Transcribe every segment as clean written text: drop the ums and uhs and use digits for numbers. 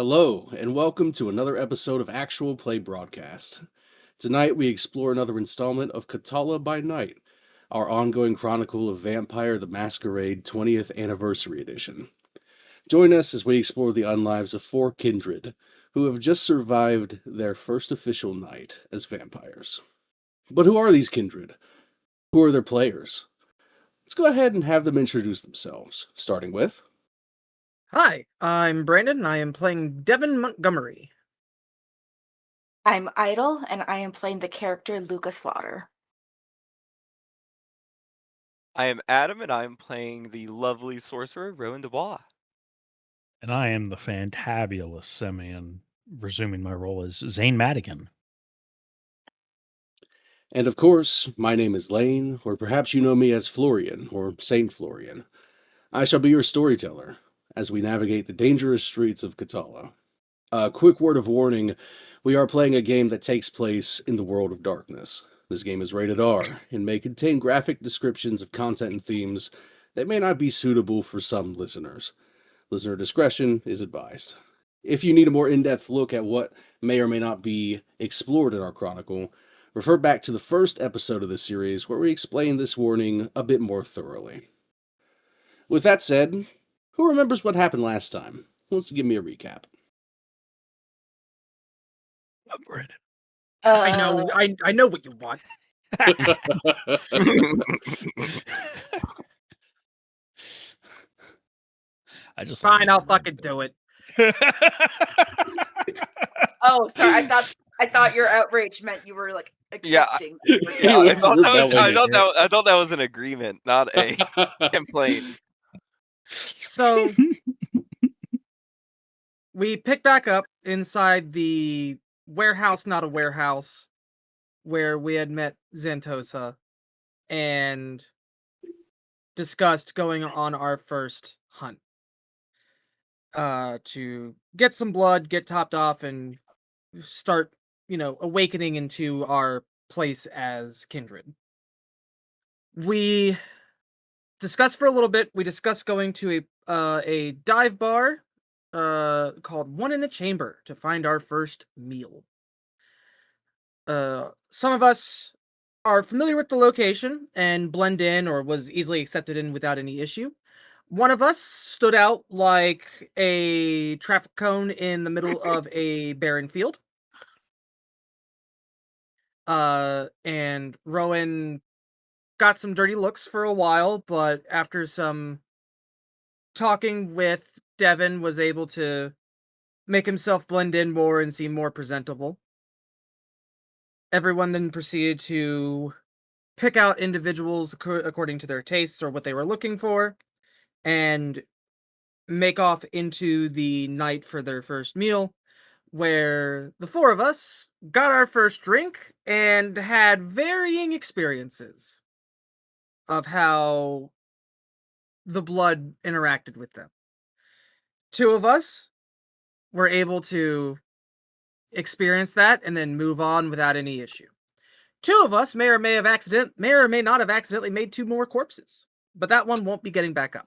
Hello, and welcome to another episode of Actual Play Broadcast. Tonight we explore another installment of Katalla by Night, our ongoing chronicle of Vampire the Masquerade 20th Anniversary Edition. Join us as we explore the unlives of four kindred who have just survived their first official night as vampires. But who are these kindred? Who are their players? Let's go ahead and have them introduce themselves, starting with... Hi, I'm Brandon, and I am playing Devin Montgomery. I'm Idle, and I am playing the character Luca Slaughter. I am Adam, and I am playing the lovely sorcerer Rowan Dubois. And I am the fantabulous Simeon, resuming my role as Zane Madigan. And of course, my name is Lane, or perhaps you know me as Floryan, or Saint Floryan. I shall be your storyteller, as we navigate the dangerous streets of Katalla. A quick word of warning, we are playing a game that takes place in the world of darkness. This game is rated R, and may contain graphic descriptions of content and themes that may not be suitable for some listeners. Listener discretion is advised. If you need a more in-depth look at what may or may not be explored in our chronicle, refer back to the first episode of this series where we explain this warning a bit more thoroughly. With that said, who remembers what happened last time? Who wants to give me a recap? Brandon. I know what you want. Fine, I'll fucking do it. Oh, sorry. I thought your outrage meant you were like accepting. I thought that was an agreement, not a complaint. So we pick back up inside the warehouse, not a warehouse, where we had met Xantosa and discussed going on our first hunt. To get some blood, get topped off, and start, awakening into our place as kindred. We discussed for a little bit. We discussed going to a dive bar called One in the Chamber to find our first meal. Some of us are familiar with the location and blend in or was easily accepted in without any issue. One of us stood out like a traffic cone in the middle of a barren field. And Rowan got some dirty looks for a while, but after some talking with Devin, was able to make himself blend in more and seem more presentable. Everyone then proceeded to pick out individuals according to their tastes or what they were looking for, and make off into the night for their first meal, where the four of us got our first drink and had varying experiences of how the blood interacted with them. Two of us were able to experience that and then move on without any issue. Two of us may or may not have accidentally made two more corpses, but that one won't be getting back up.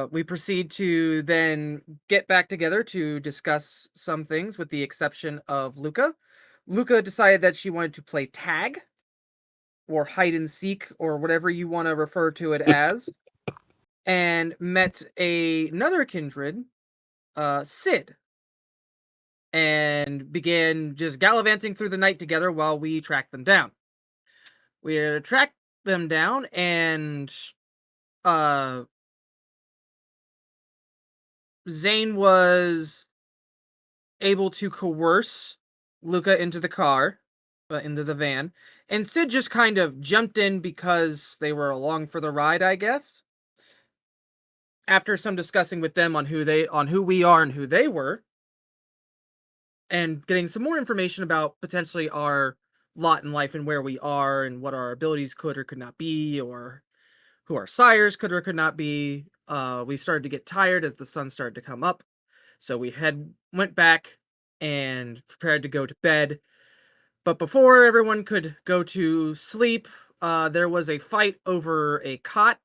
We proceed to then get back together to discuss some things, with the exception of Luca. Luca decided that she wanted to play tag, or hide and seek, or whatever you want to refer to it as, and met another kindred, Sid, and began just gallivanting through the night together while we tracked them down. We tracked them down, and Zane was able to coerce Luca into the car, into the van, and Sid just kind of jumped in because they were along for the ride, I guess. After some discussing with them on who we are and who they were, and getting some more information about potentially our lot in life and where we are and what our abilities could or could not be, or who our sires could or could not be, we started to get tired as the sun started to come up. So we went back and prepared to go to bed. But before everyone could go to sleep, there was a fight over a cot.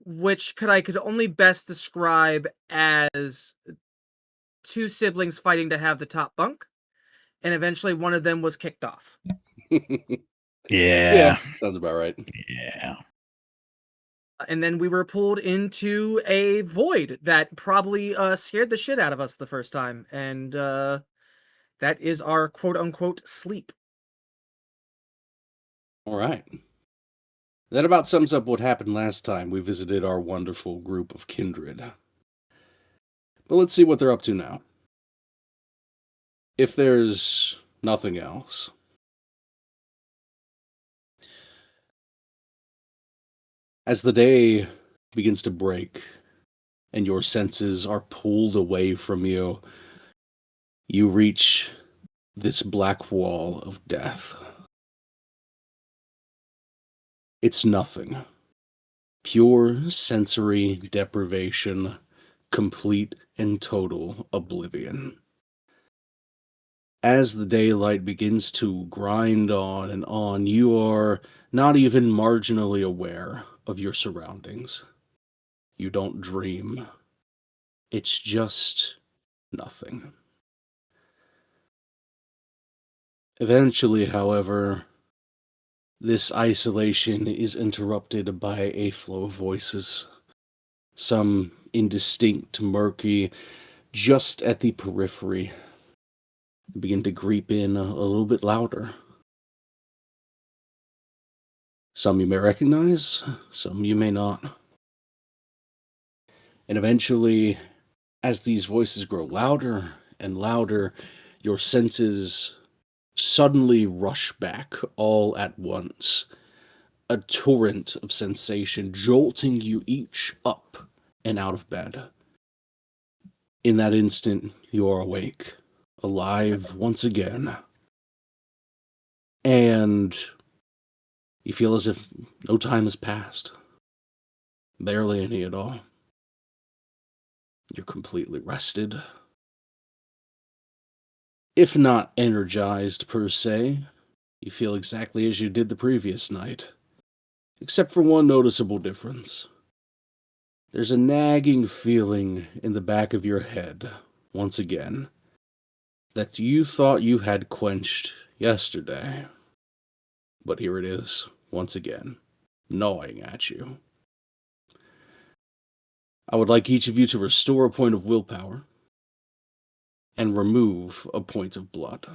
which I could only best describe as two siblings fighting to have the top bunk, and eventually one of them was kicked off. Yeah. Sounds about right. Yeah. And then we were pulled into a void that probably scared the shit out of us the first time, and that is our quote-unquote sleep. All right. That about sums up what happened last time we visited our wonderful group of kindred. But let's see what they're up to now. If there's nothing else. As the day begins to break and your senses are pulled away from you, you reach this black wall of death. It's nothing. Pure sensory deprivation, complete and total oblivion. As the daylight begins to grind on, you are not even marginally aware of your surroundings. You don't dream. It's just nothing. Eventually, however, this isolation is interrupted by a flow of voices. Some indistinct, murky, just at the periphery. Begin to creep in a little bit louder. Some you may recognize, some you may not. And eventually, as these voices grow louder and louder, your senses suddenly rush back all at once. A torrent of sensation jolting you each up and out of bed. In that instant, you are awake, alive once again. And you feel as if no time has passed. Barely any at all. You're completely rested. If not energized per se, you feel exactly as you did the previous night. Except for one noticeable difference. There's a nagging feeling in the back of your head, once again, that you thought you had quenched yesterday. But here it is, once again, gnawing at you. I would like each of you to restore a point of willpower and remove a point of blood.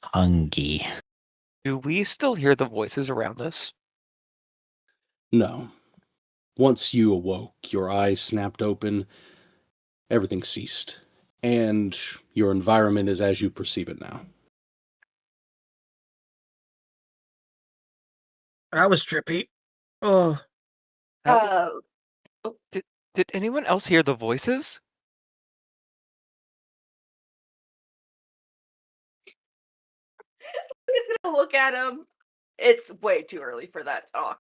Hungry. Do we still hear the voices around us? No. Once you awoke, your eyes snapped open, everything ceased, and your environment is as you perceive it now. That was trippy. Oh, Uh, Did anyone else hear the voices? he's gonna look at him. It's way too early for that talk.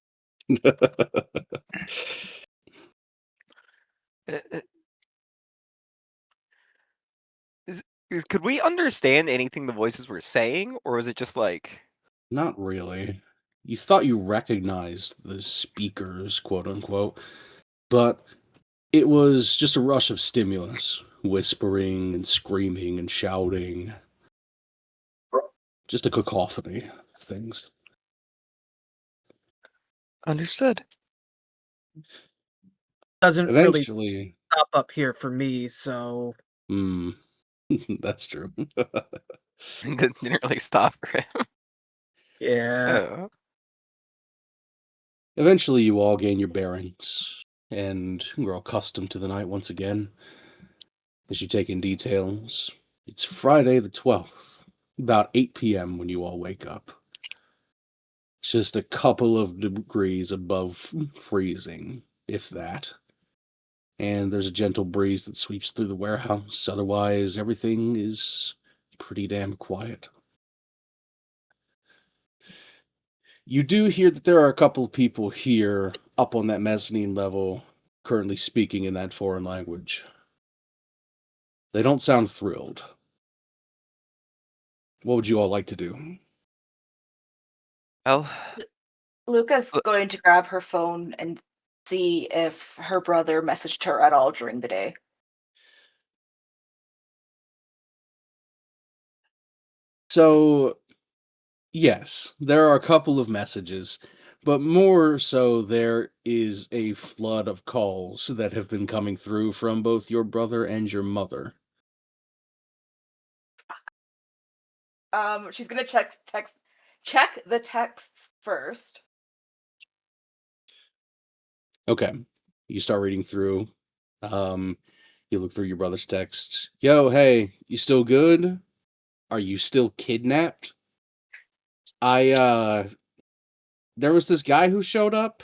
Uh, uh, Could we understand anything the voices were saying, or was it just like... Not really. You thought you recognized the speakers, quote unquote, but it was just a rush of stimulus, whispering and screaming and shouting. Just a cacophony of things. Understood. doesn't really Eventually, stop up here for me, so that's true. Didn't really stop for him. yeah. Oh. Eventually, you all gain your bearings and grow accustomed to the night once again. As you take in details, it's Friday the 12th, about 8 p.m. when you all wake up. It's just a couple of degrees above freezing, if that. And there's a gentle breeze that sweeps through the warehouse. Otherwise, everything is pretty damn quiet. You do hear that there are a couple of people here up on that mezzanine level currently speaking in that foreign language. They don't sound thrilled. What would you all like to do? Well, Luca's uh, going to grab her phone and see if her brother messaged her at all during the day. So, yes, there are a couple of messages, but more so there is a flood of calls that have been coming through from both your brother and your mother. She's gonna check the texts first. Okay. You start reading through. Um, you look through your brother's text. Yo, hey, you still good? Are you still kidnapped? I there was this guy who showed up.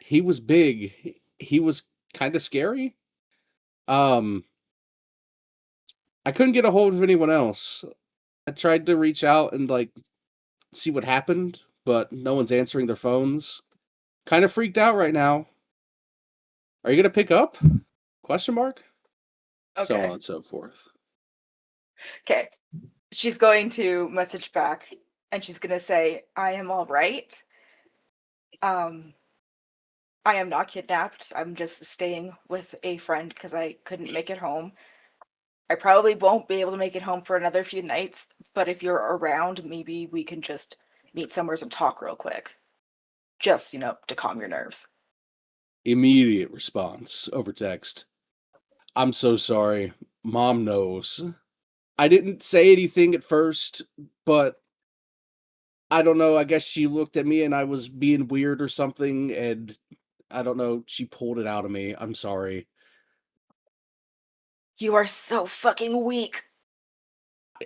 He was big. He was kind of scary. Um, I couldn't get a hold of anyone else. I tried to reach out and like see what happened, but no one's answering their phones. Kind of freaked out right now. Are you gonna pick up? Question mark. So Okay. on and so forth. Okay. She's going to message back and she's gonna say, I am all right. Um, I am not kidnapped. I'm just staying with a friend because I couldn't make it home. I probably won't be able to make it home for another few nights, but if you're around, maybe we can just meet somewhere and talk real quick. Just, to calm your nerves. Immediate response over text. I'm so sorry. Mom knows. I didn't say anything at first, but I don't know. I guess she looked at me and I was being weird or something, and I don't know. She pulled it out of me. I'm sorry. You are so fucking weak.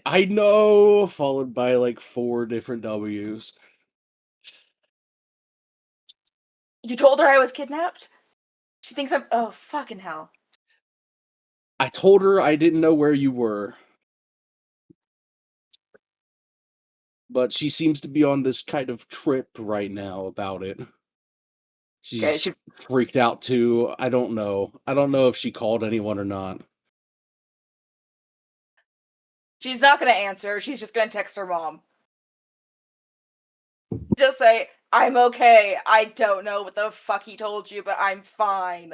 I know, followed by like 4 different W's. You told her I was kidnapped? She thinks I'm. Oh, fucking hell. I told her I didn't know where you were. But she seems to be on this kind of trip right now about it. Okay, She's freaked out too. I don't know. I don't know if she called anyone or not. she's not gonna answer. She's just gonna text her mom. Just say, I'm okay. I don't know what the fuck he told you, but I'm fine.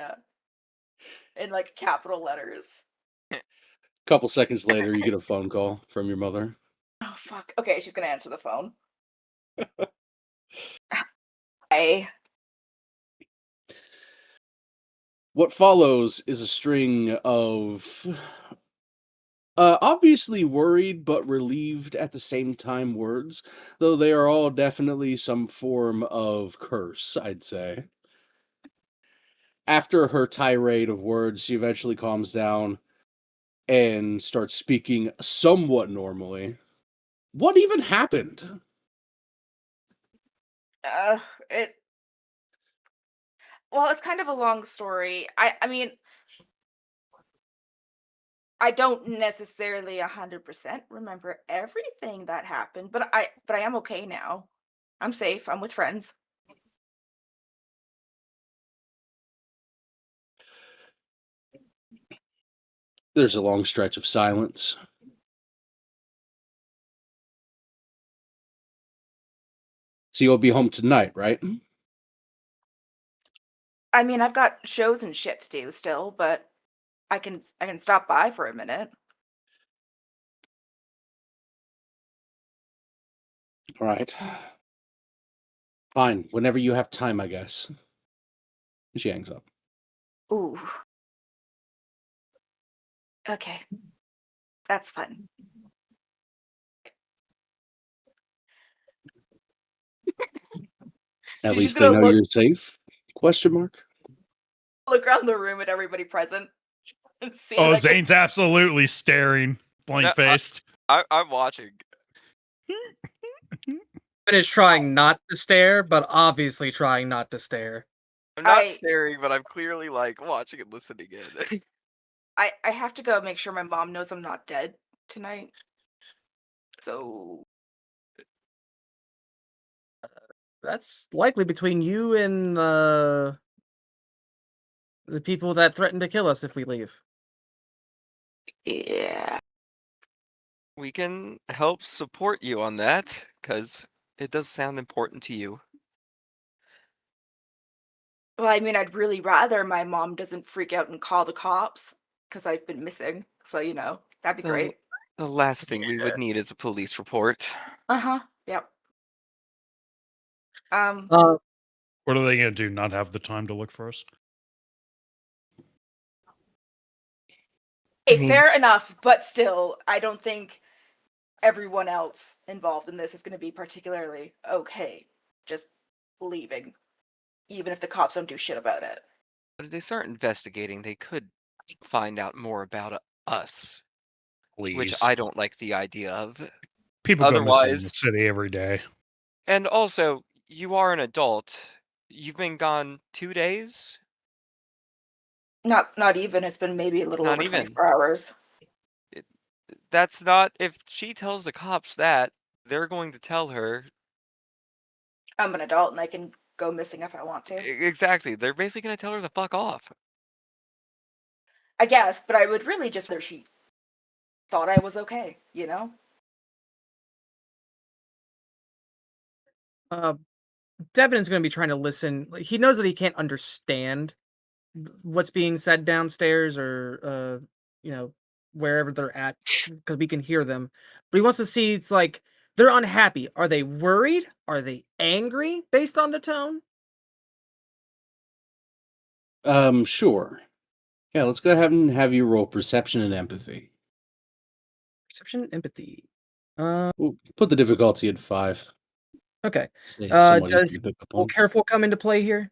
In like capital letters. Couple seconds later, you get a phone call from your mother. Oh, fuck. Okay, she's gonna answer the phone. Hey. What follows is a string of obviously worried but relieved at the same time words, though they are all definitely some form of curse, I'd say. After her tirade of words, she eventually calms down and starts speaking somewhat normally. What even happened? It. Well, it's kind of a long story. I mean, I don't necessarily 100% remember everything that happened, but I am okay now. I'm safe. I'm with friends. There's a long stretch of silence. So you'll be home tonight, right? I mean, I've got shows and shit to do still, but I can stop by for a minute. All right. Fine. Whenever you have time, I guess. She hangs up. Ooh. Okay. That's fun. At She's just least they gonna know you're safe? Question mark. look around the room at everybody present and see. Oh, Like, Zane's absolutely staring, blank faced. I'm watching. Is trying not to stare, but obviously trying not to stare. I'm not I staring, but I'm clearly like watching and listening in. I have to go make sure my mom knows I'm not dead tonight. So That's likely between you and the people that threaten to kill us if we leave. yeah. We can help support you on that, because it does sound important to you. Well, I mean, I'd really rather my mom doesn't freak out and call the cops because I've been missing. So, that'd be The, l- great. the last thing we would need is a police report. Uh-huh. Yep. Um, Uh, What are they going to do? Not have the time to look for us? hey, I mean, fair enough, but still, I don't think everyone else involved in this is going to be particularly okay just leaving, even if the cops don't do shit about it. But if they start investigating, they could find out more about us, which Please. I don't like the idea of. People go missing in the Otherwise, city every day. and also, you are an adult. You've been gone 2 days? Not even. It's been maybe a little Not over even. 24 hours. That's not. If she tells the cops that, they're going to tell her. I'm an adult and I can go missing if I want to. Exactly. They're basically going to tell her to fuck off. I guess, but I would really just rather she thought I was okay, Devin's going to be trying to listen. He knows that he can't understand what's being said downstairs or wherever they're at because we can hear them. But he wants to see it's like they're unhappy. Are they worried? Are they angry based on the tone? Sure. Yeah, let's go ahead and have you roll perception and empathy. Perception and empathy. We'll put the difficulty at 5. Okay. Say somewhat easy Does to pick up well on. careful come into play here?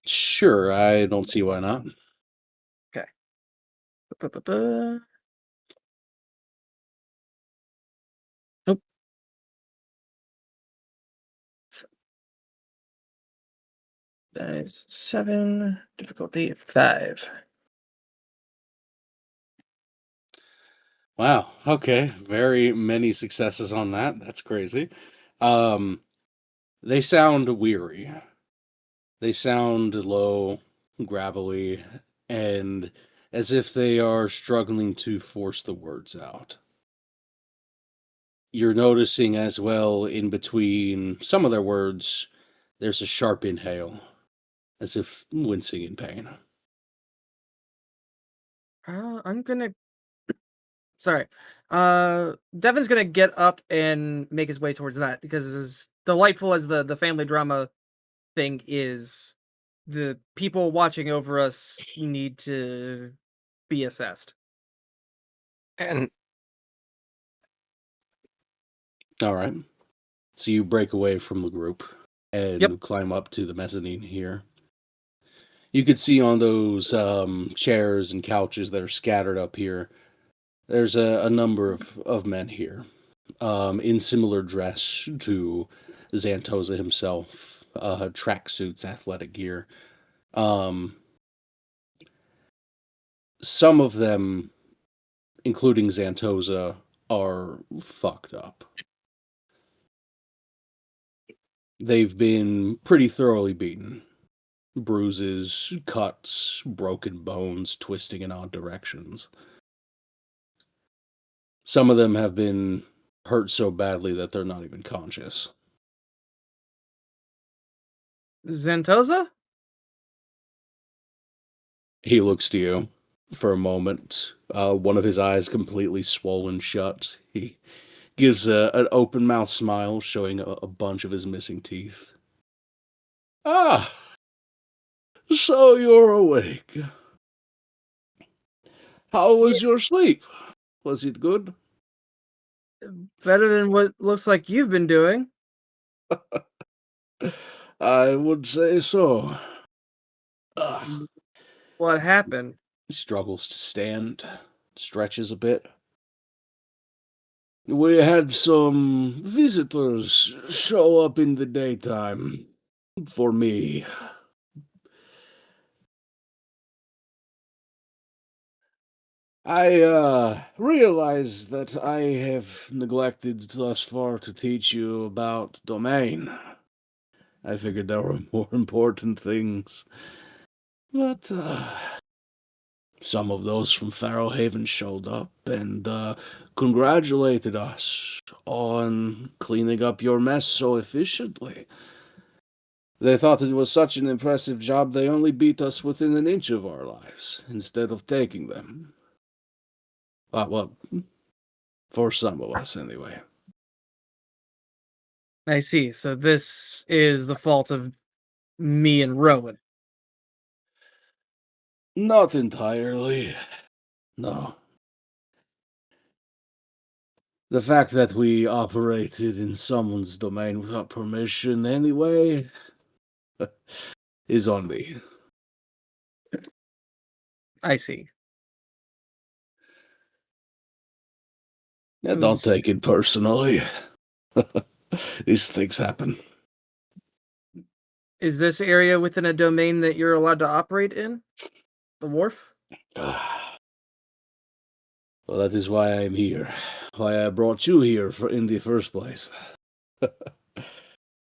Sure, I don't see why not. Okay. Ba-ba-ba-ba. Nope. That is 7. Difficulty 5. Wow. Okay. Very many successes on that. That's crazy. They sound weary. They sound low, gravelly, and as if they are struggling to force the words out. You're noticing as well in between some of their words, there's a sharp inhale, as if wincing in pain. I'm gonna. Sorry. Devin's gonna get up and make his way towards that because as delightful as the family drama thing is, the people watching over us need to be assessed. And All right. So you break away from the group and Yep. climb up to the mezzanine here. You could see on those chairs and couches that are scattered up here, there's a number of men here in similar dress to Xantosa himself, tracksuits, athletic gear. Um, some of them, including Xantosa, are fucked up. They've been pretty thoroughly beaten. Bruises, cuts, broken bones, twisting in odd directions. Some of them have been hurt so badly that they're not even conscious. Xantosa? He looks to you for a moment, one of his eyes completely swollen shut. He gives an open mouth smile, showing a bunch of his missing teeth. Ah, so you're awake. How was your sleep? Was it good? Better than what looks like you've been doing. I would say so. Ah. What happened? He struggles to stand, stretches a bit. We had some visitors show up in the daytime for me. I realize that I have neglected thus far to teach you about domain. I figured there were more important things. But some of those from Pharaoh Haven showed up and congratulated us on cleaning up your mess so efficiently. They thought it was such an impressive job they only beat us within an inch of our lives, instead of taking them. Well, for some of us, anyway. I see. So this is the fault of me and Rowan. Not entirely. No. The fact that we operated in someone's domain without permission anyway is on me. I see. Yeah, don't take it personally. These things happen. Is this area within a domain that you're allowed to operate in? The wharf? Well, that is why I'm here. Why I brought you here in the first place.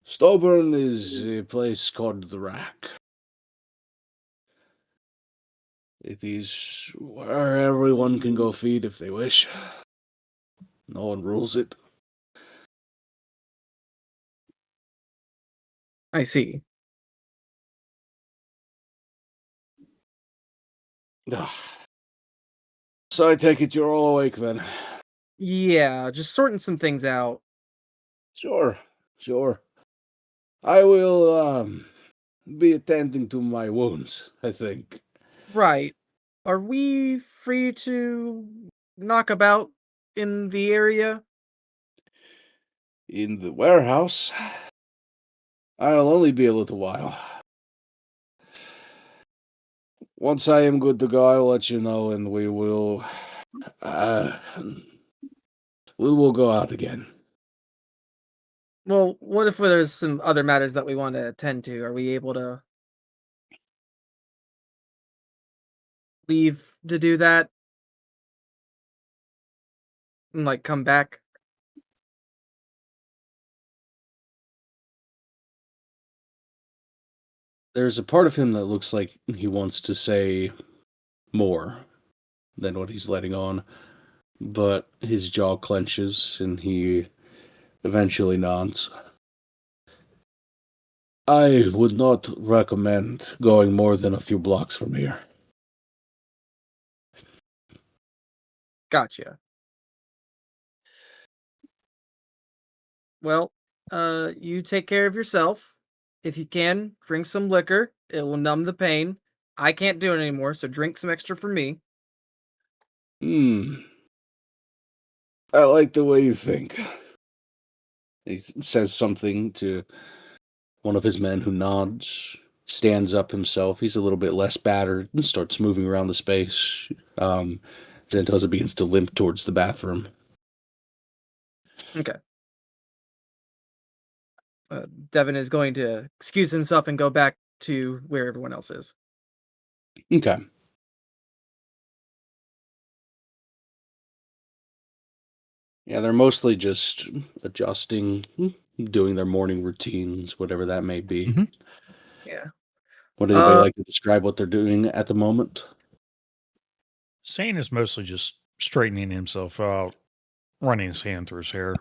Stowburn is a place called the Rack. It is where everyone can go feed if they wish. No one rules it. I see. So I take it you're all awake then? Yeah, just sorting some things out. Sure. I will, be attending to my wounds, I think. Right. Are we free to knock about in the area? In the warehouse? I'll only be a little while. Once I am good to go, I'll let you know, and we will go out again. Well, what if there's some other matters that we want to attend to? Are we able to leave to do that and like come back? There's a part of him that looks like he wants to say more than what he's letting on, but his jaw clenches and he eventually nods. I would not recommend going more than a few blocks from here. Gotcha. Well, you take care of yourself. If you can, drink some liquor. It will numb the pain. I can't do it anymore, so drink some extra for me. I like the way you think. He says something to one of his men who nods, stands up himself. He's a little bit less battered and starts moving around the space. Zentosa begins to limp towards the bathroom. Okay. Devin is going to excuse himself and go back to where everyone else is. Okay. Yeah, they're mostly just adjusting, doing their morning routines, whatever that may be. Mhm. Yeah. Would anybody like to describe what they're doing at the moment? Sane is mostly just straightening himself out, running his hand through his hair.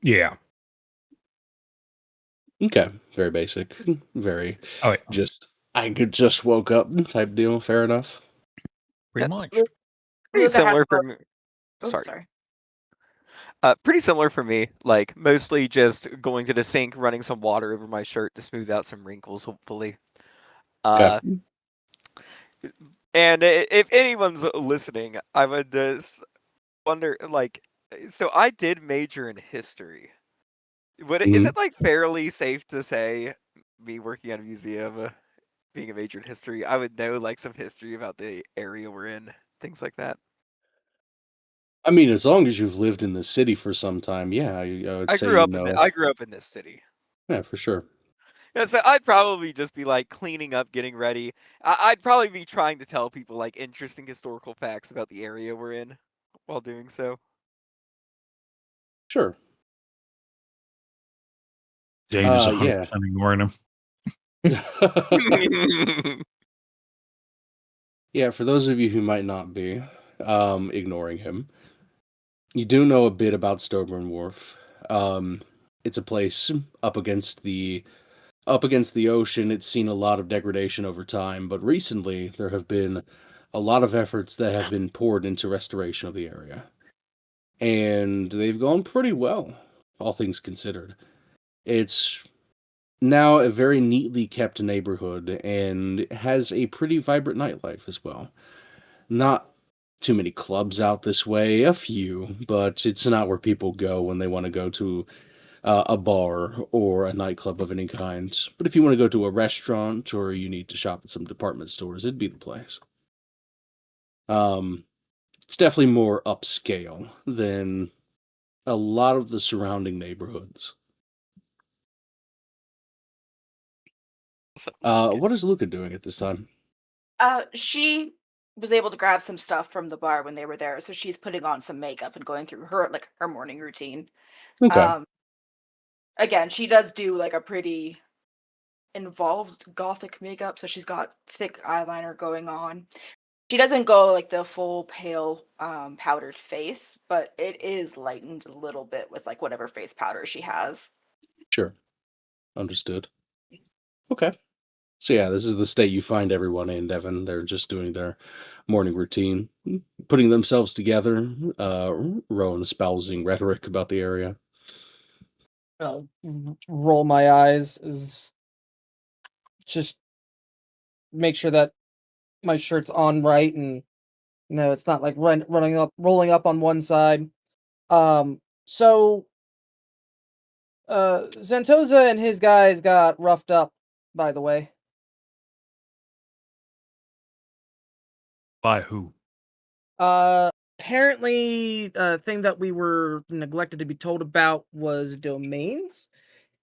Yeah. Okay, very basic, very Oh, yeah. just I could just woke up type deal. Fair enough. Pretty much. Pretty Luca has similar to- for me. Oh, Sorry. sorry. Pretty similar for me. Like mostly just going to the sink, running some water over my shirt to smooth out some wrinkles, hopefully. Okay. And if anyone's listening, I would wonder, like, so I did major in history. Is it like fairly safe to say, me working at a museum, being a major in history, I would know like some history about the area we're in, things like that? I mean, as long as you've lived in the city for some time, yeah, I would I say grew you up know. I grew up in this city. Yeah, for sure. Yeah, so I'd probably just be like cleaning up, getting ready. I'd probably be trying to tell people like interesting historical facts about the area we're in while doing so. Zane is 100% Yeah. ignoring him. Yeah, for those of you who might not be ignoring him, you do know a bit about Stowburn Wharf. It's a place up against the ocean. It's seen a lot of degradation over time, but recently there have been a lot of efforts that have been poured into restoration of the area, and they've gone pretty well, all things considered. It's now a very neatly kept neighborhood and has a pretty vibrant nightlife as well. Not too many clubs out this way, a few, but it's not where people go when they want to go to a bar or a nightclub of any kind. But if you want to go to a restaurant or you need to shop at some department stores, it'd be the place. Um, it's definitely more upscale than a lot of the surrounding neighborhoods. What is Luca doing at this time? She was able to grab some stuff from the bar when they were there, so she's putting on some makeup and going through her morning routine. Okay, Um, Again, she does do like a pretty involved gothic makeup, so she's got thick eyeliner going on. She doesn't go like the full pale powdered face, but it is lightened a little bit with like whatever face powder she has. sure, understood. Okay. So yeah, this is the state you find everyone in, Devon. They're just doing their morning routine, putting themselves together, Rowan espousing rhetoric about the area. Roll my eyes, is just make sure that my shirt's on right, and no, it's not like rolling up on one side. So Zantoza and his guys got roughed up, by the way. By who? Apparently, thing that we were neglected to be told about was domains,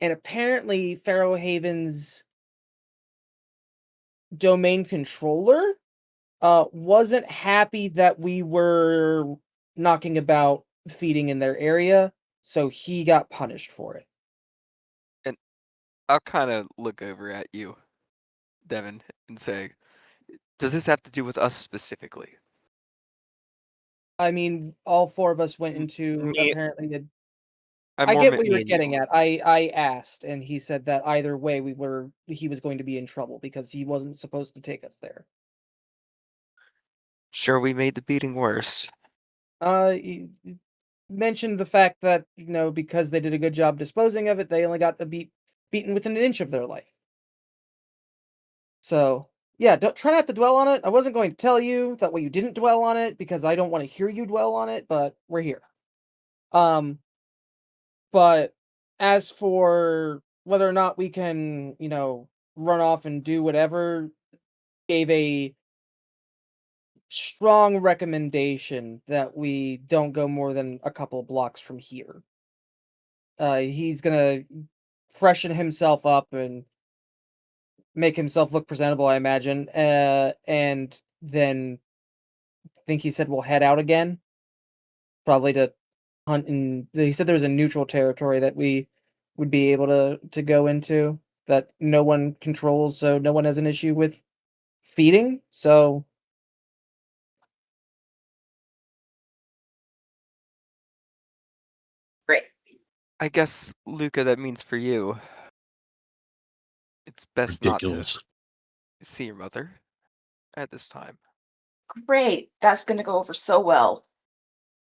and apparently Pharaoh Haven's domain controller wasn't happy that we were knocking about feeding in their area, so he got punished for it. And I'll kind of look over at you, Devin, and say, does this have to do with us specifically? I mean, all four of us went M- into Me, apparently I I more get meant what you me were and you. getting at. I asked, and he said that either way he was going to be in trouble because he wasn't supposed to take us there. Sure, we made the beating worse. He mentioned the fact that, because they did a good job disposing of it, they only got beaten within an inch of their life. So, yeah, don't try not to dwell on it. I wasn't going to tell you that way you didn't dwell on it because I don't want to hear you dwell on it, but we're here. Um, but as for whether or not we can, run off and do whatever, gave a strong recommendation that we don't go more than a couple of blocks from here. He's gonna freshen himself up and make himself look presentable, I imagine. And then I think he said we'll head out again, probably to hunt. And he said there was a neutral territory that we would be able to go into that no one controls, so no one has an issue with feeding. So Great. I guess, Luca, that means for you, it's best not to Ridiculous. see your mother at this time. Great. That's gonna go over so well.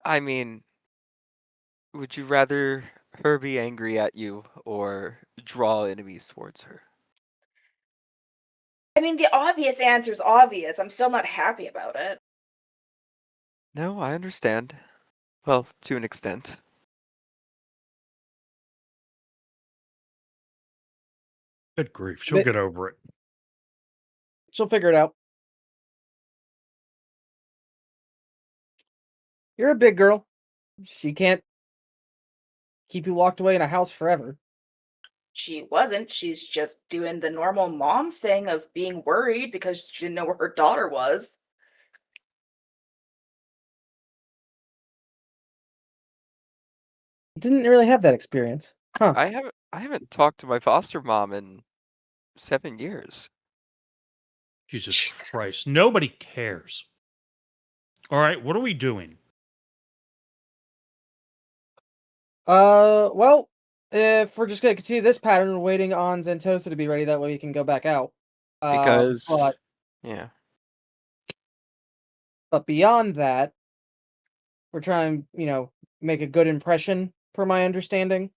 I mean, would you rather her be angry at you or draw enemies towards her? I mean, the obvious answer is obvious. I'm still not happy about it. No, I understand. Well, to an extent. Good grief. She'll but get over it. she'll figure it out. You're a big girl. She can't keep you locked away in a house forever. She wasn't. She's just doing the normal mom thing of being worried because she didn't know where her daughter was. Didn't really have that experience. Huh. I haven't talked to my foster mom in 7 years. Jesus Jesus. Christ. Nobody cares. All right, what are we doing? Well, if we're just gonna continue this pattern, we're waiting on Zentosa to be ready. That way we can go back out. Because, But yeah. beyond that, we're trying, make a good impression, per my understanding.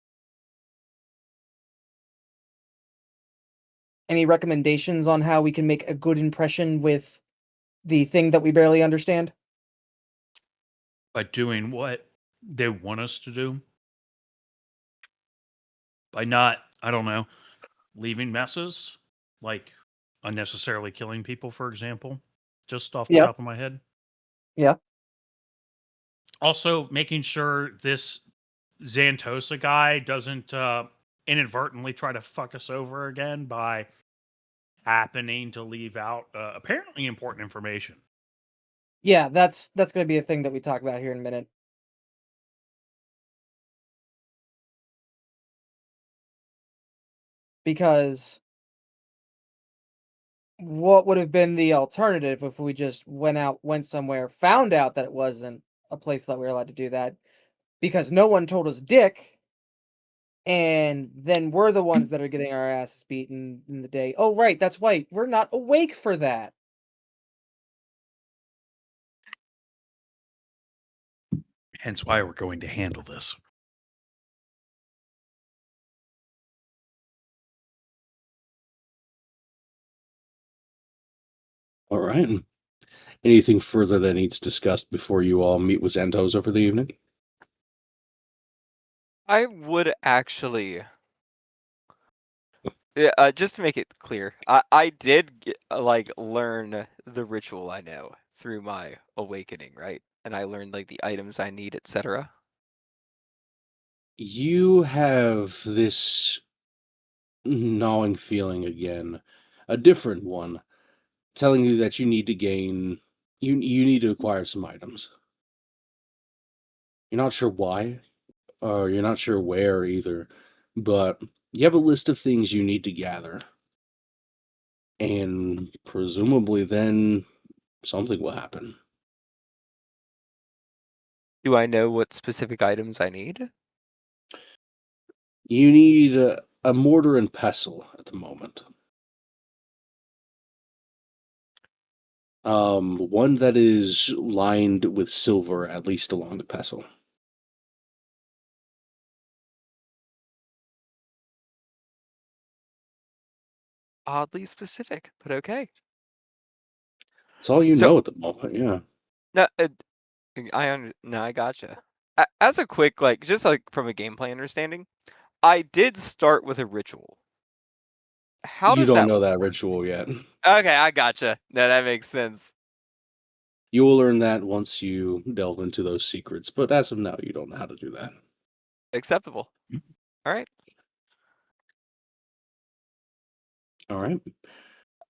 Any recommendations on how we can make a good impression with the thing that we barely understand? By doing what they want us to do? By not, I don't know, leaving messes? Like unnecessarily killing people, for example? Just off the Yeah. top of my head. Yeah. Also, making sure this Xantosa guy doesn't inadvertently try to fuck us over again by happening to leave out apparently important information. Yeah, that's gonna be a thing that we talk about here in a minute. Because what would have been the alternative if we just went somewhere, found out that it wasn't a place that we were allowed to do that, because no one told us dick, and then we're the ones that are getting our asses beaten in the day. Oh, right, that's right. We're not awake for that. Hence why we're going to handle this. All right. Anything further that needs discussed before you all meet with Xantosa for the evening? I would actually, just to make it clear, I did learn the ritual I know through my awakening, right? And I learned like the items I need, etc. You have this gnawing feeling again, a different one, telling you that you need to gain, you need to acquire some items. You're not sure why, or you're not sure where either, but you have a list of things you need to gather, and presumably then something will happen. Do I know what specific items I need? You need a mortar and pestle at the moment. One that is lined with silver, at least along the pestle. Oddly specific, but okay. It's all you So- know at the moment, yeah. No, no, I gotcha. As a quick, just from a gameplay understanding, I did start with a ritual. How You does don't that know work? that ritual yet. Okay, I gotcha. No, that makes sense. You will learn that once you delve into those secrets, but as of now, you don't know how to do that. Acceptable. All right. All right.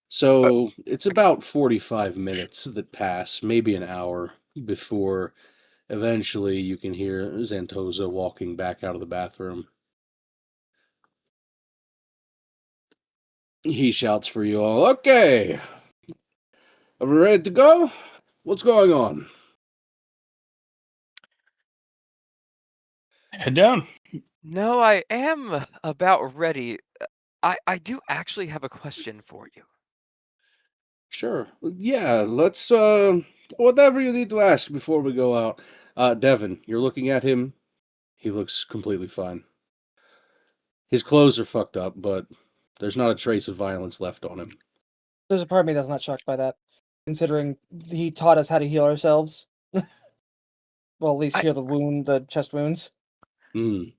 So it's about 45 minutes that pass, maybe an hour, before eventually you can hear Xantosa walking back out of the bathroom. He shouts for you all, "Okay, are we ready to go? What's going on?" Head down. No, I am about ready. I do actually have a question for you. Sure. Yeah, let's whatever you need to ask before we go out. Devin, you're looking at him. He looks completely fine. His clothes are fucked up, but there's not a trace of violence left on him. There's a part of me that's not shocked by that, considering he taught us how to heal ourselves. Well, at least I- heal the chest wounds. Hmm.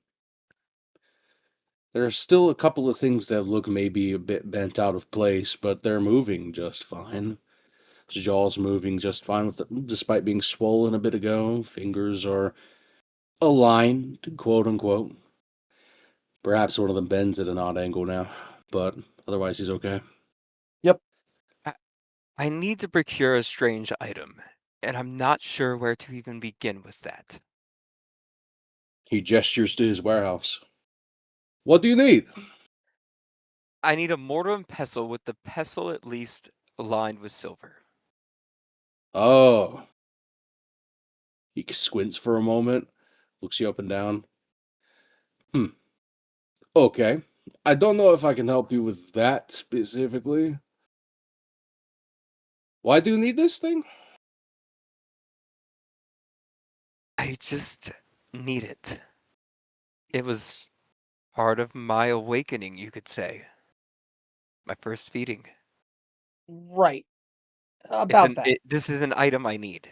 There's still a couple of things that look maybe a bit bent out of place, but they're moving just fine. His jaw's moving just fine despite being swollen a bit ago. Fingers are aligned, quote unquote. Perhaps one of them bends at an odd angle now, but otherwise he's okay. I need to procure a strange item, and I'm not sure where to even begin with that. He gestures to his warehouse. What do you need? I need a mortar and pestle with the pestle at least lined with silver. Oh. He squints for a moment, looks you up and down. Okay. I don't know if I can help you with that specifically. Why do you need this thing? I just need it. It was part of my awakening, you could say. My first feeding. Right. About that. This is an item I need.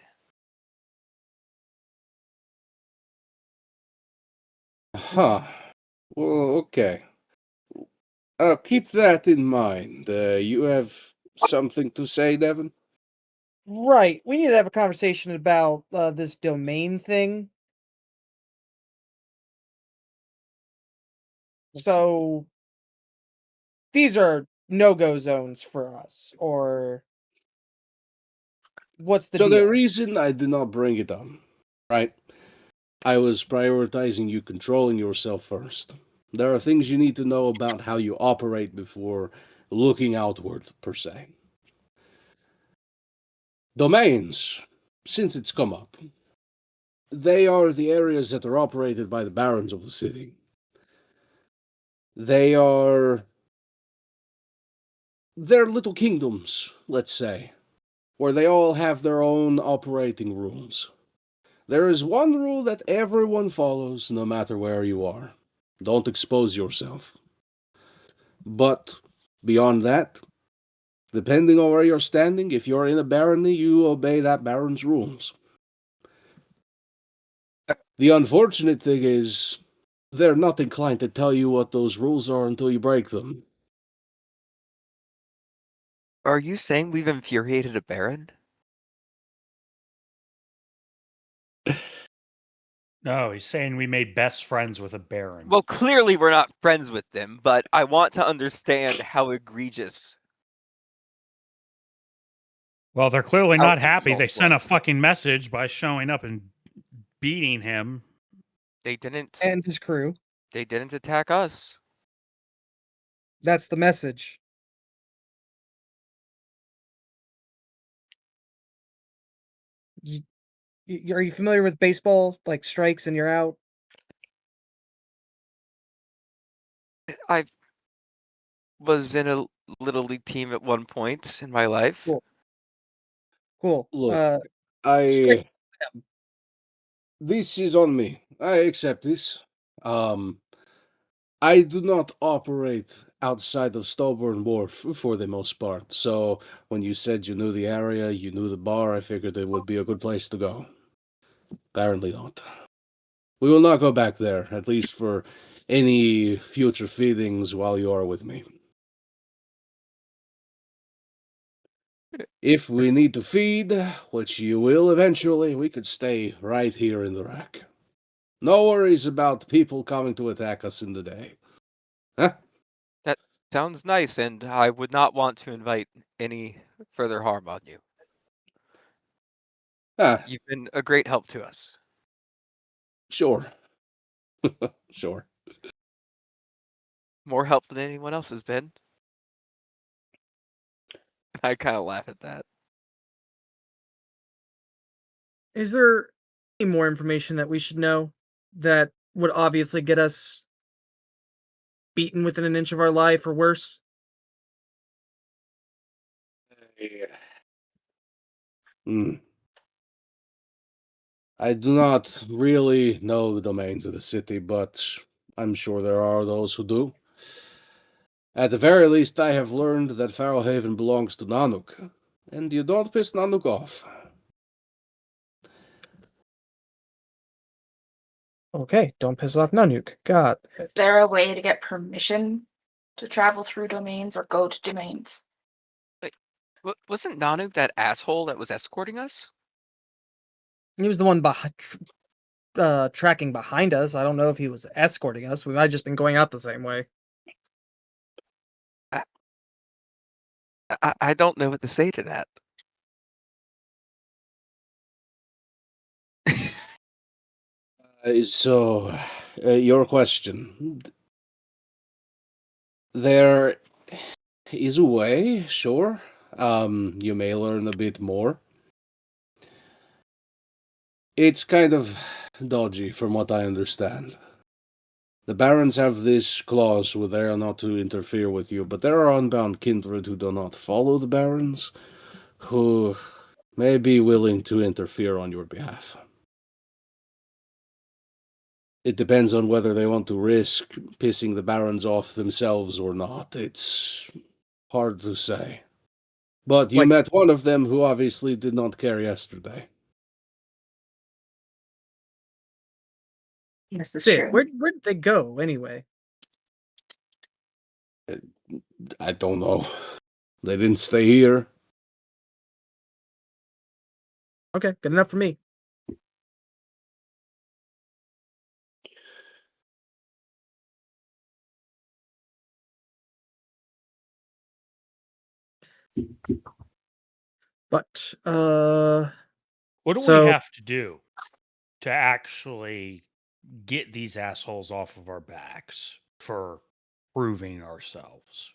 Huh. Well, okay. Keep that in mind. You have something to say, Devin? Right. We need to have a conversation about this domain thing. So these are no-go zones for us, or what's the So the deal? reason I did not bring it up, right? I was prioritizing you controlling yourself first. There are things you need to know about how you operate before looking outward, per se. Domains, since it's come up, they are the areas that are operated by the barons of the city. They're little kingdoms, let's say, where they all have their own operating rules. There is one rule that everyone follows, no matter where you are. Don't expose yourself. But beyond that, depending on where you're standing, if you're in a barony, you obey that baron's rules. The unfortunate thing is, they're not inclined to tell you what those rules are until you break them. Are you saying we've infuriated a baron? No, he's saying we made best friends with a baron. Well, clearly we're not friends with them, but I want to understand how egregious. Well, they're clearly Our not happy. They insult sent a was. fucking message by showing up and beating him. They didn't. And his crew. They didn't attack us. That's the message. Are you familiar with baseball? Like strikes and you're out? I was in a little league team at one point in my life. Cool. Look, Strike. this is on me. I accept this. I do not operate outside of Stillborn Wharf for the most part, so when you said you knew the area, you knew the bar, I figured it would be a good place to go. Apparently not. We will not go back there, at least for any future feedings while you are with me. If we need to feed, which you will eventually, we could stay right here in the rack. No worries about people coming to attack us in the day. Huh? That sounds nice, and I would not want to invite any further harm on you. Ah, You've been a great help to us. sure. Sure. More help than anyone else has been. I kind of laugh at that. Is there any more information that we should know that would obviously get us beaten within an inch of our life or worse? Hmm. I do not really know the domains of the city, but I'm sure there are those who do. At the very least, I have learned that Farrowhaven belongs to Nanook, and you don't piss Nanook off. Okay, don't piss off Nanook. God. Is there a way to get permission to travel through domains or go to domains? Wasn't Nanu that asshole that was escorting us? He was the one tracking behind us. I don't know if he was escorting us. We might have just been going out the same way. I don't know what to say to that. So, your question. There is a way, sure. You may learn a bit more. It's kind of dodgy from what I understand. The barons have this clause where they are not to interfere with you, but there are unbound kindred who do not follow the barons, who may be willing to interfere on your behalf. It depends on whether they want to risk pissing the barons off themselves or not. It's hard to say. But you Like- met one of them who obviously did not care yesterday. This is Sid, true. where'd they go anyway? I don't know. They didn't stay here. Okay, good enough for me. But What do we So- have to do to actually get these assholes off of our backs for proving ourselves?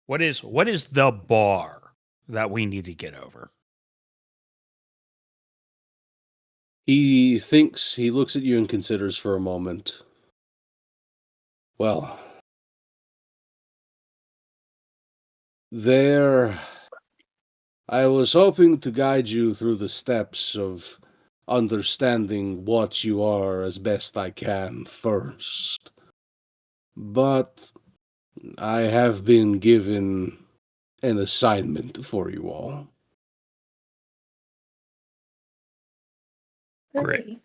What is the bar that we need to get over? He thinks, he looks at you and considers for a moment. Well, I was hoping to guide you through the steps of understanding what you are as best I can first. But I have been given an assignment for you all. Great.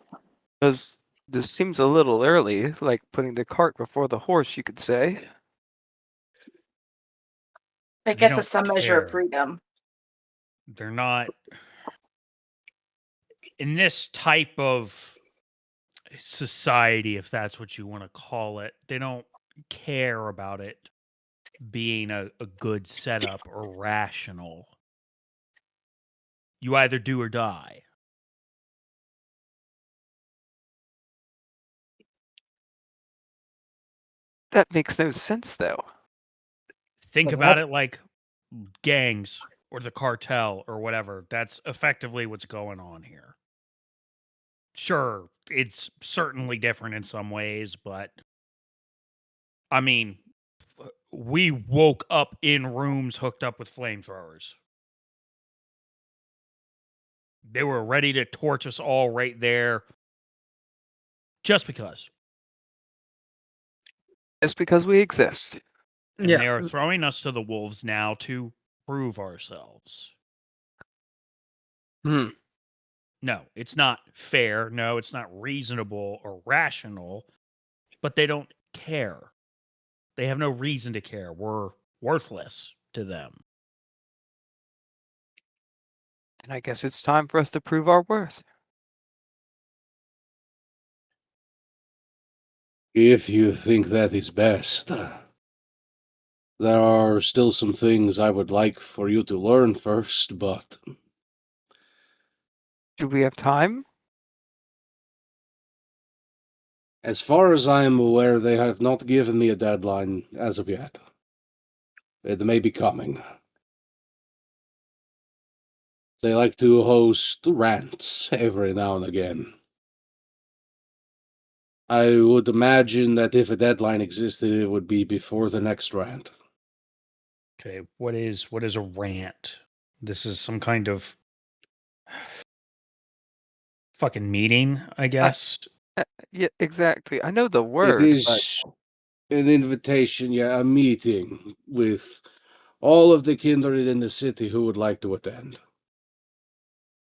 Because this seems a little early, like putting the cart before the horse, you could say. It They gets us don't some measure of care. freedom. They're not in this type of society, if that's what you want to call it. They don't care about it being a good setup or rational. You either do or die. That makes no sense, though. Think But about that- it like gangs or the cartel or whatever. That's effectively what's going on here. Sure, it's certainly different in some ways, but I mean, we woke up in rooms hooked up with flamethrowers. They were ready to torch us all right there just because. Just because we exist. And yeah, they are throwing us to the wolves now to prove ourselves. Hmm. No, it's not fair. No, it's not reasonable or rational, but they don't care. They have no reason to care. We're worthless to them. And I guess it's time for us to prove our worth. If you think that is best. There are still some things I would like for you to learn first, but Do we have time? as far as I am aware, they have not given me a deadline as of yet. It may be coming. They like to host rants every now and again. I would imagine that if a deadline existed, it would be before the next rant. Okay, what is a rant? This is some kind of fucking meeting, I guess. Yeah, exactly. I know the It word, is an invitation, yeah, a meeting with all of the kindred in the city who would like to attend.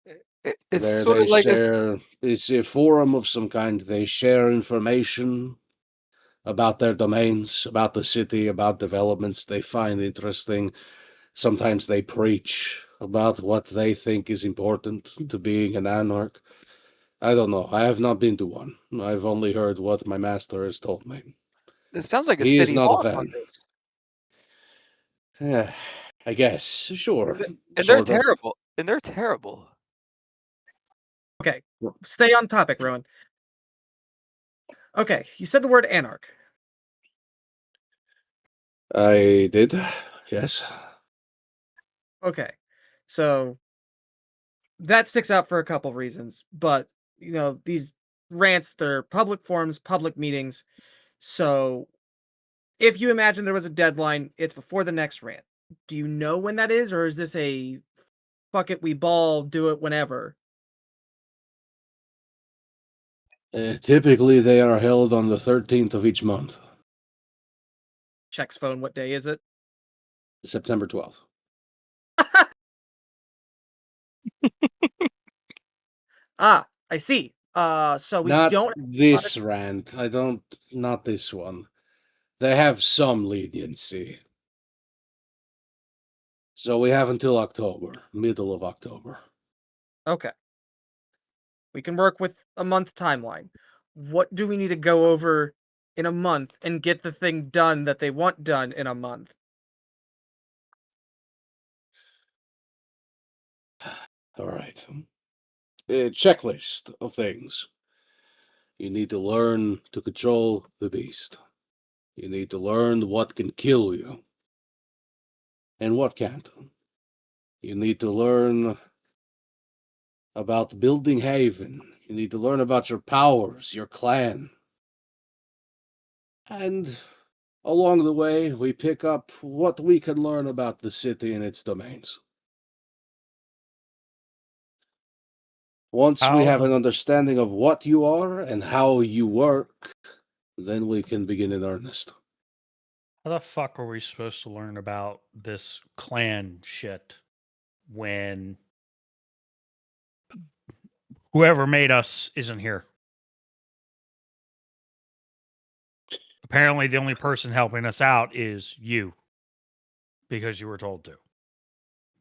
but it's There sort they of like a, share, it's a forum of some kind. They share information about their domains, about the city, about developments they find interesting. Sometimes they preach about what they think is important to being an anarch. I don't know. I have not been to one. I've only heard what my master has told me. it sounds like a He is city not a hall fan. focus. Yeah, I guess, sure. And they're Sort of. terrible. And they're terrible. okay. Stay on topic, Rowan. Okay, you said the word anarch. I did, yes. Okay. So that sticks out for a couple reasons, but these rants, they're public forums, public meetings. So if you imagine there was a deadline, it's before the next rant. Do you know when that is, or is this a fuck it, we ball, do it whenever? Typically, they are held on the 13th of each month, Checks phone, what day is it? September 12th. Ah, I see. So we Not don't this rant. Not this one. They have some leniency. So we have until October, middle of October. Okay. We can work with a month timeline. What do we need to go over in a month and get the thing done that they want done in a month? All right. A checklist of things. You need to learn to control the beast. You need to learn what can kill you and what can't. You need to learn about building Haven. You need to learn about your powers, your clan. And along the way, we pick up what we can learn about the city and its domains. Once we have an understanding of what you are and how you work, then we can begin in earnest. How the fuck are we supposed to learn about this clan shit when whoever made us isn't here? Apparently, the only person helping us out is you because you were told to.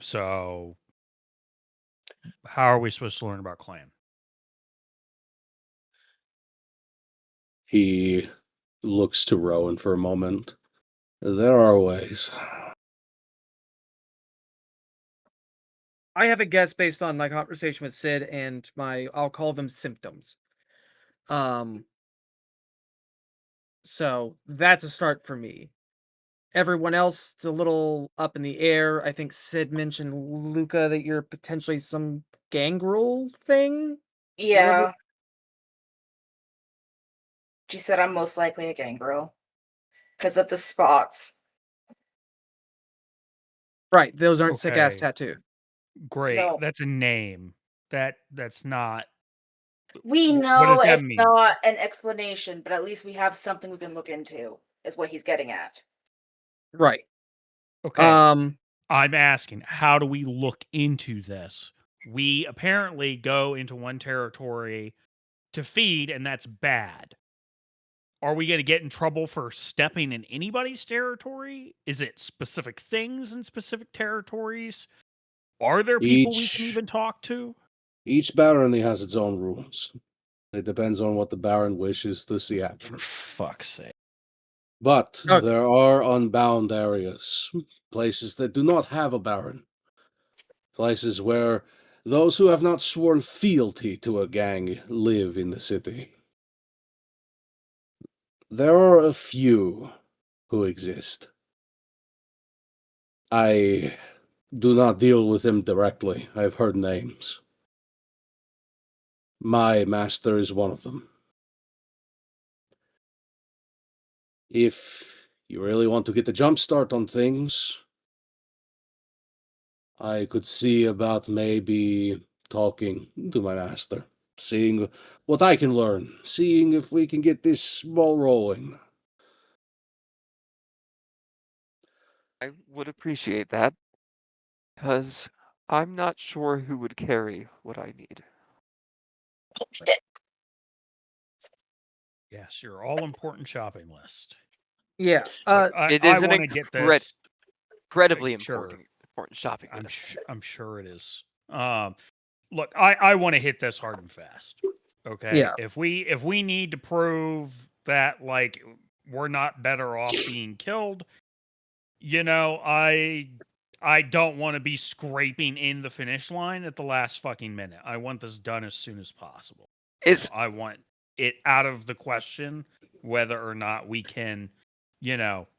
So, how are we supposed to learn about clan? He looks to Rowan for a moment. There are ways. I have a guess based on my conversation with Sid and I'll call them symptoms. So that's a start for me. Everyone else, it's a little up in the air. I think Sid mentioned, Luca, that you're potentially some gangrel thing. Yeah. She said I'm most likely a gangrel because of the spots. Right, those aren't sick ass Okay. tattoo. Great. No. That's a name. That's not. We What know does that it's mean? not an explanation, but at least we have something we can look into, is what he's getting at. Right. Okay. Um, I'm asking, how do we look into this? We apparently go into one territory to feed, and that's bad. Are we going to get in trouble for stepping in anybody's territory? Is it specific things in specific territories? Are there people we can even talk to? Each barony has its own rules. It depends on what the baron wishes to see happen. For fuck's sake. But Okay. there are unbound areas, places that do not have a baron. Places where those who have not sworn fealty to a gang live in the city. There are a few who exist. I do not deal with them directly. I've heard names. My master is one of them. If you really want to get the jump start on things, I could see about maybe talking to my master, seeing what I can learn, seeing if we can get this ball rolling. I would appreciate that, because I'm not sure who would carry what I need. Yes, your all important shopping list. yeah. Look, It I is an want to get this. incredibly Sure. important shopping I'm list. I'm sure it is. Look, I want to hit this hard and fast. Okay. Yeah. If we need to prove that like we're not better off being killed, I don't want to be scraping in the finish line at the last fucking minute. I want this done as soon as possible. I want it out of the question whether or not we can,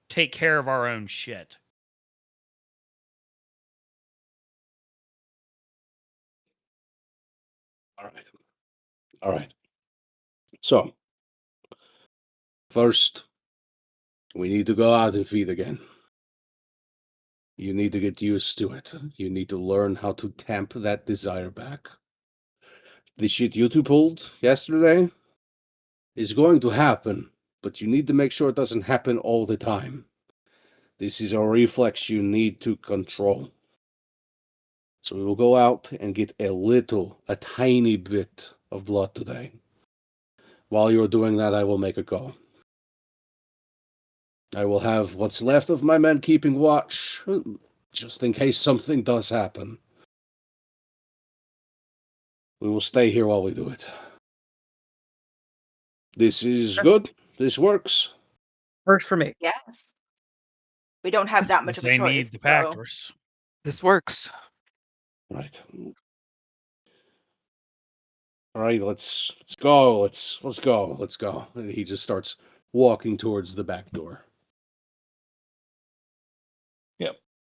take care of our own shit. All right. So, first, we need to go out and feed again. You need to get used to it. You need to learn how to tamp that desire back. The shit you two pulled yesterday is going to happen, but you need to make sure it doesn't happen all the time. This is a reflex you need to control. So we will go out and get a tiny bit of blood today. While you're doing that, I will make a call. I will have what's left of my men keeping watch, just in case something does happen. We will stay here while we do it. This is good. This works. Works for me. Yes. We don't have that much of a They choice. need the so- Pactors. This works. Right. All right, let's go. Let's go. And he just starts walking towards the back door.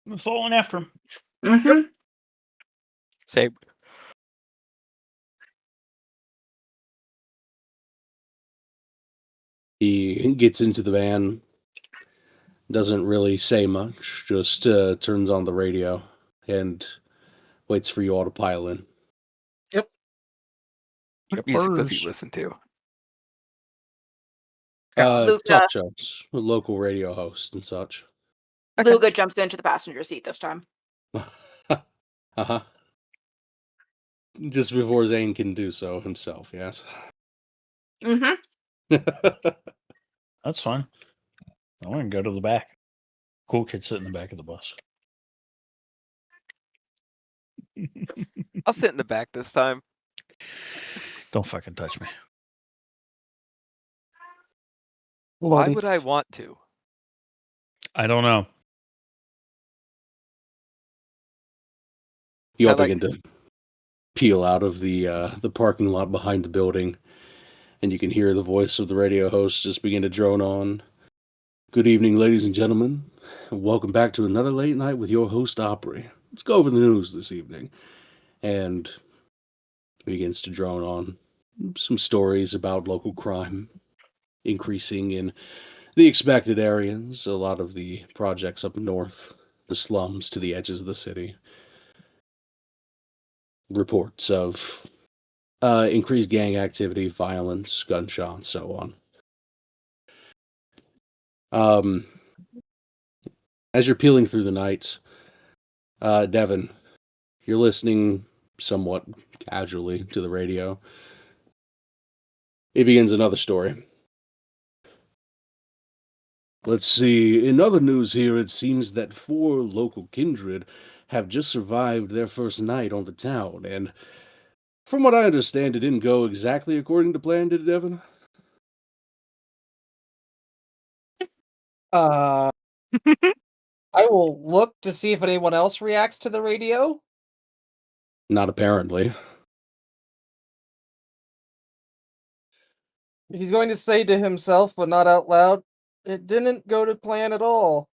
I'm following after him. Mhm. Same. He gets into the van, doesn't really say much, just turns on the radio and waits for you all to pile in. What music does he Burrs. listen to? Luca. Talk shows, a local radio host and such. Luga jumps into the passenger seat this time. Uh-huh. Just before Zane can do so himself, yes. Mm-hmm. That's fine. I want to go to the back. Cool kid sit in the back of the bus. I'll sit in the back this time. Don't fucking touch me. Why would I want to? I don't know. You all I like- begin to peel out of the parking lot behind the building, and you can hear the voice of the radio host just begin to drone on. Good evening, ladies and gentlemen, and welcome back to another late night with your host, Opry. Let's go over the news this evening. And begins to drone on some stories about local crime increasing in the expected areas, a lot of the projects up north, the slums to the edges of the city. Reports of increased gang activity, violence, gunshots, so on. As you're peeling through the night, Devin, you're listening somewhat casually to the radio. It begins another story. Let's see. In other news here, it seems that 4 local kindred have just survived their first night on the town, and from what I understand, it didn't go exactly according to plan, did it, Devin? I will look to see if anyone else reacts to the radio. Not apparently. He's going to say to himself, but not out loud, it didn't go to plan at all.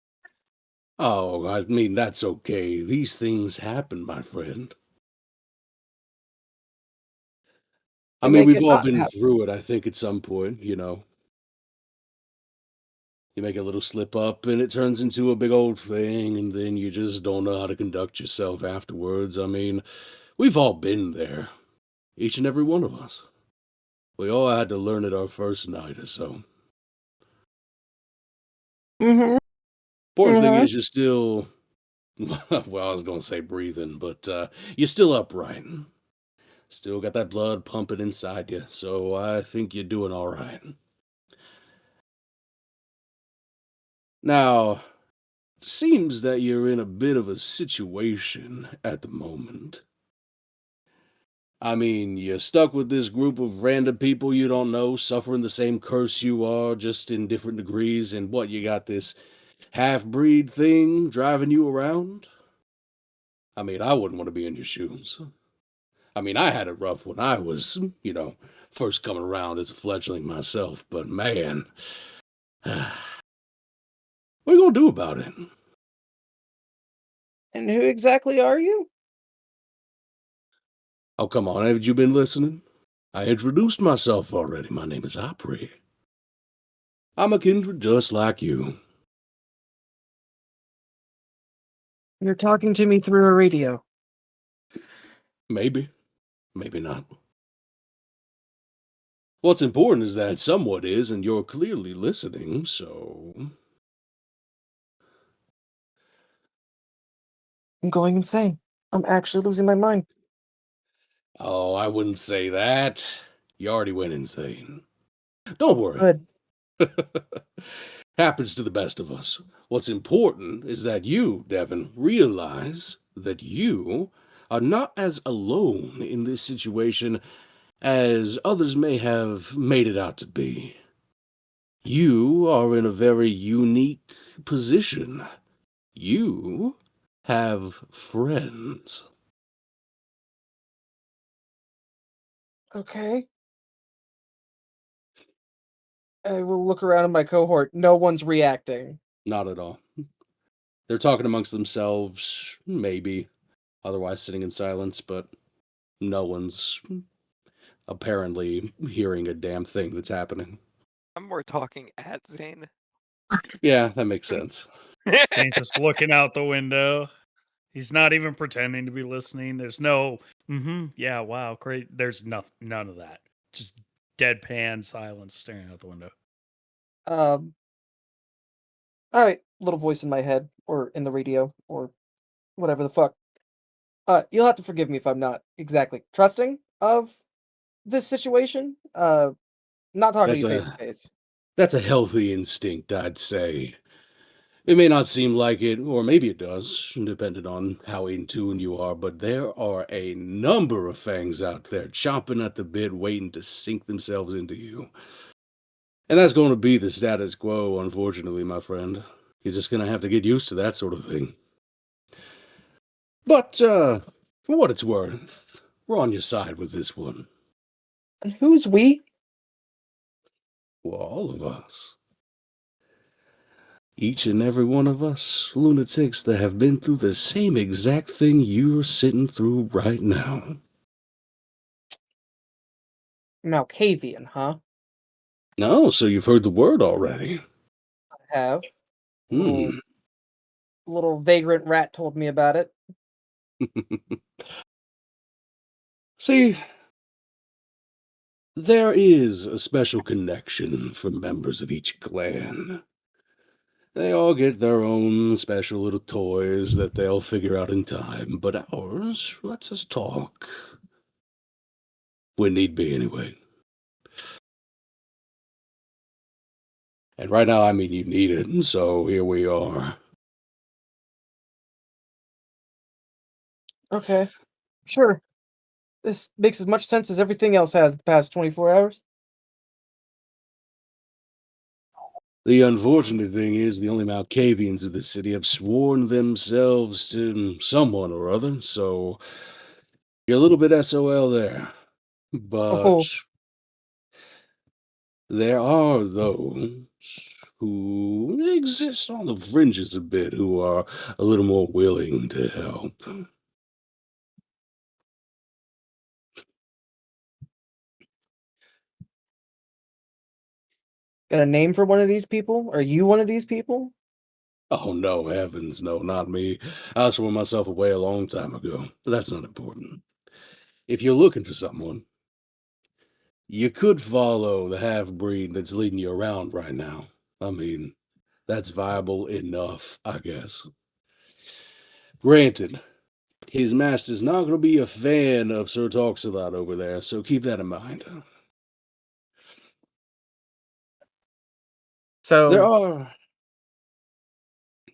Oh, I mean, that's okay. These things happen, my friend. I They mean, make we've it all not been happen. through it, I think, at some point, you know. You make a little slip up and it turns into a big old thing, and then you just don't know how to conduct yourself afterwards. I mean, we've all been there. Each and every one of us. We all had to learn it our first night or so. Mm-hmm. Important thing Mhm. is you're still, well, I was going to say breathing, but you're still upright. Still got that blood pumping inside you, so I think you're doing all right. Now, it seems that you're in a bit of a situation at the moment. I mean, you're stuck with this group of random people you don't know, suffering the same curse you are, just in different degrees, and what, you got this half-breed thing driving you around? I mean, I wouldn't want to be in your shoes. I mean, I had it rough when I was, first coming around as a fledgling myself, but man, What are you gonna do about it? And who exactly are you? Oh, come on, haven't you been listening? I introduced myself already. My name is Opry. I'm a kindred just like you. You're talking to me through a radio. Maybe, maybe not. What's important is that someone is, and you're clearly listening, so. I'm going insane. I'm actually losing my mind. Oh, I wouldn't say that. You already went insane. Don't worry. Good. Happens to the best of us. What's important is that you, Devin, realize that you are not as alone in this situation as others may have made it out to be. You are in a very unique position. You have friends. Okay. I will look around in my cohort. No one's reacting. Not at all. They're talking amongst themselves, maybe, otherwise sitting in silence, but no one's apparently hearing a damn thing that's happening. I'm more talking at Zane. Yeah, that makes sense. Zane's just looking out the window. He's not even pretending to be listening. There's no, yeah, wow, great. There's none of that. Just deadpan silence staring out the window. All right, little voice in my head or in the radio or whatever the fuck. You'll have to forgive me if I'm not exactly trusting of this situation. Not talking to That's you face to a face. that's a healthy instinct, I'd say. It may not seem like it, or maybe it does, depending on how in tune you are, but there are a number of fangs out there chomping at the bit, waiting to sink themselves into you. And that's going to be the status quo, unfortunately, my friend. You're just going to have to get used to that sort of thing. But, for what it's worth, we're on your side with this one. And who's we? Well, all of us. Each and every one of us lunatics that have been through the same exact thing you're sitting through right now. Malkavian, huh? No, so you've heard the word already. I have. Hmm. Little vagrant rat told me about it. See, there is a special connection for members of each clan. They all get their own special little toys that they'll figure out in time, but ours lets us talk. When need be, anyway. And right now, I mean, you need it, so here we are. Okay, sure. This makes as much sense as everything else has the past 24 hours. The unfortunate thing is, the only Malkavians of the city have sworn themselves to someone or other, so you're a little bit SOL there. But Oh, there are those who exist on the fringes a bit who are a little more willing to help. got a name for one of these people? Are you one of these people? Oh, no, heavens, no, not me. I swore myself away a long time ago, but that's not important. If you're looking for someone, you could follow the half-breed that's leading you around right now. I mean, that's viable enough, I guess. Granted, his master's not going to be a fan of Sir Talks-a-Lot over there, so keep that in mind. There So, are,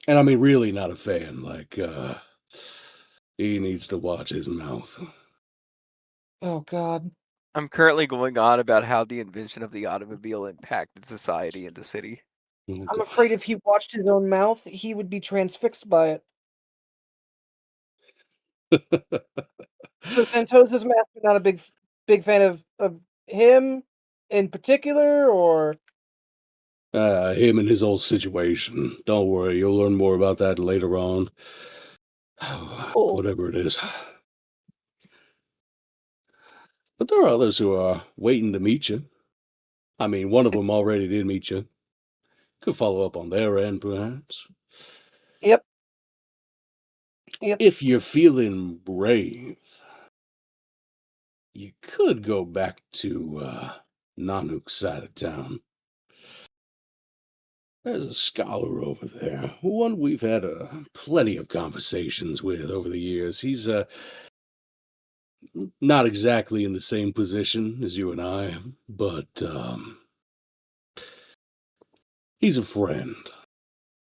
and I mean really not a fan, like, he needs to watch his mouth. oh god. I'm currently going on about how the invention of the automobile impacted society in the city. I'm afraid if he watched his own mouth, he would be transfixed by it. So Santosa's master not a big fan of him in particular, or Him and his old situation. Don't worry, you'll learn more about that later on. Oh. Whatever it is. But there are others who are waiting to meet you. I mean, one of them already did meet you. Could follow up on their end, perhaps. Yep. Yep. If you're feeling brave, you could go back to Nanook's side of town. There's a scholar over there, one we've had plenty of conversations with over the years. He's not exactly in the same position as you and I, but he's a friend.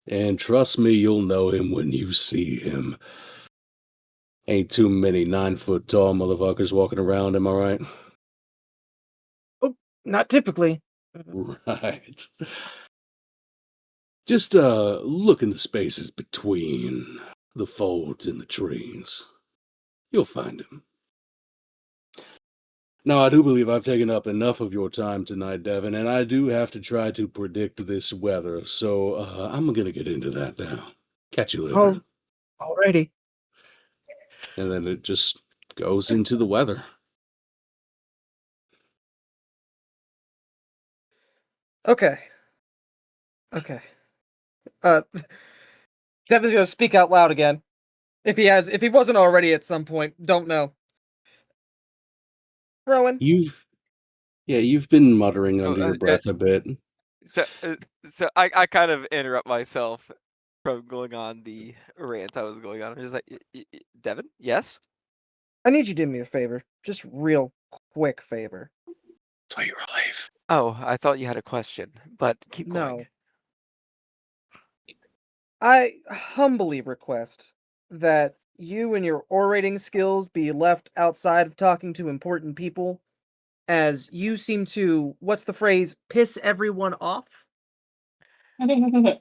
And trust me, you'll know him when you see him. Ain't too many 9-foot tall motherfuckers walking around, am I right? Oh, not typically. Right. Just look in the spaces between the folds in the trees. You'll find him. Now, I do believe I've taken up enough of your time tonight, Devin, and I do have to try to predict this weather, so I'm gonna get into that now. Catch you later. Oh, alrighty. And then it just goes into the weather. Okay. Okay. Devin's gonna speak out loud again. If he wasn't already at some point, don't know. Rowan. You've been muttering under your breath a bit. So I kind of interrupt myself from going on the rant I was going on. I'm just like, Devin, yes? I need you to do me a favor. Just real quick favor. That's why you're alive. Oh, I thought you had a question, but keep going. No. I humbly request that you and your orating skills be left outside of talking to important people, as you seem to, what's the phrase, piss everyone off? I'm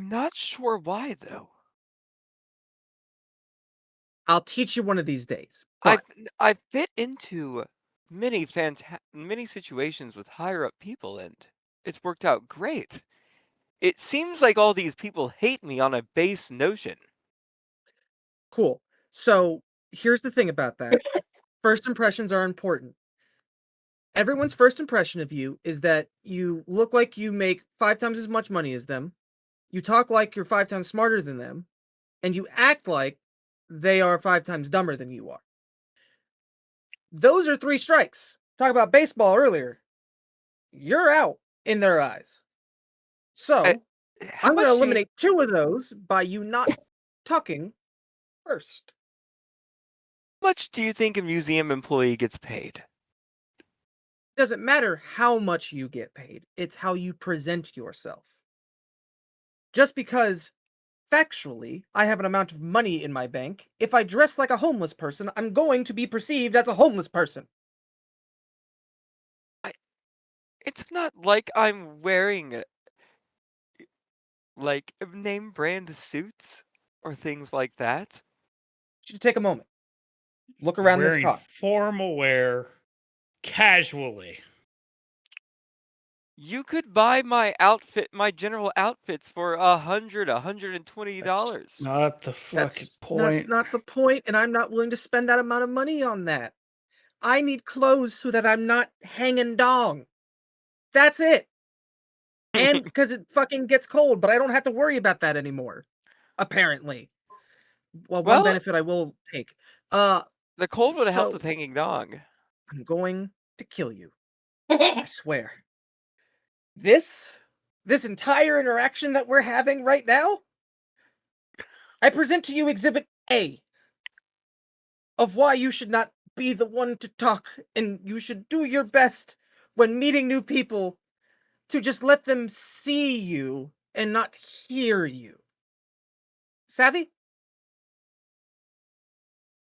not sure why, though. I'll teach you one of these days. But I've fit into many situations with higher up people, and it's worked out great. It seems like all these people hate me on a base notion. cool. So here's the thing about that. First impressions are important. Everyone's first impression of you is that you look like you make 5 times as much money as them, you talk like you're 5 times smarter than them, and you act like they are 5 times dumber than you are. Those are 3 strikes. Talk about baseball earlier. You're out in their eyes. So, How I'm going to much do you- eliminate 2 of those by you not talking first. How much do you think a museum employee gets paid? Doesn't matter how much you get paid, it's how you present yourself. Just because factually I have an amount of money in my bank, if I dress like a homeless person, I'm going to be perceived as a homeless person. It's not like I'm wearing like name brand suits or things like that. You should take a moment. Look around this Wearing car. formal wear casually. You could buy my outfit, my general outfits for $120. Not the That's fucking point. not the point, and I'm not willing to spend that amount of money on that. I need clothes so that I'm not hanging dong. That's it. And because it fucking gets cold, but I don't have to worry about that anymore. Apparently. Well, one Well, benefit I will take. the cold would have helped so- with hanging dong. I'm going to kill you. I swear. This entire interaction that we're having right now, I present to you Exhibit A of why you should not be the one to talk, and you should do your best when meeting new people to just let them see you and not hear you. Savvy?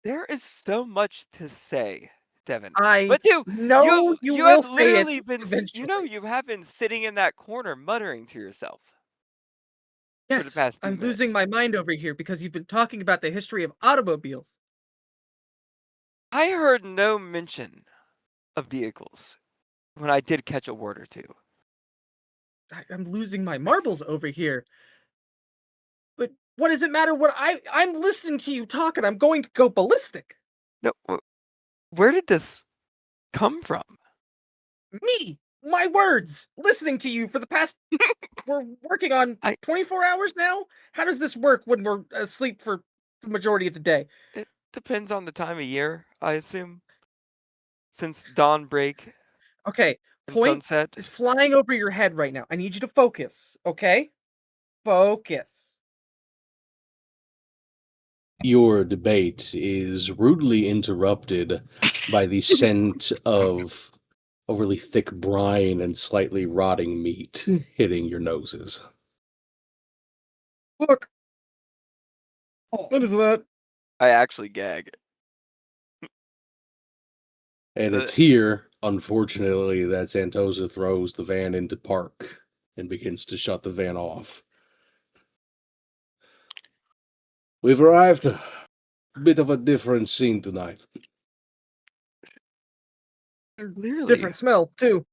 There is so much to say, Devin. I But you know you will have say literally it been eventually. you have been sitting in that corner muttering to yourself. for the Yes, past few I'm losing minutes. my mind over here because you've been talking about the history of automobiles. I heard no mention of vehicles when I did catch a word or two. I'm losing my marbles over here. But what does it matter what I'm listening to you talk and I'm going to go ballistic. No, where did this come from? Me! My words! Listening to you for the past we're working on 24 hours now? How does this work when we're asleep for the majority of the day? It depends on the time of year, I assume. Since dawn break Okay, and point sunset. is flying over your head right now. I need you to focus, okay? Focus. Your debate is rudely interrupted by the scent of overly thick brine and slightly rotting meat hitting your noses. Look. What is that? I actually gag. And it's here, unfortunately, that Santosa throws the van into park and begins to shut the van off. We've arrived. A bit of a different scene tonight. Clearly. Different smell, too.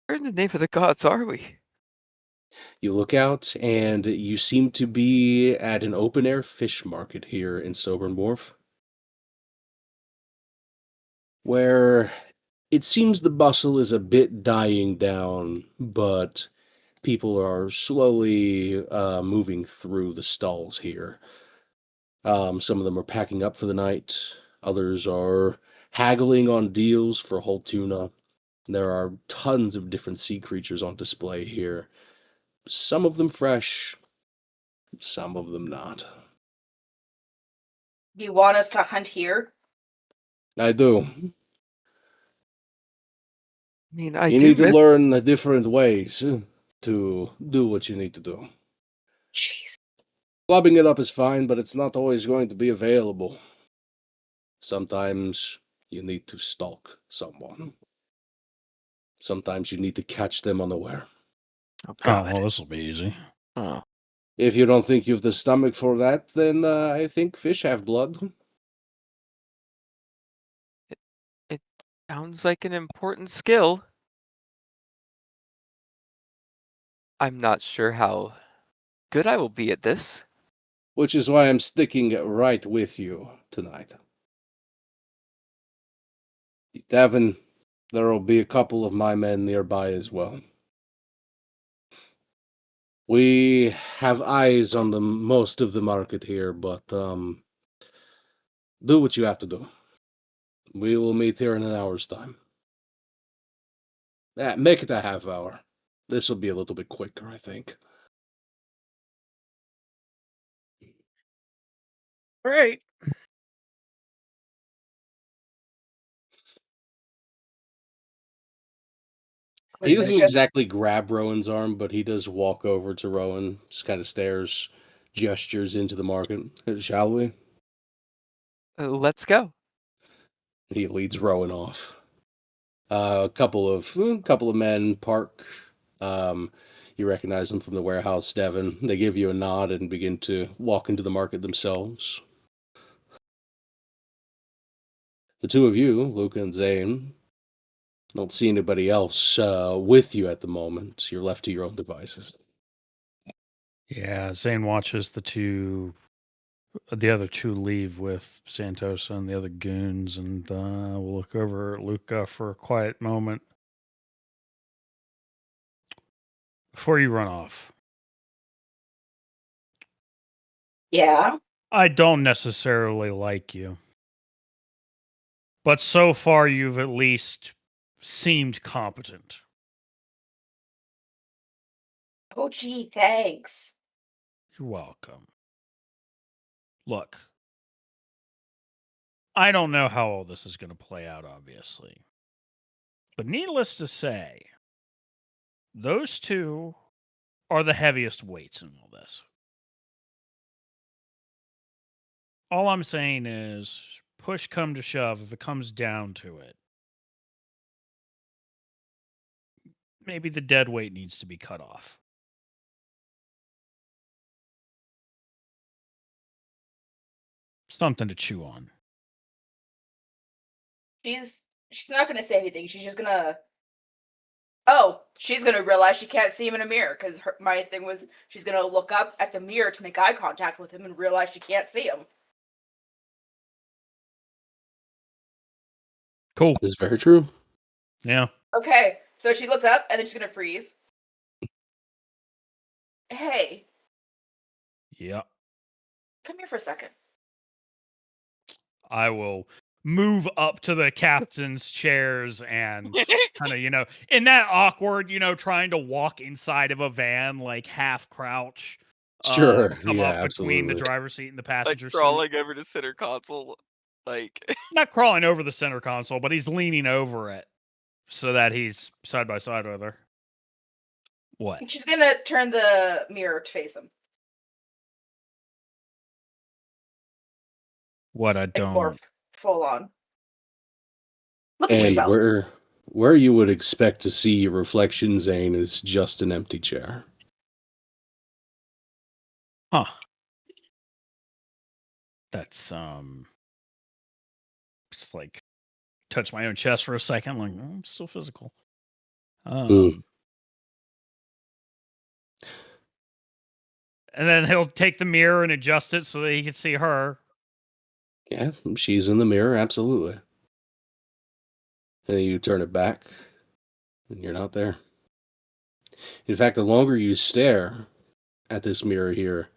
Where in the name of the gods are we? You look out, and you seem to be at an open-air fish market here in Stobern Wharf, where it seems the bustle is a bit dying down, but people are slowly moving through the stalls here. Some of them are packing up for the night. Others are haggling on deals for whole tuna. There are tons of different sea creatures on display here. Some of them fresh, some of them not. Do you want us to hunt here? I do. I mean, I You do need to miss. learn the different ways to do what you need to do. Jeez. Clubbing it up is fine, but it's not always going to be available. Sometimes you need to stalk someone. Sometimes you need to catch them unaware. Oh Oh, God. well, this will be easy. Oh. If you don't think you have the stomach for that, then I think fish have blood. It sounds like an important skill. I'm not sure how good I will be at this. Which is why I'm sticking right with you tonight. Devin, there will be a couple of my men nearby as well. We have eyes on the most of the market here, but do what you have to do. We will meet here in an hour's time. Yeah, make it a half hour. This will be a little bit quicker, I think. All right. He It's doesn't just exactly grab Rowan's arm, but he does walk over to Rowan, just kind of stares, gestures into the market. Shall we? Let's go. He leads Rowan off. A couple of men park. You recognize them from the warehouse, Devin. They give you a nod and begin to walk into the market themselves. The two of you, Luca and Zane, don't see anybody else with you at the moment. You're left to your own devices. Yeah, Zane watches the other two leave with Santosa and the other goons, and we'll look over at Luca for a quiet moment before you run off. yeah. I don't necessarily like you, but so far you've at least seemed competent. Oh, gee, thanks. You're welcome. Look, I don't know how all this is going to play out, obviously. But needless to say, those two are the heaviest weights in all this. All I'm saying is, push come to shove, if it comes down to it, maybe the dead weight needs to be cut off. Something to chew on. She's not gonna say anything. She's just gonna Oh, she's gonna realize she can't see him in a mirror because my thing was she's gonna look up at the mirror to make eye contact with him and realize she can't see him. Cool. This is very true. Yeah. Okay, so she looks up and then she's gonna freeze. Hey, Yeah. come here for a second. I will move up to the captain's chairs and kind of, in that awkward, trying to walk inside of a van, like half crouch. Sure. Come Yeah, up between the absolutely. driver's seat and the Like passenger seat. crawling over to center console. Like Not crawling over the center console, but he's leaning over it so that he's side by side with her. What? She's gonna turn the mirror to face him. What I Like more don't. full on. Look at And yourself. where you would expect to see your reflection, Zane, is just an empty chair. Huh. That's just like touch my own chest for a second, like I'm still physical. Mm. And then he'll take the mirror and adjust it so that he can see her. Yeah, she's in the mirror, absolutely. And then you turn it back, and you're not there. In fact, the longer you stare at this mirror here,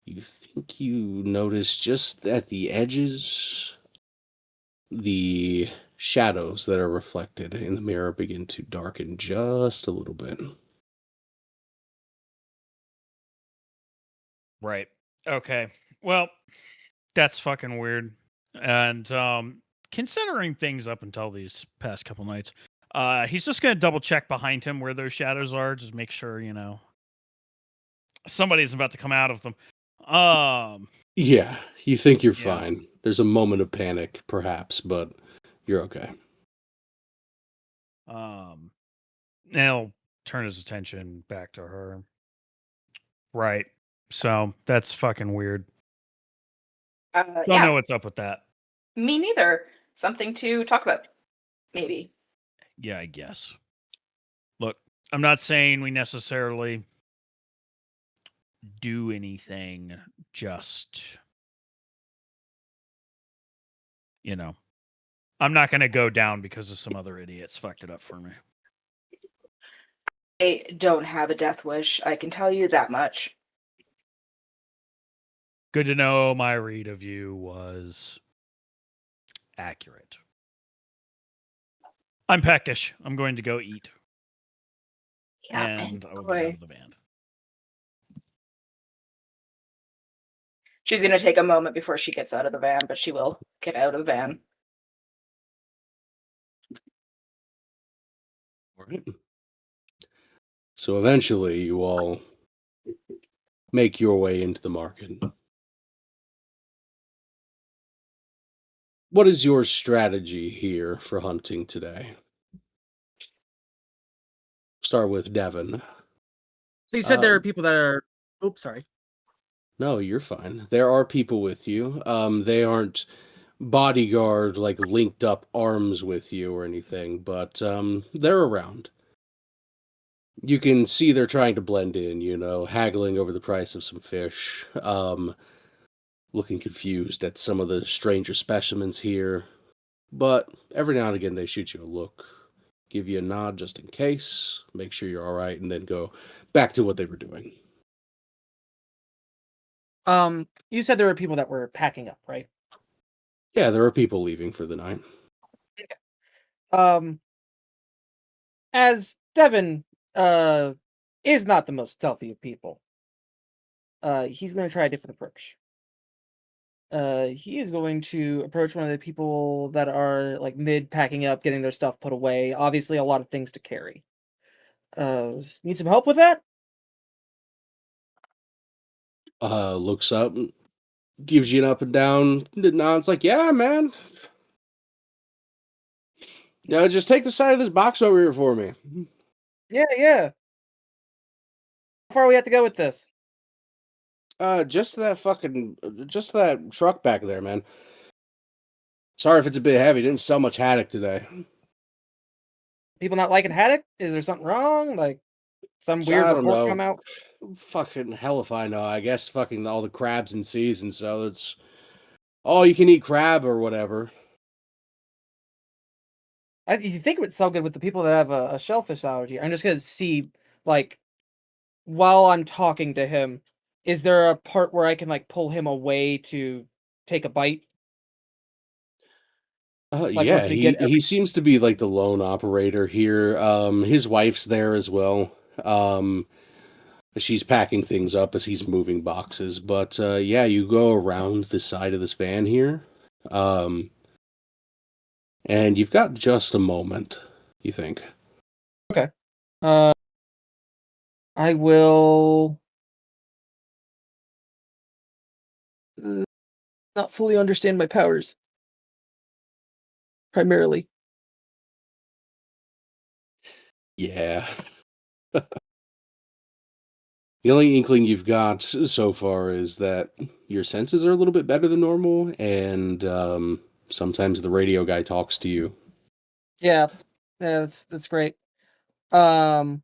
you think you notice just at the edges, the shadows that are reflected in the mirror begin to darken just a little bit. Right. Okay. Well, that's fucking weird. And considering things up until these past couple nights, he's just gonna double check behind him where those shadows are, just make sure, somebody's about to come out of them. Yeah, you think you're Yeah. fine. There's a moment of panic, perhaps, but you're okay. He'll turn his attention back to her. Right. So that's fucking weird. Don't Yeah, know what's up with that. me neither. Something to talk about, maybe. Yeah, I guess. Look, I'm not saying we necessarily do anything, just, I'm not going to go down because of some other idiots fucked it up for me. I don't have a death wish. I can tell you that much. Good to know my read of you was accurate. I'm peckish. I'm going to go eat. Yeah, And I will get out of the van. She's gonna take a moment before she gets out of the van, but she will get out of the van. All right. So eventually you all make your way into the market. What is your strategy here for hunting today? Start with Devin. So you said there are Um, people that are. Oops, sorry. No, you're fine. There are people with you. They aren't bodyguard, like linked up arms with you or anything, but they're around. You can see they're trying to blend in, haggling over the price of some fish, looking confused at some of the stranger specimens here. But every now and again, they shoot you a look, give you a nod just in case, make sure you're all right, and then go back to what they were doing. You said there were people that were packing up, right? Yeah, there are people leaving for the night. As Devin is not the most stealthy of people, he's going to try a different approach. He is going to approach one of the people that are like mid packing up, getting their stuff put away. Obviously, a lot of things to carry. Need some help with that? Looks up, gives you an up and down nod. It's like, yeah, man. Yeah, just take the side of this box over here for me. Yeah. How far we have to go with this? Just that truck back there, man. Sorry if it's a bit heavy. Didn't sell much haddock today. people not liking haddock? Is there something wrong? Like some So weird I don't report come know. out? Fucking hell if I know. I guess fucking all the crabs in season, so it's all you can eat crab or whatever. You think it would sell good with the people that have a shellfish allergy? I'm just gonna see, like, while I'm talking to him, is there a part where I can like pull him away to take a bite? Like Yeah, once we get he seems to be like the lone operator here. His wife's there as well. Um, she's packing things up as he's moving boxes. But yeah, you go around the side of this van here, um, and you've got just a moment. You think? okay, uh, I will not fully understand my powers primarily. Yeah. The only inkling you've got so far is that your senses are a little bit better than normal, and sometimes the radio guy talks to you. Yeah, yeah, that's great. Um,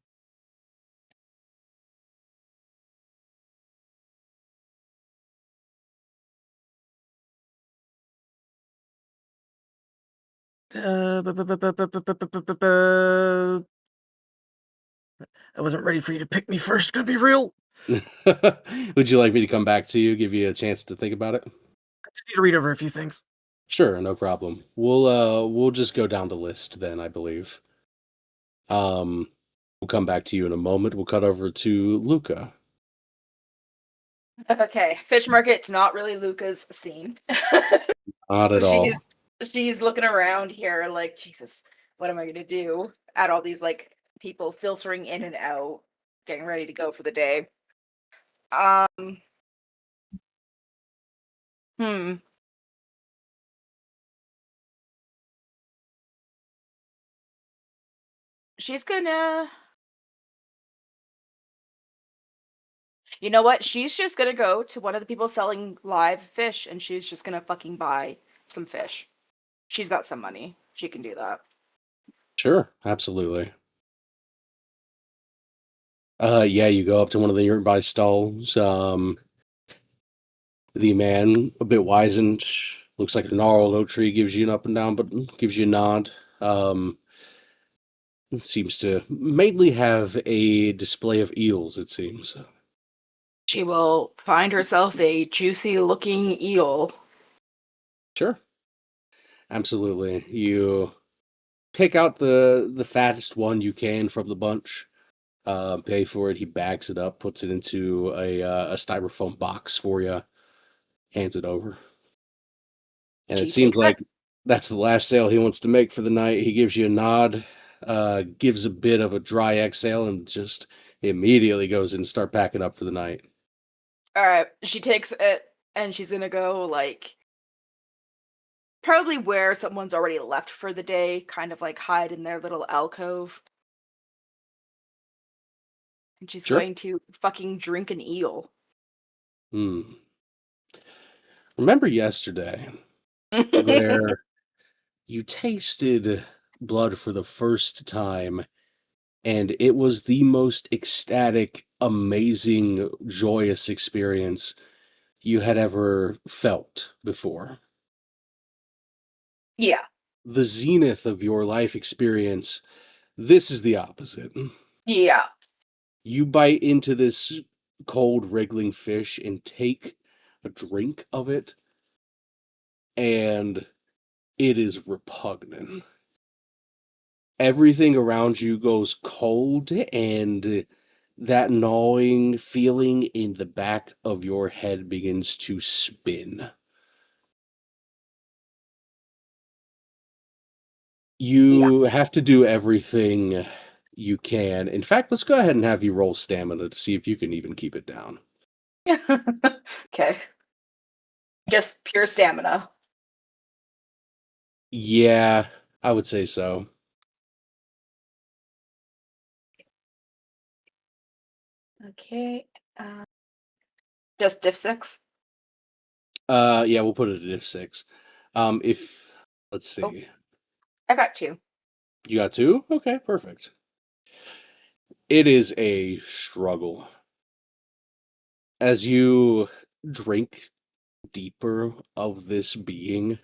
I wasn't ready for you to pick me first. Gonna be real. Would you like me to come back to you, give you a chance to think about it? I just need to read over a few things. Sure, no problem. We'll just go down the list then, I believe. Um we'll come back to you in a moment. We'll cut over to Luca. Okay, fish market's not really Luca's scene. Not So at all. she's looking around here like, Jesus, what am I gonna do? At all these like people filtering in and out, getting ready to go for the day. Um hmm. She's gonna, you know what? She's just gonna go to one of the people selling live fish and she's just gonna fucking buy some fish. She's got some money. She can do that. Sure, absolutely. Yeah, you go up to one of the nearby stalls. The man, a bit wizened, looks like a gnarled oak tree, gives you an up and down, but gives you a nod. Seems to mainly have a display of eels, it seems. She will find herself a juicy looking eel. Sure, absolutely. You pick out the fattest one you can from the bunch. Pay for it. He bags it up, puts it into a styrofoam box for you, hands it over. And it She seems takes it. like that's the last sale he wants to make for the night. He gives you a nod, gives a bit of a dry exhale, and just immediately goes in to start packing up for the night. Alright, she takes it and she's gonna go like probably where someone's already left for the day, kind of like hide in their little alcove. And she's Sure. going to fucking drink an eel. Hmm. Remember yesterday where you tasted blood for the first time, and it was the most ecstatic, amazing, joyous experience you had ever felt before. Yeah. The zenith of your life experience, this is the opposite. Yeah. You bite into this cold, wriggling fish and take a drink of it, and it is repugnant. Everything around you goes cold, and that gnawing feeling in the back of your head begins to spin. Yeah. You have to do everything you can. In fact, let's go ahead and have you roll stamina to see if you can even keep it down. Okay. Just pure stamina. Yeah, I would say so. Okay. Just diff 6. Yeah, we'll put it at if 6. If let's Oh, see. I got 2. You got two? Okay, perfect. It is a struggle. As you drink deeper of this being,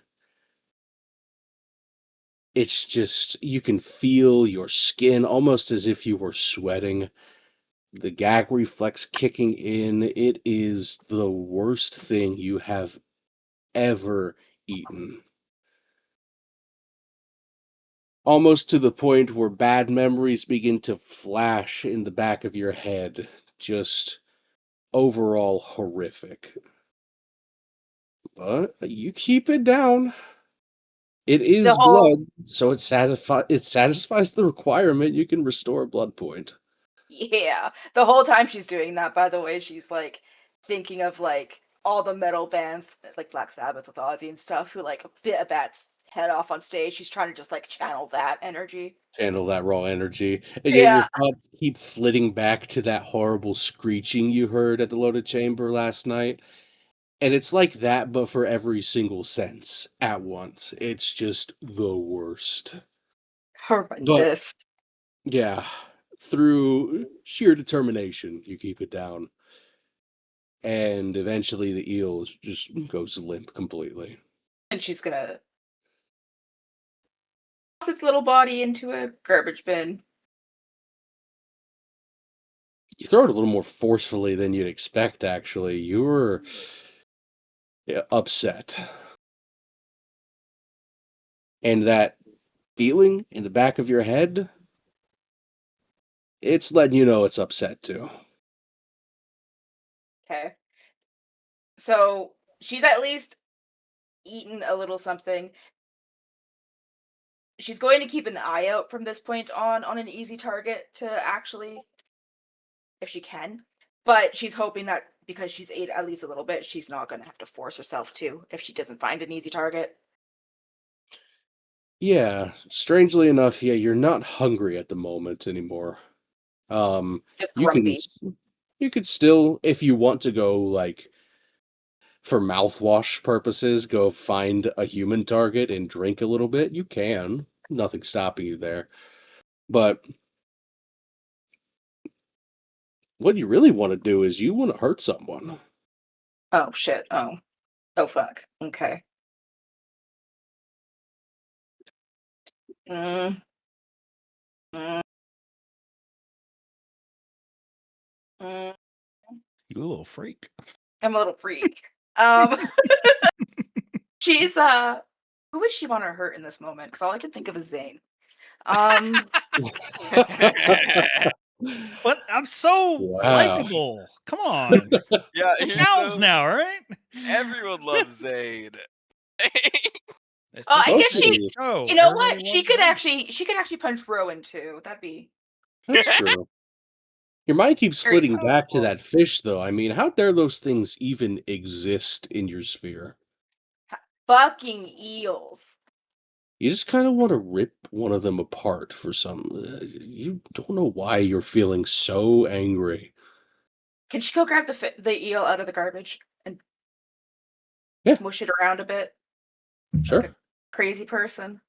it's just, you can feel your skin almost as if you were sweating. The gag reflex kicking in. It is the worst thing you have ever eaten. Almost to the point where bad memories begin to flash in the back of your head. Just overall horrific. But you keep it down. It The is whole blood, so it satisfies the requirement. You can restore a blood point. Yeah. The whole time she's doing that, by the way, she's like thinking of like all the metal bands like Black Sabbath with Ozzy and stuff who like bit a bat's head off on stage. She's trying to just like channel that energy. Channel that raw energy. And yet your Yeah. thoughts keep flitting back to that horrible screeching you heard at the loaded chamber last night. And it's like that, but for every single sense at once. It's just the worst. But Horrendous. yeah, through sheer determination, you keep it down. And eventually the eel just goes limp completely. And she's gonna toss its little body into a garbage bin. You throw it a little more forcefully than you'd expect, actually. You were upset. And that feeling in the back of your head, it's letting you know it's upset too. Okay. So she's at least eaten a little something. She's going to keep an eye out from this point on an easy target to actually, if she can. But she's hoping that because she's ate at least a little bit, she's not going to have to force herself to if she doesn't find an easy target. Yeah, strangely enough, yeah, you're not hungry at the moment anymore. Um, Just you can grumpy. you could still, if you want to go like for mouthwash purposes, go find a human target and drink a little bit. You can. Nothing stopping you there. But what you really want to do is you want to hurt someone. Oh shit. Oh. Oh fuck. Okay. Mm, mm, mm. You a little freak. I'm a little freak. She's who would she want to hurt in this moment? Because all I can think of is Zane. Um But I'm so Wow. likable. Come on. Yeah, We're he's pals so now, right? everyone loves Zayn. It's Oh, just I a guess Most of she you. show. you know Everybody what? loves him. She could actually punch Rowan too. That'd be That's true. Your mind keeps very flitting back to powerful. that fish, though. I mean, how dare those things even exist in your sphere? Fucking eels. You just kind of want to rip one of them apart for some. You don't know why you're feeling so angry. Can she go grab the eel out of the garbage and Yeah, mush it around a bit like a sure. crazy person?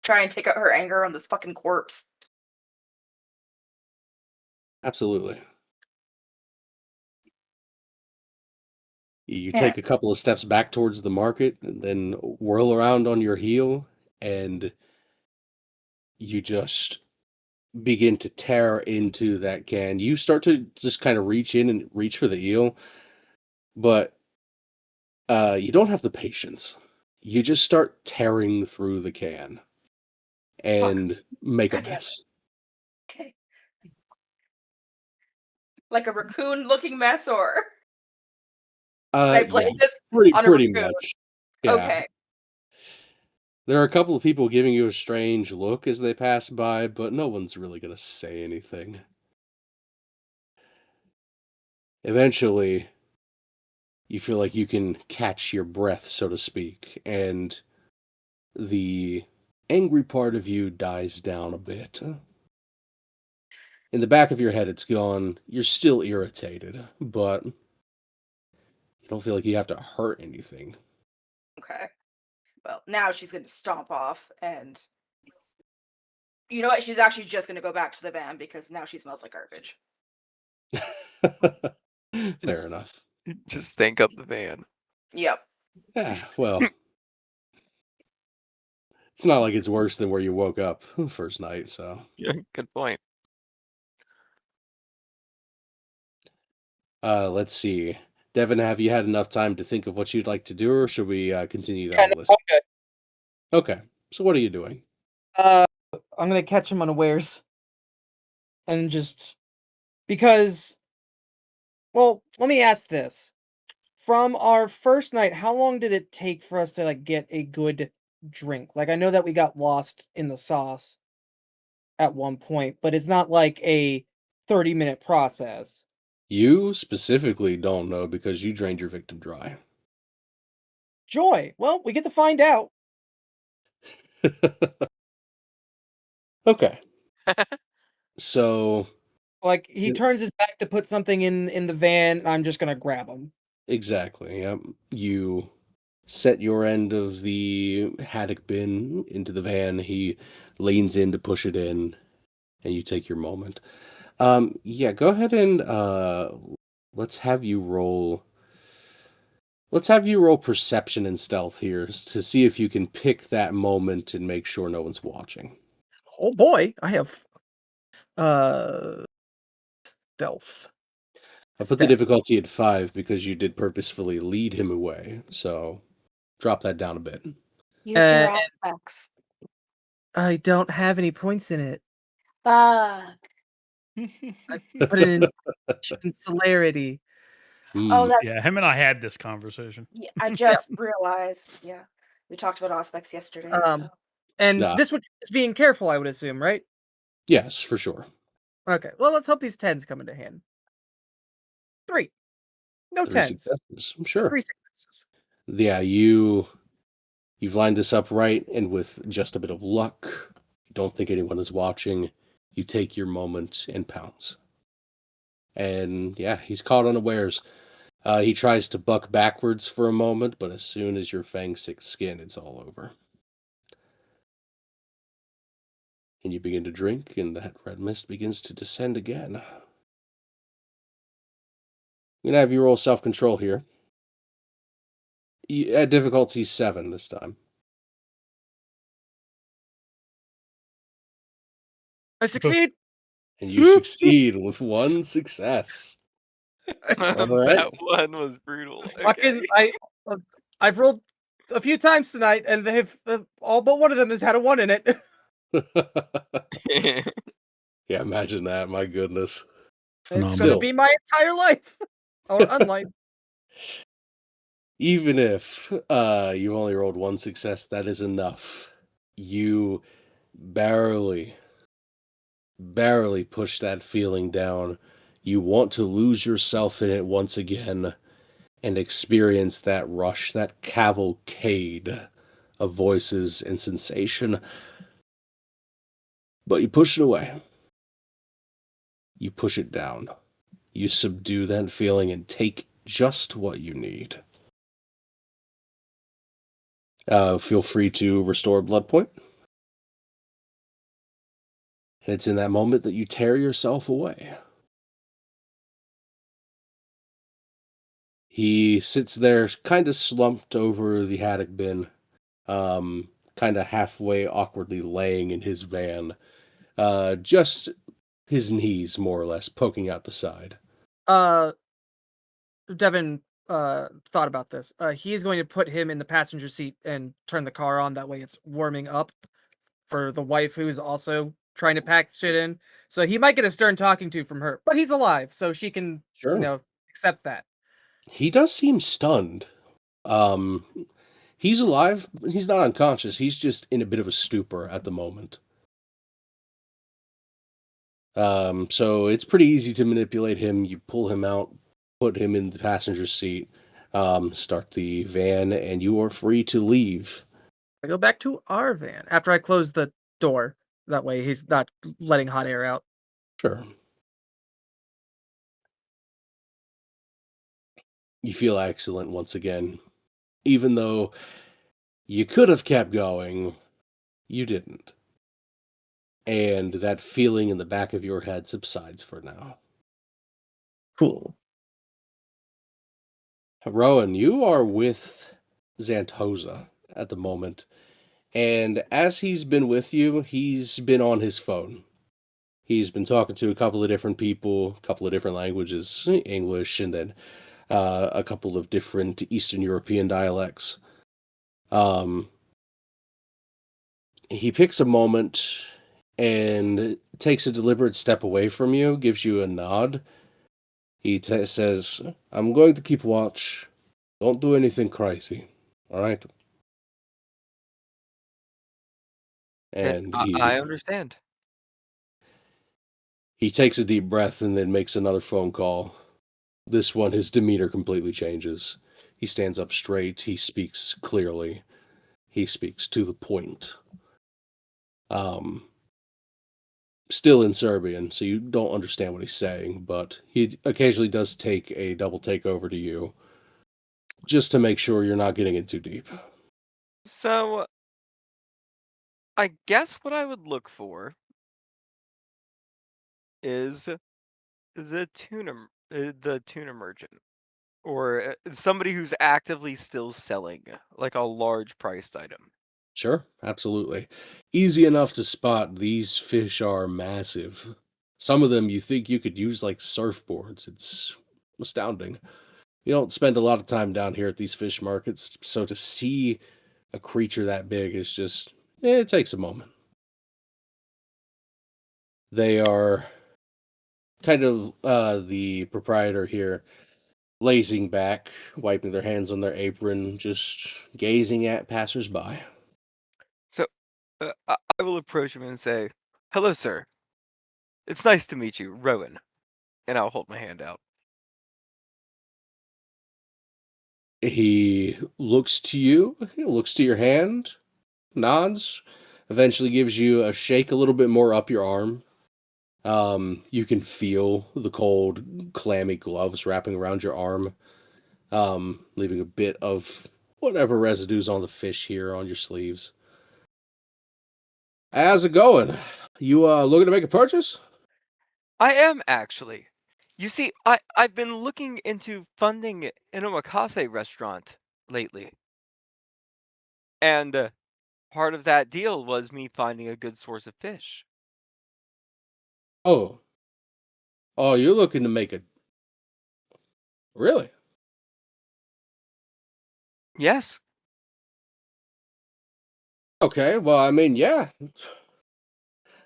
Try and take out her anger on this fucking corpse. Absolutely. You Yeah. take a couple of steps back towards the market and then whirl around on your heel, and you just begin to tear into that can. You start to just kind of reach in and reach for the eel, but you don't have the patience. You just start tearing through the can Fuck. and make a God damn it. mess. Okay. Like a raccoon looking mess or can I Yeah, blame this on a pretty raccoon? much. Yeah. Okay. There are a couple of people giving you a strange look as they pass by, but no one's really gonna say anything. Eventually, you feel like you can catch your breath, so to speak, and the angry part of you dies down a bit. In the back of your head, it's gone. You're still irritated, but you don't feel like you have to hurt anything. Okay. Well, now she's gonna stomp off and You know what? She's actually just gonna go back to the van because now she smells like garbage. Fair Just- enough. Just stank up the van. Yep. Yeah, well, it's not like it's worse than where you woke up first night, so. Yeah, good point. Let's see. Devin, have you had enough time to think of what you'd like to do, or should we continue Yeah, that no, list? I'm good. Okay, so what are you doing? I'm gonna catch him unawares, and just because. Well, let me ask this: from our first night, how long did it take for us to like get a good drink? Like, I know that we got lost in the sauce at one point, but it's not like a 30-minute process. You specifically don't know because you drained your victim dry. Joy. Well, we get to find out. Okay. So, Like, he Th- turns his back to put something in the van, and I'm just gonna grab him. exactly, yep. You set your end of the haddock bin into the van. He leans in to push it in, and you take your moment. Yeah, go ahead and let's have you roll. Let's have you roll perception and stealth here to see if you can pick that moment and make sure no one's watching. Oh boy, I have stealth. I put the Stealth. difficulty at 5 because you did purposefully lead him away. So drop that down a bit. Use your Uh, aspects. I don't have any points in it. Fuck. Put it in celerity. Oh, Hmm. that's Yeah, him and I had this conversation. yeah, I just realized. Yeah, we talked about aspects yesterday. So. And Nah. this is being careful, I would assume, right? Yes, for sure. Okay. Well, let's hope these 10s come into hand. 3. No 3 10s. successes. Sure. 3 successes. Yeah, you've lined this up right, and with just a bit of luck, you don't think anyone is watching, you take your moment and pounce. And yeah, he's caught unawares. He tries to buck backwards for a moment, but as soon as your fang sick skin, it's all over. And you begin to drink, and that red mist begins to descend again. I'm going to have you roll self-control here. At difficulty 7 this time. I succeed. And you succeed with 1 success. All right. That one was brutal. Fucking Okay. I've rolled a few times tonight, and they've all but one of them has had a 1 in it. Yeah, imagine that. My goodness. It's gonna Still. be my entire life, or unlife. Even if you only rolled 1 success, that is enough. You barely push that feeling down. You want to lose yourself in it once again and experience that rush, that cavalcade of voices and sensation. But you push it away. You push it down. You subdue that feeling and take just what you need. Feel free to restore a blood point. And it's in that moment that you tear yourself away. He sits there kind of slumped over the haddock bin, kind of halfway awkwardly laying in his van, just his knees more or less poking out the side. Devin thought about this. He is going to put him in the passenger seat and turn the car on. That way it's warming up for the wife who is also trying to pack shit in. So he might get a stern talking to from her, but he's alive, so she can, Sure. accept that. He does seem stunned. He's alive. He's not unconscious. He's just in a bit of a stupor at the moment. So it's pretty easy to manipulate him. You pull him out, put him in the passenger seat, start the van, and you are free to leave. I go back to our van after I close the door. That way he's not letting hot air out. Sure. You feel excellent once again. Even though you could have kept going, you didn't. and that feeling in the back of your head subsides for now. Cool. Rowan, you are with Xanthosa at the moment, and as he's been with you, he's been on his phone. He's been talking to a couple of different people, a couple of different languages, English, and then a couple of different Eastern European dialects. He picks a moment and takes a deliberate step away from you, gives you a nod. He says, I'm going to keep watch. Don't do anything crazy. All right? And I understand. he takes a deep breath and then makes another phone call. This one, his demeanor completely changes. He stands up straight. He speaks clearly. He speaks to the point. Still in Serbian, so you don't understand what he's saying, but he occasionally does take a double take over to you, just to make sure you're not getting in too deep. So, I guess what I would look for is the tuna merchant, or somebody who's actively still selling like a large priced item. Sure, absolutely. Easy enough to spot. These fish are massive. Some of them you think you could use like surfboards. It's astounding. You don't spend a lot of time down here at these fish markets, so to see a creature that big is just, it takes a moment. They are kind of the proprietor here, lazing back, wiping their hands on their apron, just gazing at passersby. So, I will approach him and say, "Hello, sir. It's nice to meet you, Rowan." And I'll hold my hand out. He looks to you, he looks to your hand, nods, eventually gives you a shake a little bit more up your arm. You can feel the cold, clammy gloves wrapping around your arm, leaving a bit of whatever residues on the fish here on your sleeves. How's it going? You looking to make a purchase? I am actually. You see, I've been looking into funding an omakase restaurant lately, and part of that deal was me finding a good source of fish. Oh, oh, you're looking to make a really? Yes. Okay, well, I mean, yeah.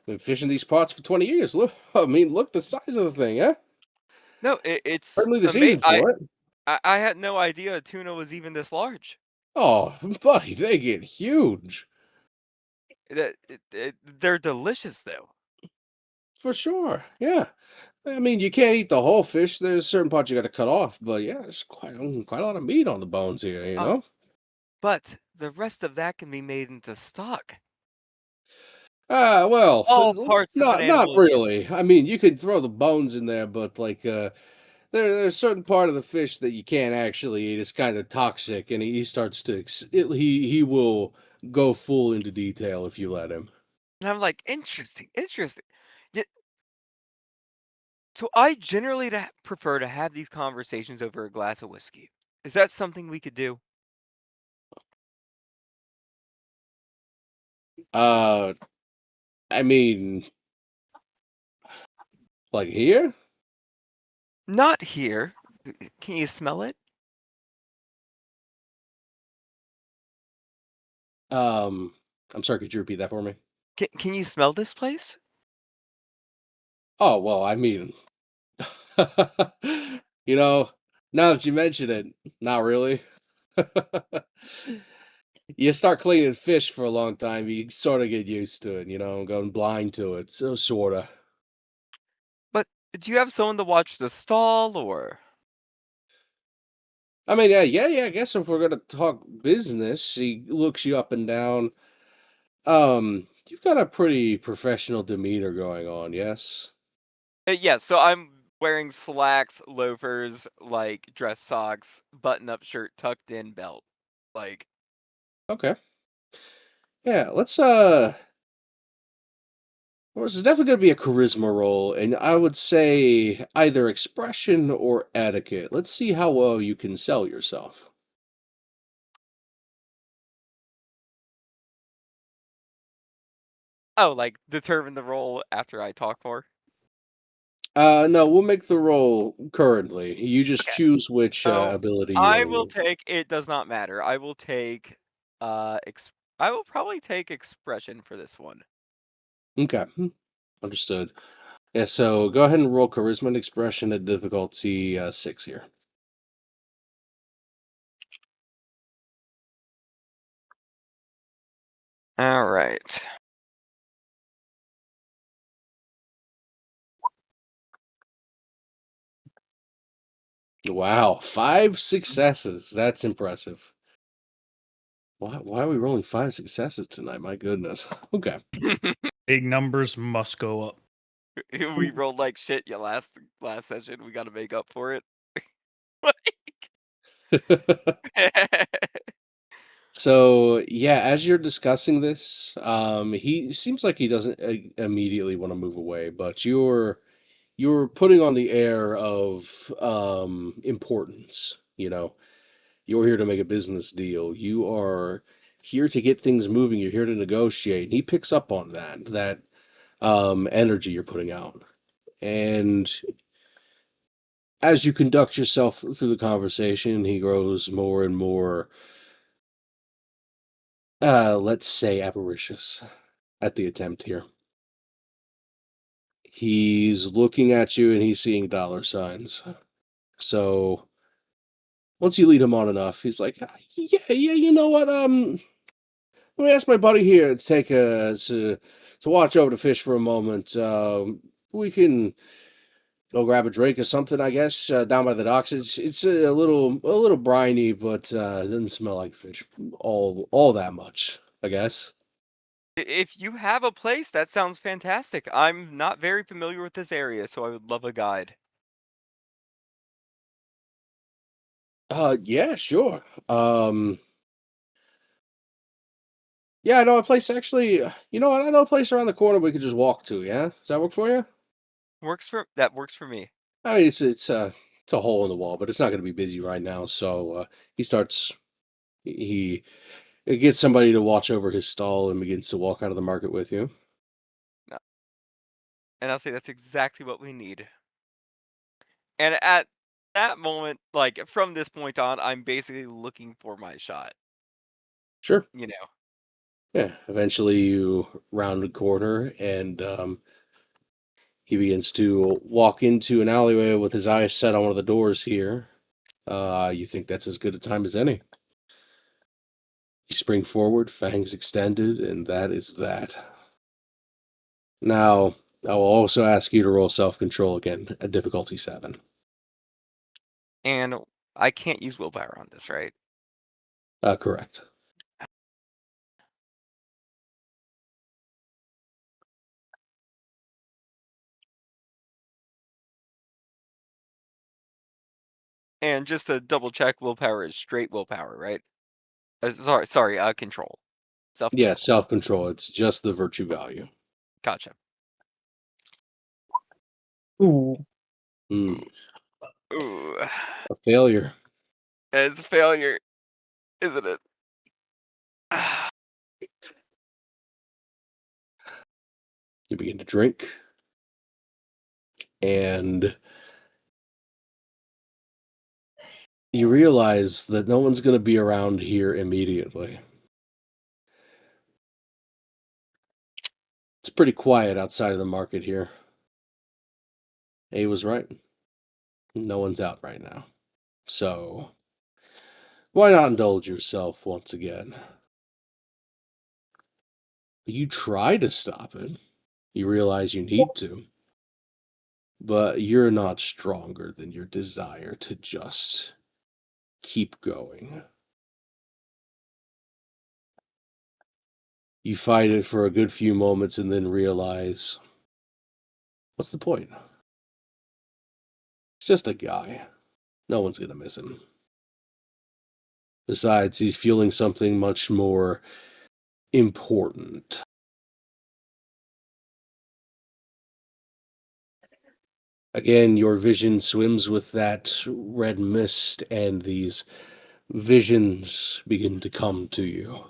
Been fishing these spots for 20 years. Look, I mean, look the size of the thing, huh? No, it's Certainly the amazing. season for it. I had no idea tuna was even this large. Oh, buddy, they get huge. They're delicious, though. For sure. Yeah. I mean, you can't eat the whole fish. There's certain parts you got to cut off, but yeah, there's quite a lot of meat on the bones here, you Uh, know? but the rest of that can be made into stock. Ah, well, All parts of an not animal's really. I mean, you could throw the bones in there, but like there's a certain part of the fish that you can't actually eat. It's kind of toxic, and he starts to he will go full into detail if you let him. And I'm like, interesting, interesting. Y- So I generally prefer to have these conversations over a glass of whiskey. Is that something we could do? Uh, I mean, like here? Not here. Can you smell it? Um, I'm sorry, could you repeat that for me? Can you smell this place? Oh, well, I mean, you know, now that you mention it, not really. You start cleaning fish for a long time, you sort of get used to it, going blind to it, so sort of. But do you have someone to watch the stall or? I mean, yeah, I guess if we're gonna talk business, he looks you up and down. You've got a pretty professional demeanor going on, yes? Yeah, so I'm wearing slacks, loafers, like dress socks, button-up shirt, tucked in belt. Like, Okay. Yeah, let's Well, it's definitely going to be a charisma roll, and I would say either expression or etiquette. Let's see how well you can sell yourself. Oh, like determine the role after I talk more. No, we'll make the roll currently. You just Okay. choose which So ability you I want to will use. take. It does not matter. I will take. I will probably take expression for this one. Okay, understood. Yeah, so go ahead and roll charisma and expression at difficulty 6 here. All right. Wow, 5 successes. That's impressive. Why are we rolling 5 successes tonight? My goodness. Okay. Big numbers must go up. We rolled like shit. Yeah, last session. We got to make up for it. So yeah, as you're discussing this, he seems like he doesn't immediately want to move away, but you're putting on the air of importance. You're here to make a business deal. You are here to get things moving. You're here to negotiate. And he picks up on that energy you're putting out, and as you conduct yourself through the conversation, he grows more and more, let's say, avaricious at the attempt here. He's looking at you and he's seeing dollar signs. So once you lead him on enough, he's like, "Ah, yeah, you know what? Let me ask my buddy here to take to watch over the fish for a moment. We can go grab a drink or something, I guess, down by the docks. It's a little briny, but it doesn't smell like fish all that much, I guess." If you have a place, that sounds fantastic. I'm not very familiar with this area, so I would love a guide. Yeah, sure. Yeah, I know a place actually. You know what? I know a place around the corner we could just walk to. Yeah, does that work for you? That works for me. I mean, it's a hole in the wall, but it's not going to be busy right now. So he starts he gets somebody to watch over his stall and begins to walk out of the market with you. No. And I'll say that's exactly what we need. And at that moment, like from this point on, I'm basically looking for my shot. Sure. You know. Yeah. Eventually, you round a corner and he begins to walk into an alleyway with his eyes set on one of the doors here. You think that's as good a time as any. You spring forward, fangs extended, and that is that. Now, I will also ask you to roll self-control again at difficulty 7. And I can't use willpower on this, right? Correct. And just to double check, willpower is straight willpower, right? Sorry, control. Yeah, Self-control. self-control. It's just the virtue value. Gotcha. Ooh. Hmm. Ooh. A failure. It's a failure, isn't it? You begin to drink, and you realize that no one's going to be around here immediately. It's pretty quiet outside of the market here. A was right. No one's out right now. So, why not indulge yourself once again? You try to stop it. You realize you need to. But you're not stronger than your desire to just keep going. You fight it for a good few moments and then realize, what's the point? It's just a guy. No one's gonna miss him. Besides, he's fueling something much more important. Again, your vision swims with that red mist, and these visions begin to come to you.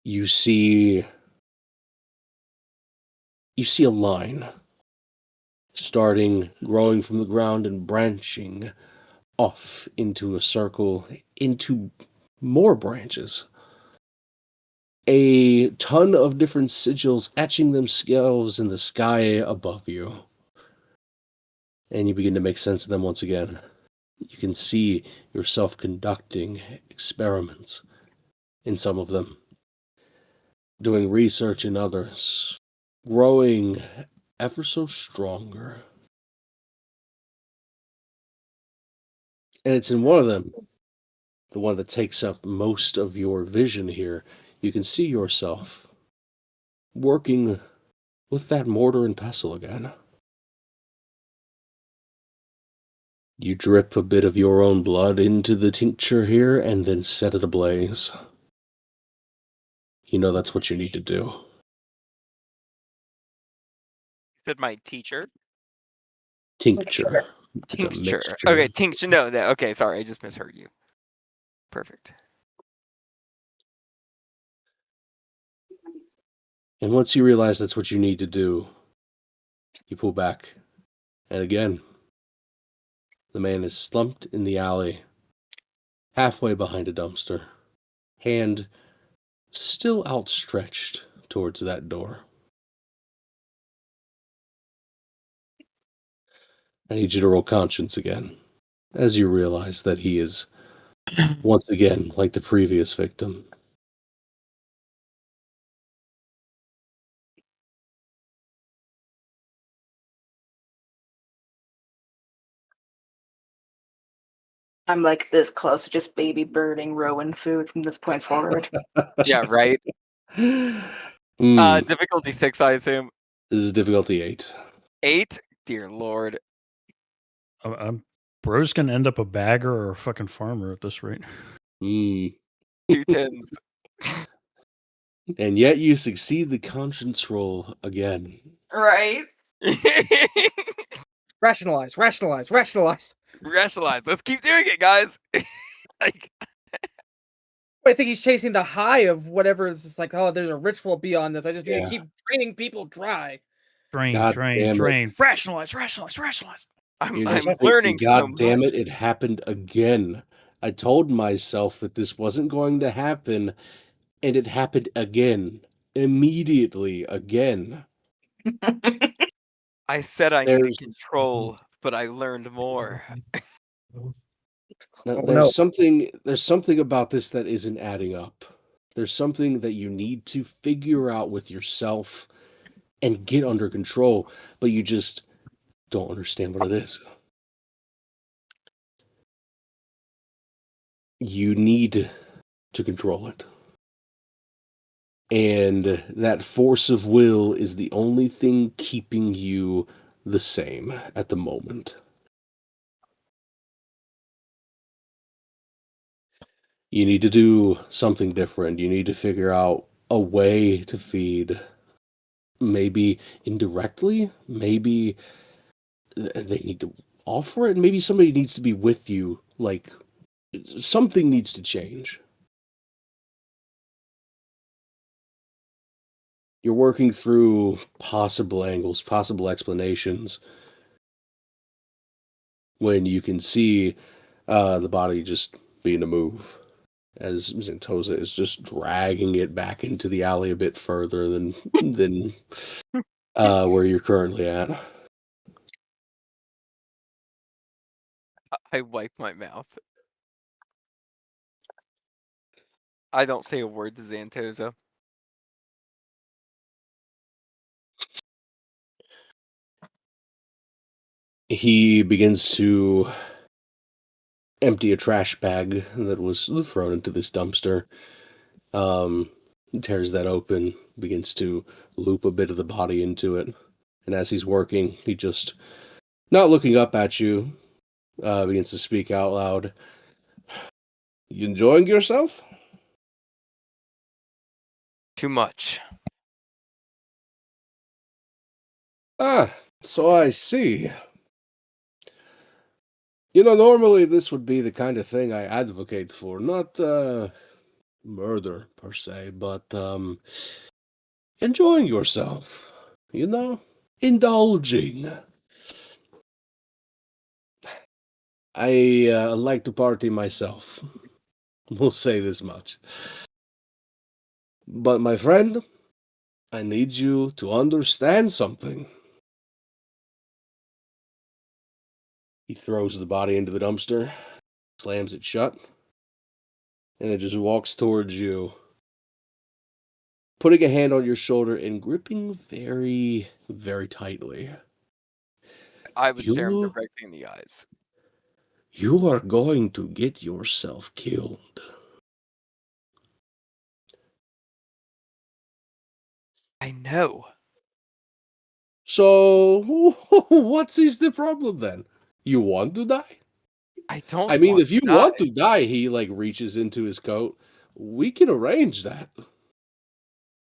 You see a line starting, growing from the ground and branching off into a circle, into more branches. A ton of different sigils etching themselves in the sky above you. And you begin to make sense of them once again. You can see yourself conducting experiments in some of them, doing research in others, growing ever so stronger. And it's in one of them, the one that takes up most of your vision here, you can see yourself working with that mortar and pestle again. You drip a bit of your own blood into the tincture here and then set it ablaze. You know that's what you need to do. Said my teacher. Tincture. It's a Tincture. mixture. Okay, tincture. No, okay, sorry, I just misheard you. Perfect. And once you realize that's what you need to do, you pull back. And again, the man is slumped in the alley, halfway behind a dumpster, hand still outstretched towards that door. I need you to roll conscience again, as you realize that he is, once again, like the previous victim. I'm like this close to just baby birding Rowan food from this point forward. Yeah, right. Mm, Difficulty 6, I assume. this is difficulty 8. 8? Dear Lord. Bro's gonna end up a bagger or a fucking farmer at this rate. Mm. 2 tens. And yet you succeed the conscience roll again. Right? Rationalize, rationalize, rationalize. Rationalize. Let's keep doing it, guys. Like, I think he's chasing the high of whatever is just like, oh, there's a ritual beyond this. I just need Yeah. to keep draining people dry. Drain, God drain, damn it. drain. Rationalize, rationalize, rationalize. I'm You're just I'm thinking, learning so God damn much. it happened again. I told myself that this wasn't going to happen, and it happened again. Immediately again. I said I needed There's control, but I learned more. Now, Oh, there's no. something about this that isn't adding up. There's something that you need to figure out with yourself and get under control, but you just don't understand what it is. You need to control it. And that force of will is the only thing keeping you the same at the moment. You need to do something different. You need to figure out a way to feed. Maybe indirectly, maybe they need to offer it, maybe somebody needs to be with you, like something needs to change. You're working through possible angles, possible explanations, when you can see the body just being a move, as Zentosa is just dragging it back into the alley a bit further than where you're currently at. I wipe my mouth. I don't say a word to Xantosa. He begins to empty a trash bag that was thrown into this dumpster. Tears that open, begins to loop a bit of the body into it. And as he's working, he just, not looking up at you, begins to speak out loud. You enjoying yourself? Too much. Ah, so I see. Normally this would be the kind of thing I advocate for, not murder per se, but enjoying yourself, indulging. I like to party myself. We'll say this much. But my friend, I need you to understand something. He throws the body into the dumpster, slams it shut, and it just walks towards you, putting a hand on your shoulder and gripping very, very tightly. I would stare him You, directly in the eyes. you are going to get yourself killed. I know. So, what is the problem then? You want to die? I don't I mean, want if you to die. want to die, he reaches into his coat. We can arrange that.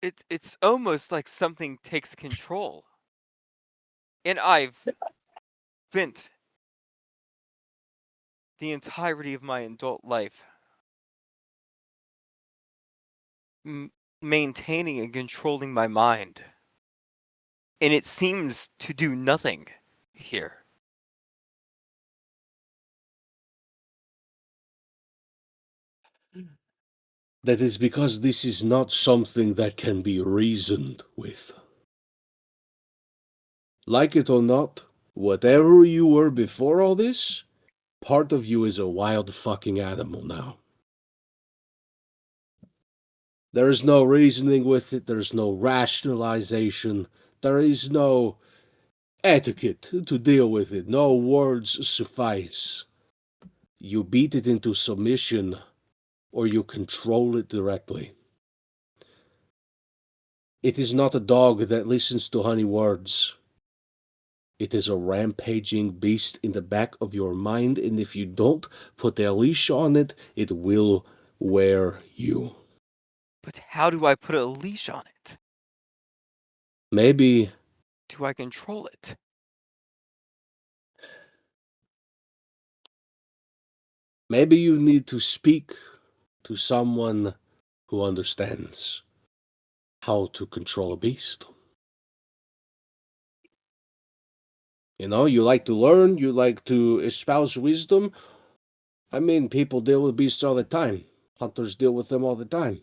It's almost like something takes control. And I've spent the entirety of my adult life maintaining and controlling my mind. And it seems to do nothing here. That is because this is not something that can be reasoned with. Like it or not, whatever you were before all this, part of you is a wild fucking animal now. There is no reasoning with it, there is no rationalization, there is no etiquette to deal with it, no words suffice. You beat it into submission, or you control it directly. It is not a dog that listens to honey words. It is a rampaging beast in the back of your mind, and if you don't put a leash on it, it will wear you. But how do I put a leash on it? Maybe Do I control it? you need to speak to someone who understands how to control a beast. You like to learn, you like to espouse wisdom. I mean, people deal with beasts all the time. Hunters deal with them all the time.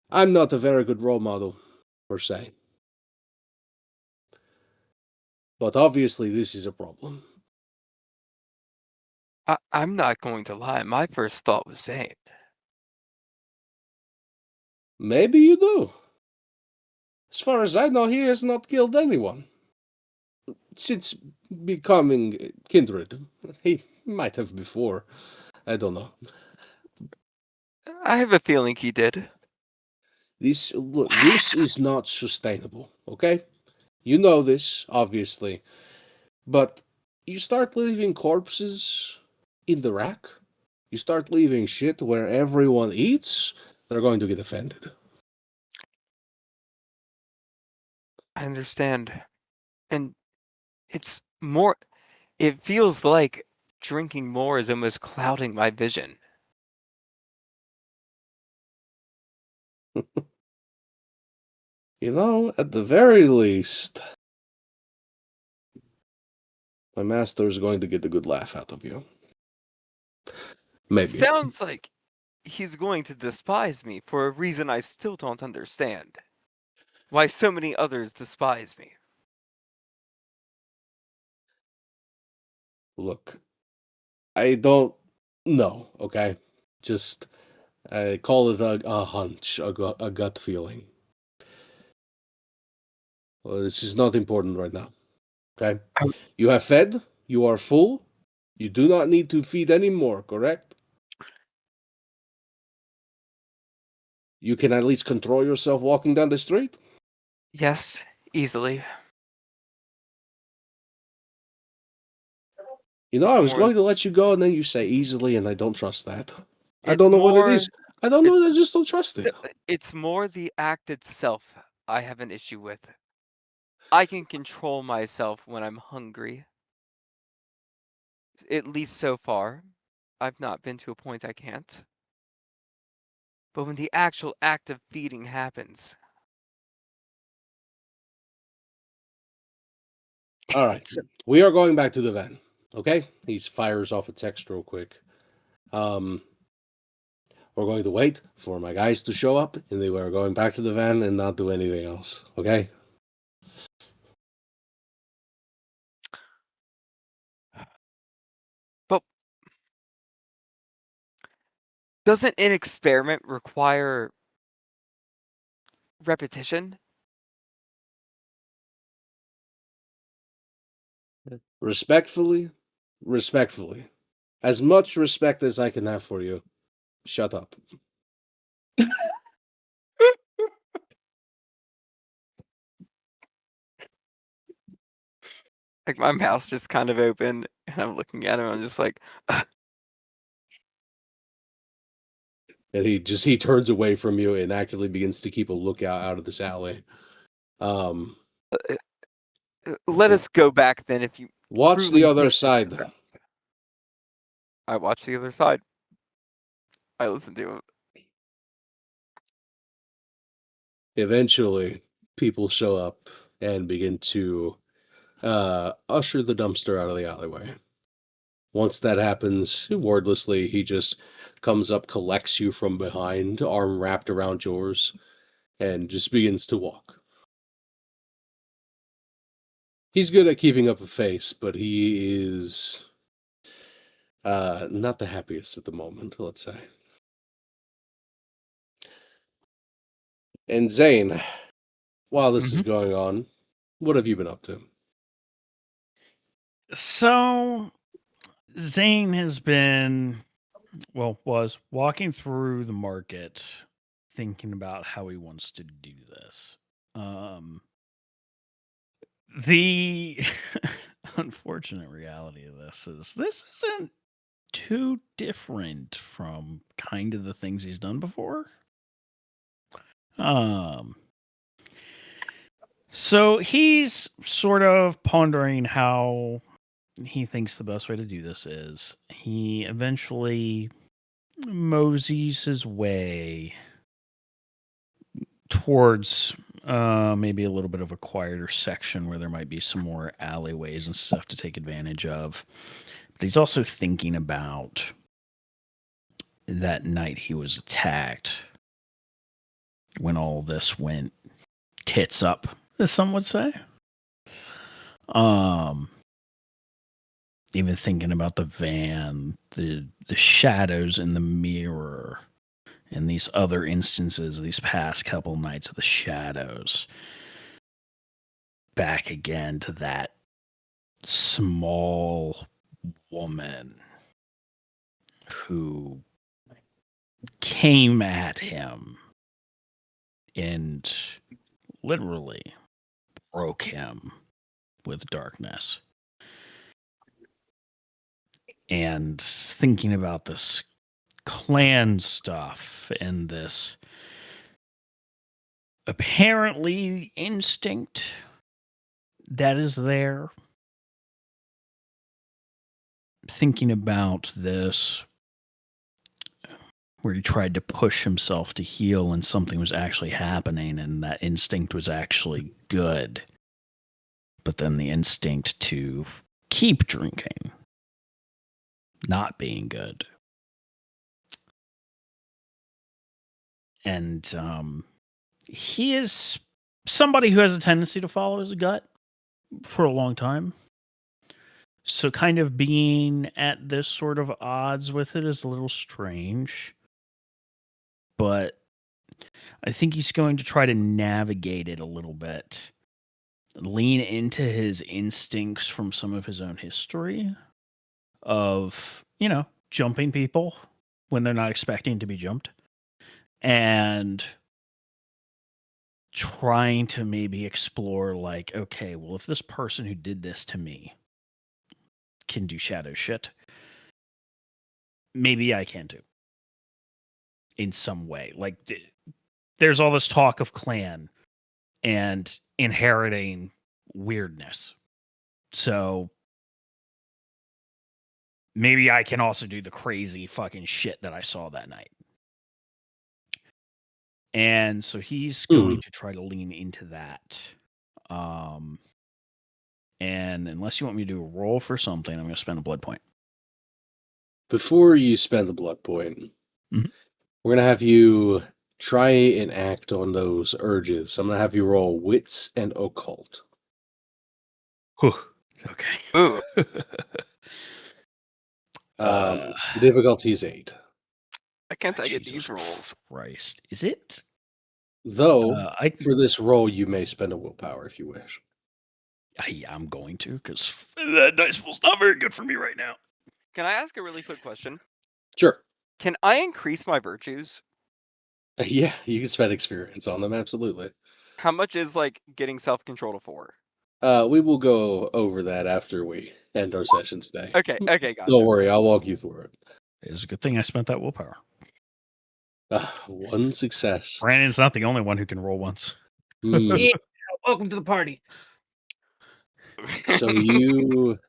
I'm not a very good role model, per se. But obviously, this is a problem. I'm not going to lie. My first thought was Zane. Maybe you do. As far as I know, he has not killed anyone. Since becoming kindred. He might have before. I don't know. I have a feeling he did. This is not sustainable, okay? You know this, obviously. But you start leaving corpses in the rack, you start leaving shit where everyone eats, they're going to get offended. I understand. And it's more. It feels like drinking more is almost clouding my vision. At the very least, my master is going to get a good laugh out of you. It Maybe. sounds like he's going to despise me for a reason I still don't understand. Why so many others despise me. Look, I don't know, okay? Just call it a hunch, a gut feeling. Well, this is not important right now, okay? You have fed, you are full, you do not need to feed anymore, correct? You can at least control yourself walking down the street? Yes, easily. I It's was more. going to let you go, and then you say easily, and I don't trust that. I It's don't know what it more. is. I don't know, I just don't trust it. It's more the act itself I have an issue with. I can control myself when I'm hungry. At least so far. I've not been to a point I can't. But when the actual act of feeding happens, All right. We are going back to the van. Okay? He fires off a text real quick. We're going to wait for my guys to show up, and they are going back to the van and not do anything else. Okay? but doesn't an experiment require repetition? Respectfully, as much respect as I can have for you, shut up. Like my mouth's just kind of open, and I'm looking at him. I'm just like, And he turns away from you and actively begins to keep a lookout out of this alley. let us go back then. If you Watch truly the other think- side. I watch the other side. I listen to him. Eventually, people show up and begin to usher the dumpster out of the alleyway. Once that happens, wordlessly, he just comes up, collects you from behind, arm wrapped around yours, and just begins to walk. He's good at keeping up a face, but he is not the happiest at the moment, let's say. And Zane, while this is going on, what have you been up to? So, Zane has was walking through the market, thinking about how he wants to do this. The unfortunate reality of this isn't too different from kind of the things he's done before. So he's sort of pondering how he thinks the best way to do this is. He eventually moseys his way towards maybe a little bit of a quieter section where there might be some more alleyways and stuff to take advantage of. But he's also thinking about that night he was attacked, when all this went tits up, as some would say. Even thinking about the van, the shadows in the mirror, and these other instances, these past couple nights of the shadows. Back again to that small woman who came at him and literally broke him with darkness. And thinking about this clan stuff and this apparently instinct that is there. Thinking about this, where he tried to push himself to heal and something was actually happening and that instinct was actually good. But then the instinct to keep drinking, not being good. And he is somebody who has a tendency to follow his gut for a long time. So kind of being at this sort of odds with it is a little strange. But I think he's going to try to navigate it a little bit. Lean into his instincts from some of his own history of, jumping people when they're not expecting to be jumped. And trying to maybe explore, like, okay, well, if this person who did this to me can do shadow shit, maybe I can too. In some way. Like, there's all this talk of clan and inheriting weirdness. So maybe I can also do the crazy fucking shit that I saw that night. And so he's going to try to lean into that. And unless you want me to do a roll for something, I'm going to spend a blood point. Before you spend the blood point, Mhm. we're going to have you try and act on those urges. I'm going to have you roll wits and occult. Whew. Okay. Ooh. The difficulty is 8. I can't I get Jesus these rolls. Christ. Is it? Though, I for this roll, you may spend a willpower if you wish. I'm going to, because that dice pool's not very good for me right now. Can I ask a really quick question? Sure. Can I increase my virtues? Yeah, you can spend experience on them, absolutely. How much is like getting self-control to 4? We will go over that after we end our session today. Okay, gotcha. Don't worry, I'll walk you through it. It's a good thing I spent that willpower. One success. Brandon's not the only one who can roll once. Mm. Yeah, welcome to the party. So you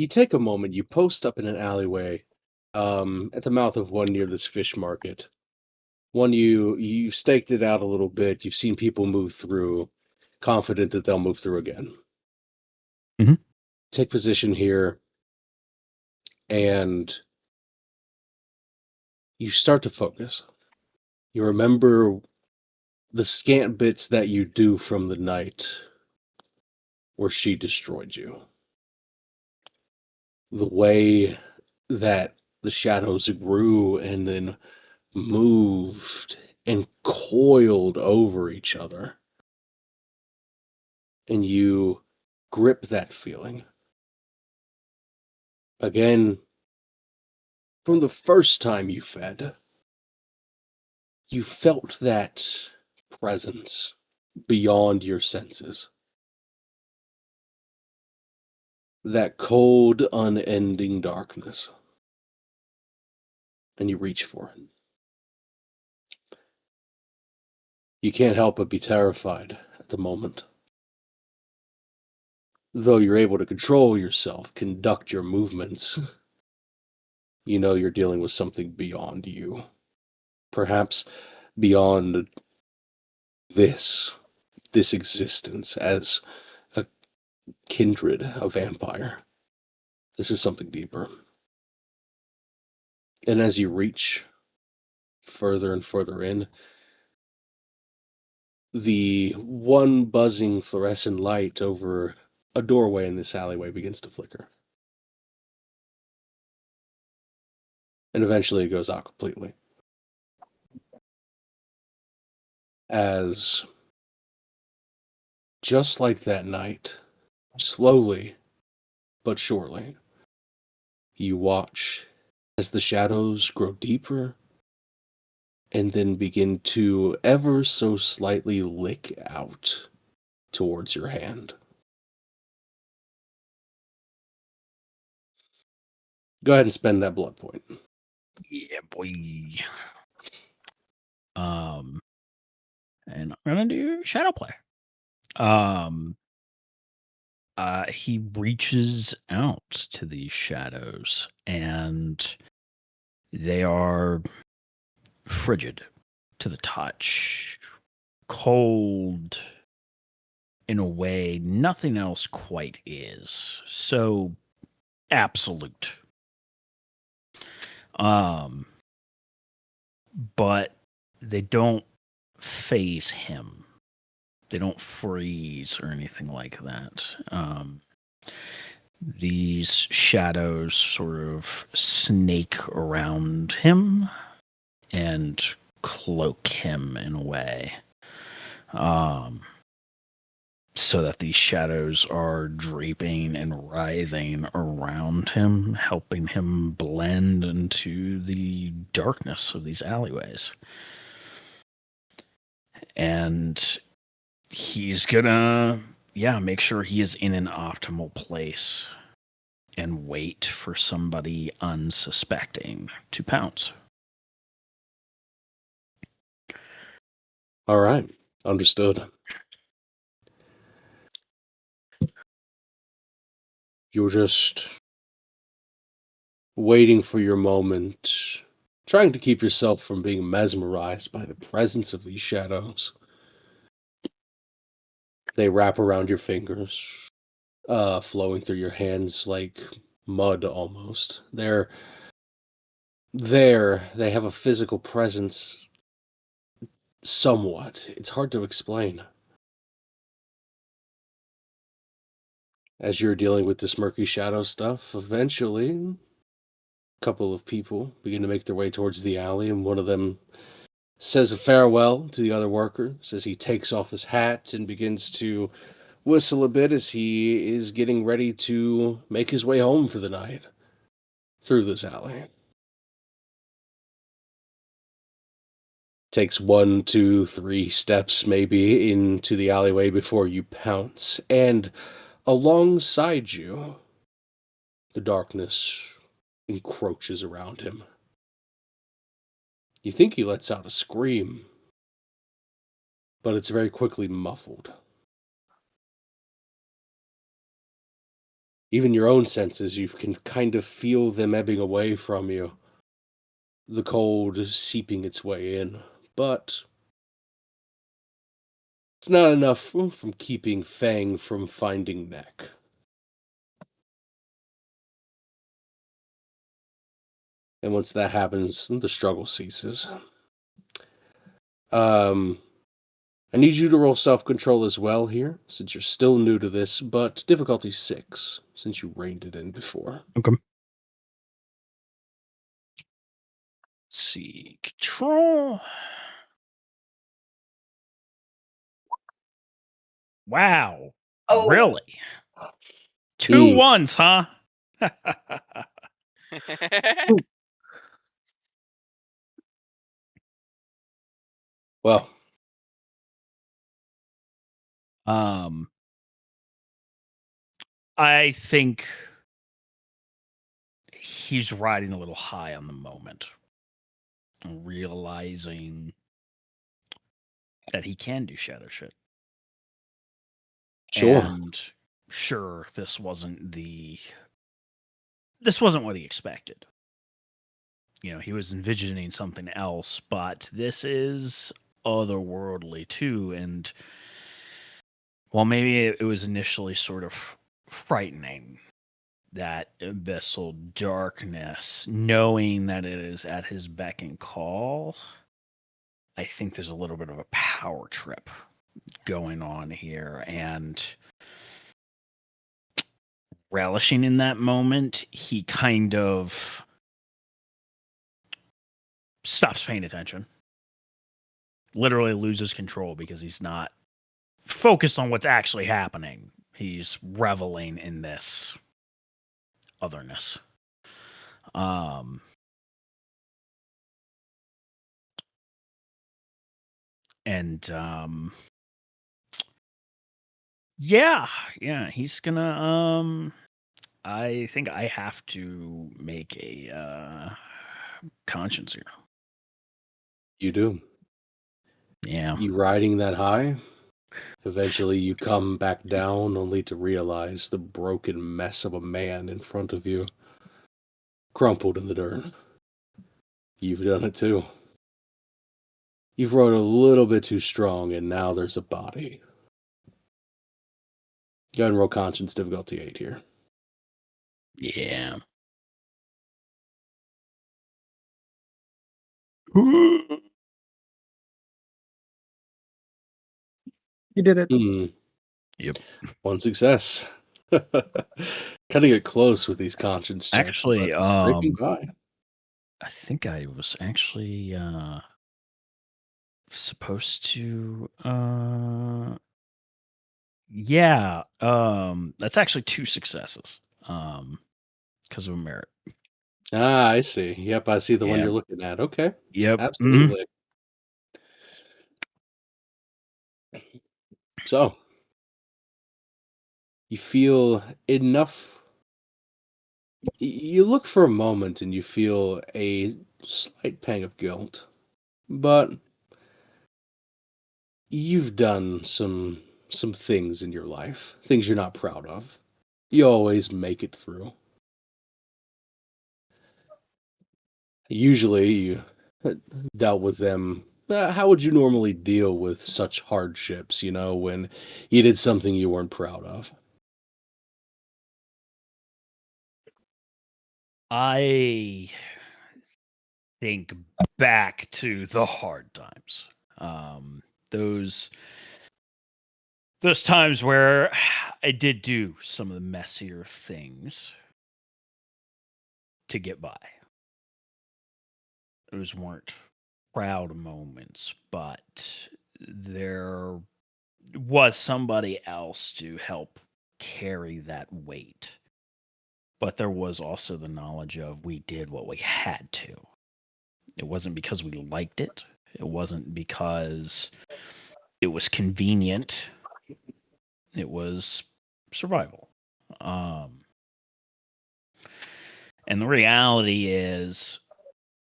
take a moment, you post up in an alleyway at the mouth of one near this fish market. One you've staked it out a little bit, you've seen people move through, confident that they'll move through again. Mhm. Take position here, and you start to focus. You remember the scant bits that you do from the night where she destroyed you. The way that the shadows grew and then moved and coiled over each other. And you grip that feeling. Again, from the first time you fed, you felt that presence beyond your senses. That cold, unending darkness. And you reach for it. You can't help but be terrified at the moment. Though you're able to control yourself, conduct your movements, you know you're dealing with something beyond you. Perhaps beyond this existence as a kindred, a vampire. This is something deeper. And as you reach further and further in, the one buzzing fluorescent light over a doorway in this alleyway begins to flicker. And eventually it goes out completely. As, just like that night, slowly but surely, you watch as the shadows grow deeper and then begin to ever so slightly lick out towards your hand. Go ahead and spend that blood point. Yeah, boy. And I'm gonna do shadow play. He reaches out to these shadows, and they are frigid to the touch, cold in a way nothing else quite is. So absolute. But they don't phase him. They don't freeze or anything like that. These shadows sort of snake around him and cloak him in a way. So that these shadows are draping and writhing around him, helping him blend into the darkness of these alleyways. And he's gonna, make sure he is in an optimal place and wait for somebody unsuspecting to pounce. All right, understood. You're just waiting for your moment, trying to keep yourself from being mesmerized by the presence of these shadows. They wrap around your fingers, flowing through your hands like mud almost. They're there, they have a physical presence somewhat. It's hard to explain. As you're dealing with this murky shadow stuff, eventually, a couple of people begin to make their way towards the alley, and one of them says a farewell to the other worker, says he takes off his hat and begins to whistle a bit as he is getting ready to make his way home for the night through this alley. Takes 1, 2, 3 steps maybe into the alleyway before you pounce, and alongside you, the darkness encroaches around him. You think he lets out a scream, but it's very quickly muffled. Even your own senses, you can kind of feel them ebbing away from you, the cold seeping its way in, but it's not enough from keeping Fang from finding Neck. And once that happens, the struggle ceases. I need you to roll self-control as well here, since you're still new to this, but difficulty 6, since you reined it in before. Okay. Let's see. Control. Wow. Oh. Really? 2 ones, huh? Well, I think he's riding a little high on the moment, realizing that he can do shadow shit. sure. And sure, this wasn't what he expected. You know, he was envisioning something else, but this is otherworldly too. And while maybe it was initially sort of frightening, that abyssal darkness, knowing that it is at his beck and call, I think there's a little bit of a power trip going on here. And relishing in that moment, he kind of stops paying attention. Literally loses control because he's not focused on what's actually happening. He's reveling in this otherness. Yeah, he's gonna I think I have to make a conscience here. You do. Yeah. You riding that high, eventually you come back down only to realize the broken mess of a man in front of you, crumpled in the dirt. You've done it too. You've rode a little bit too strong, and now there's a body. Go ahead and roll conscience difficulty 8 here. Yeah. You did it. Yep. 1 success. Cutting it close with these conscience checks. Actually, but scraping by. I think I was actually supposed to yeah, that's actually 2 successes. Because of a merit. Ah, I see. Yep, I see the one Yeah. you're looking at. Okay. Yep. Absolutely. So, you feel enough. You look for a moment and you feel a slight pang of guilt, but you've done some things in your life, things you're not proud of. You always make it through. Usually, you dealt with them. How would you normally deal with such hardships, when you did something you weren't proud of? I think back to the hard times. Those times where I did do some of the messier things to get by. Those weren't proud moments, but there was somebody else to help carry that weight. But there was also the knowledge of we did what we had to. It wasn't because we liked it. It wasn't because it was convenient. It was survival. And the reality is,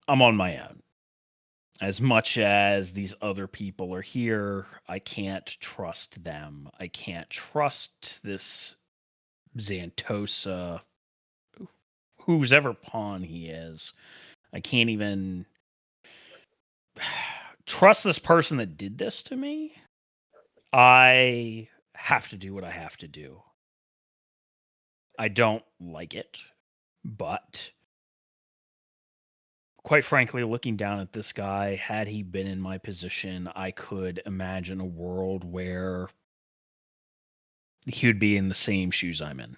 I'm on my own. As much as these other people are here, I can't trust them. I can't trust this Xantosa, whose ever pawn he is. I can't even trust this person that did this to me. I have to do what I have to do. I don't like it, but quite frankly, looking down at this guy, had he been in my position, I could imagine a world where he would be in the same shoes I'm in.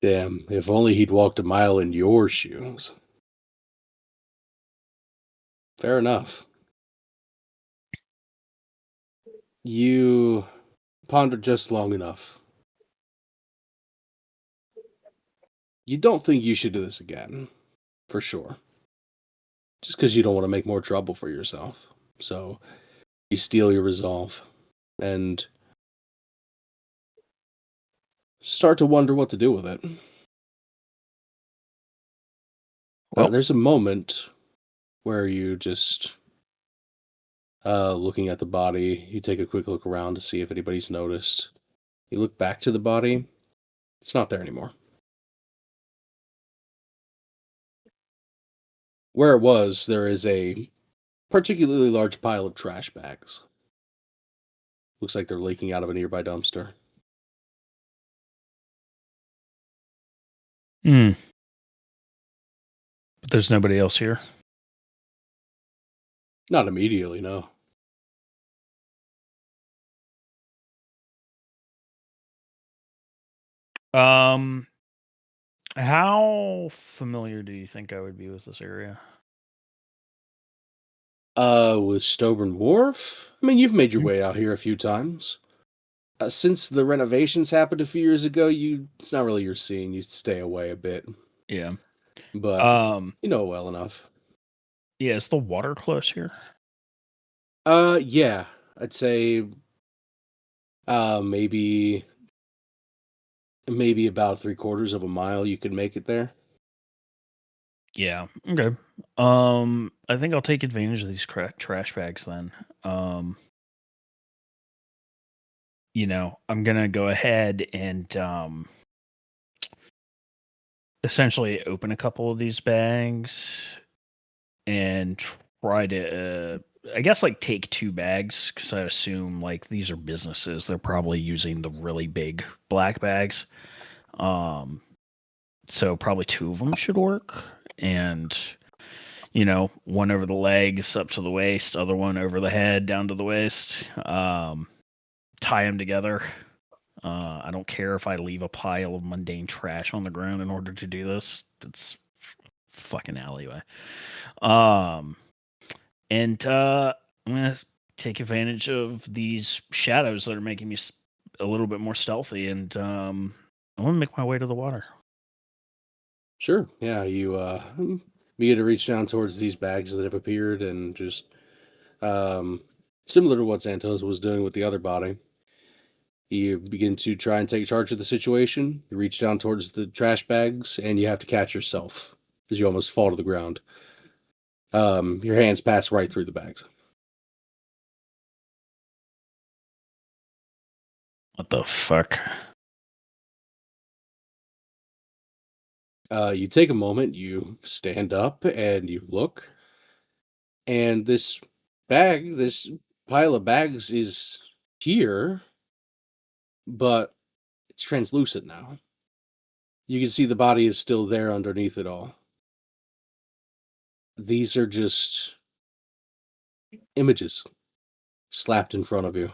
Damn, if only he'd walked a mile in your shoes. Fair enough. You pondered just long enough. You don't think you should do this again, for sure. Just because you don't want to make more trouble for yourself. So you steel your resolve and start to wonder what to do with it. Well- There's a moment where you just looking at the body, you take a quick look around to see if anybody's noticed. You look back to the body, it's not there anymore. Where it was, there is a particularly large pile of trash bags. Looks like they're leaking out of a nearby dumpster. But there's nobody else here. Not immediately, no. How familiar do you think I would be with this area? With Stobern Wharf? I mean, you've made your way out here a few times. Since the renovations happened a few years ago, it's not really your scene. You stay away a bit. Yeah. But you know well enough. Yeah, is the water close here? Yeah. I'd say maybe about 3/4 of a mile you could make it there. Yeah. Okay. I think I'll take advantage of these trash bags then. I'm gonna go ahead and essentially open a couple of these bags and try to I guess take 2 bags, because I assume these are businesses. They're probably using the really big black bags. So probably 2 of them should work. And one over the legs up to the waist, other one over the head down to the waist. Tie them together. I don't care if I leave a pile of mundane trash on the ground in order to do this. It's fucking alleyway. And I'm gonna take advantage of these shadows that are making me a little bit more stealthy, and I'm gonna make my way to the water. Sure. Yeah, you begin to reach down towards these bags that have appeared, and just similar to what Santos was doing with the other body. You begin to try and take charge of the situation. You reach down towards the trash bags, and you have to catch yourself because you almost fall to the ground. Your hands pass right through the bags. What the fuck? You take a moment, you stand up, and you look, and this pile of bags is here, but it's translucent now. You can see the body is still there underneath it all. These are just images slapped in front of you.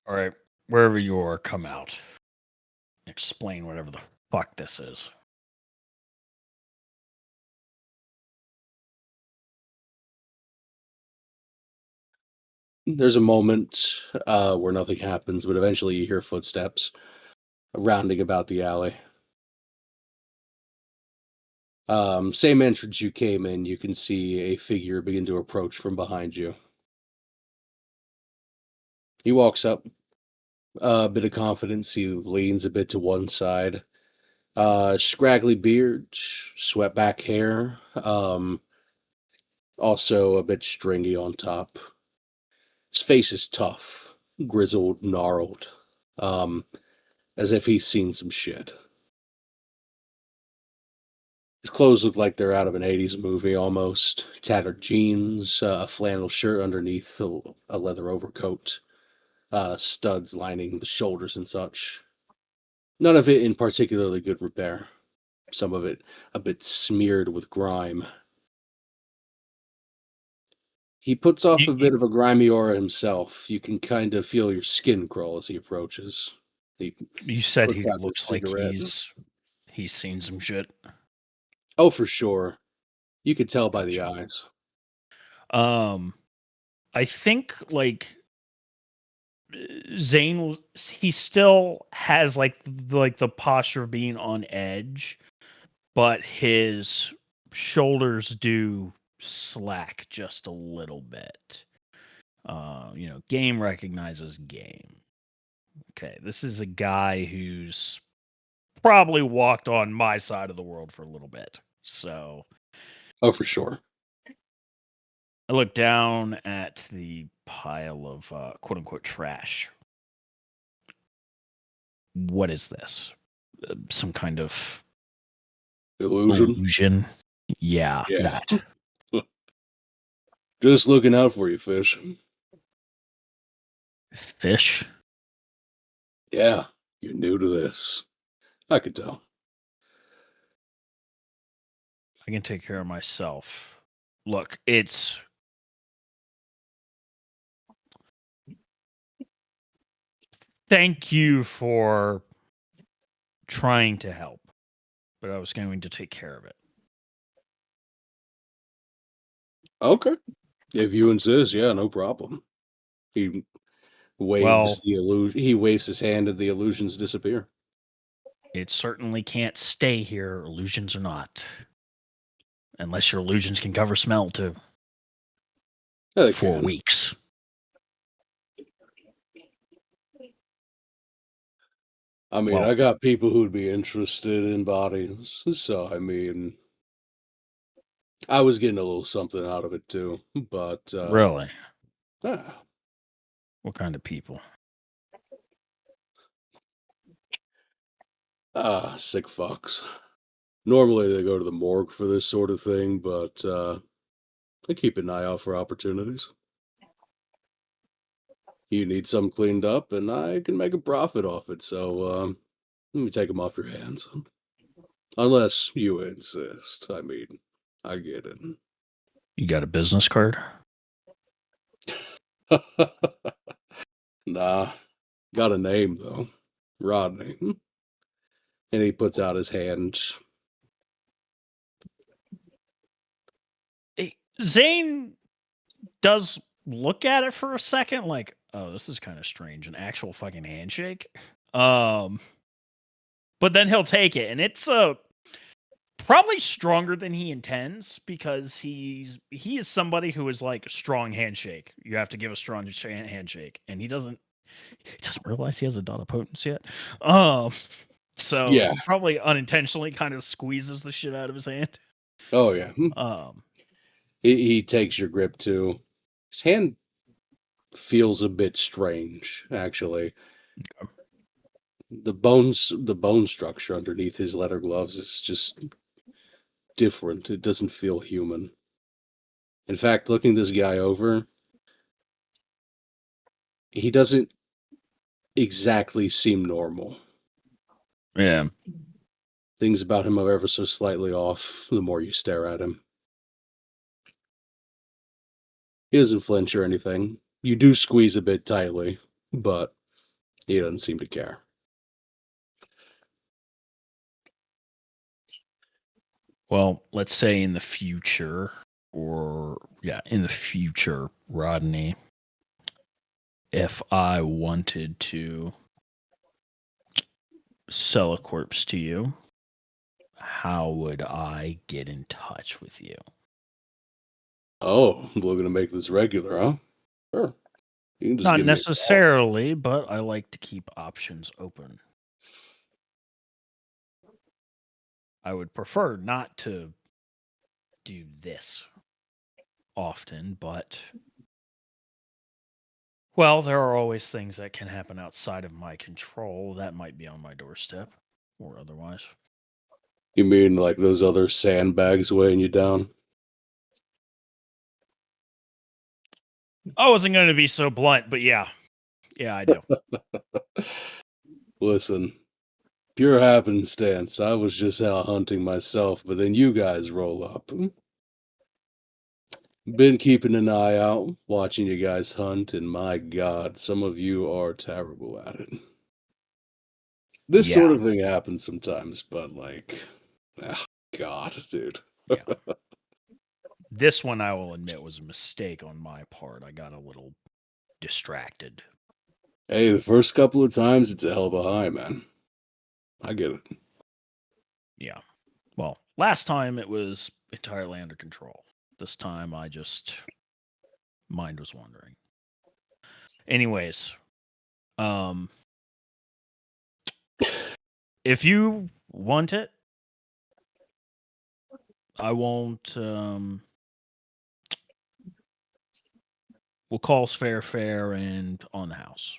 All right, wherever you are, come out. Explain whatever the fuck this is. There's a moment where nothing happens, but eventually you hear footsteps rounding about the alley. Same entrance you came in, you can see a figure begin to approach from behind you. He walks up, a bit of confidence. He leans a bit to one side. Scraggly beard, swept back hair, also a bit stringy on top. His face is tough, grizzled, gnarled, as if he's seen some shit. His clothes look like they're out of an 80s movie almost. Tattered jeans, a flannel shirt underneath a leather overcoat, studs lining the shoulders and such. None of it in particularly good repair. Some of it a bit smeared with grime. He puts off a bit of a grimy aura himself. You can kind of feel your skin crawl as he approaches. You said puts he out his looks like cigarette. he's seen some shit. Oh, for sure. You could tell by the eyes. I think like Zane, he still has like the posture of being on edge, but his shoulders do slack just a little bit. Game recognizes game. Okay, this is a guy who's probably walked on my side of the world for a little bit. So, Oh, for sure. I look down at the pile of quote unquote trash. What is this? Some kind of Illusion? Yeah, Yeah. that. Just looking out for you, fish. Fish? Yeah, you're new to this. I could tell. I can take care of myself. Look, it's thank you for trying to help, but I was going to take care of it. Okay. If you insist, yeah, no problem. He waves the illusion. He waves his hand, and the illusions disappear. It certainly can't stay here, illusions or not. Unless your illusions can cover smell too. Yeah, they 4 can. weeks. I mean, Well- I got people who'd be interested in bodies, so I mean, I was getting a little something out of it too. But Really? ah, What kind of people? sick fucks. Normally they go to the morgue for this sort of thing, but I keep an eye out for opportunities. You need some cleaned up, and I can make a profit off it. So let me take them off your hands, unless you insist. I mean, I get it. You got a business card? Nah, got a name though, Rodney. And he puts out his hand. Zane does look at it for a second, like, oh, this is kind of strange. An actual fucking handshake. But then he'll take it, and it's probably stronger than he intends because he is somebody who is like a strong handshake. You have to give a strong handshake, and he doesn't realize he has a dot of potence yet. So Yeah. he probably unintentionally kind of squeezes the shit out of his hand. Oh yeah. Um, He takes your grip too. His hand feels a bit strange, actually. The bone structure underneath his leather gloves is just different. It doesn't feel human. In fact, looking this guy over, he doesn't exactly seem normal. Yeah. Things about him are ever so slightly off the more you stare at him. He doesn't flinch or anything. You do squeeze a bit tightly, but he doesn't seem to care. Well, let's say in the future, Rodney, if I wanted to sell a corpse to you, how would I get in touch with you? Oh, I'm looking to make this regular, huh? Sure. You can just Not give me a call. necessarily, but I like to keep options open. I would prefer not to do this often, but well, there are always things that can happen outside of my control that might be on my doorstep or otherwise. You mean like those other sandbags weighing you down? I wasn't going to be so blunt, but yeah. Yeah, I do. Listen, pure happenstance. I was just out hunting myself, but then you guys roll up. Been keeping an eye out, watching you guys hunt, and my God, some of you are terrible at it. This sort Yeah. of thing happens sometimes, but like, God, dude. Yeah. This one, I will admit, was a mistake on my part. I got a little distracted. Hey, the first couple of times, it's a hell of a high, man. I get it. Yeah. Well, last time it was entirely under control. This time mind was wandering. Anyways, if you want it, I won't, we'll call fair and on the house.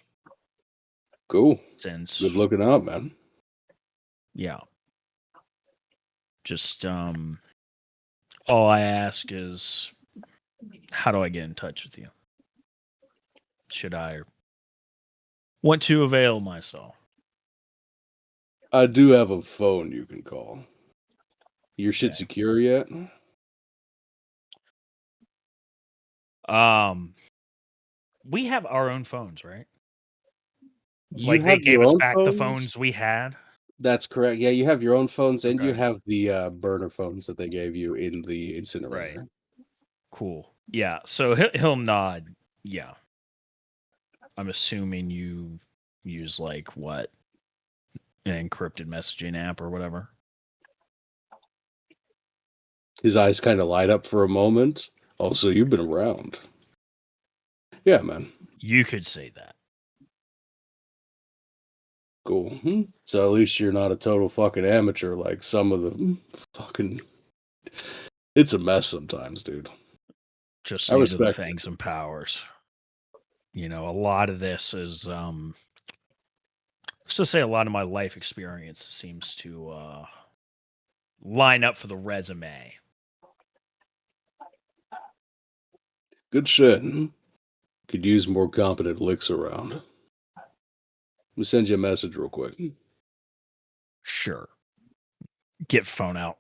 Cool. Since, Good looking out, man. yeah. Just, all I ask is, how do I get in touch with you? Should I want to avail myself? I do have a phone you can call. Your shit Okay. secure yet? We have our own phones, right? You Like they have gave your us own back the phones? phones we had. That's correct. Yeah, you have your own phones, and you Okay. have the burner phones that they gave you in the incinerator. Cool. Yeah. So he'll nod. Yeah. I'm assuming you use like what, an encrypted messaging app or whatever. His eyes kind of light up for a moment. Oh, so you've been around. Yeah, man. You could say that. Cool. So at least you're not a total fucking amateur like some of the fucking... It's a mess sometimes, dude. Just I new to the respect it. things and powers. You know, a lot of this is let's just say a lot of my life experience seems to line up for the resume. Good shit. Could use more competent licks around. Let me send you a message real quick. Sure. Get phone out.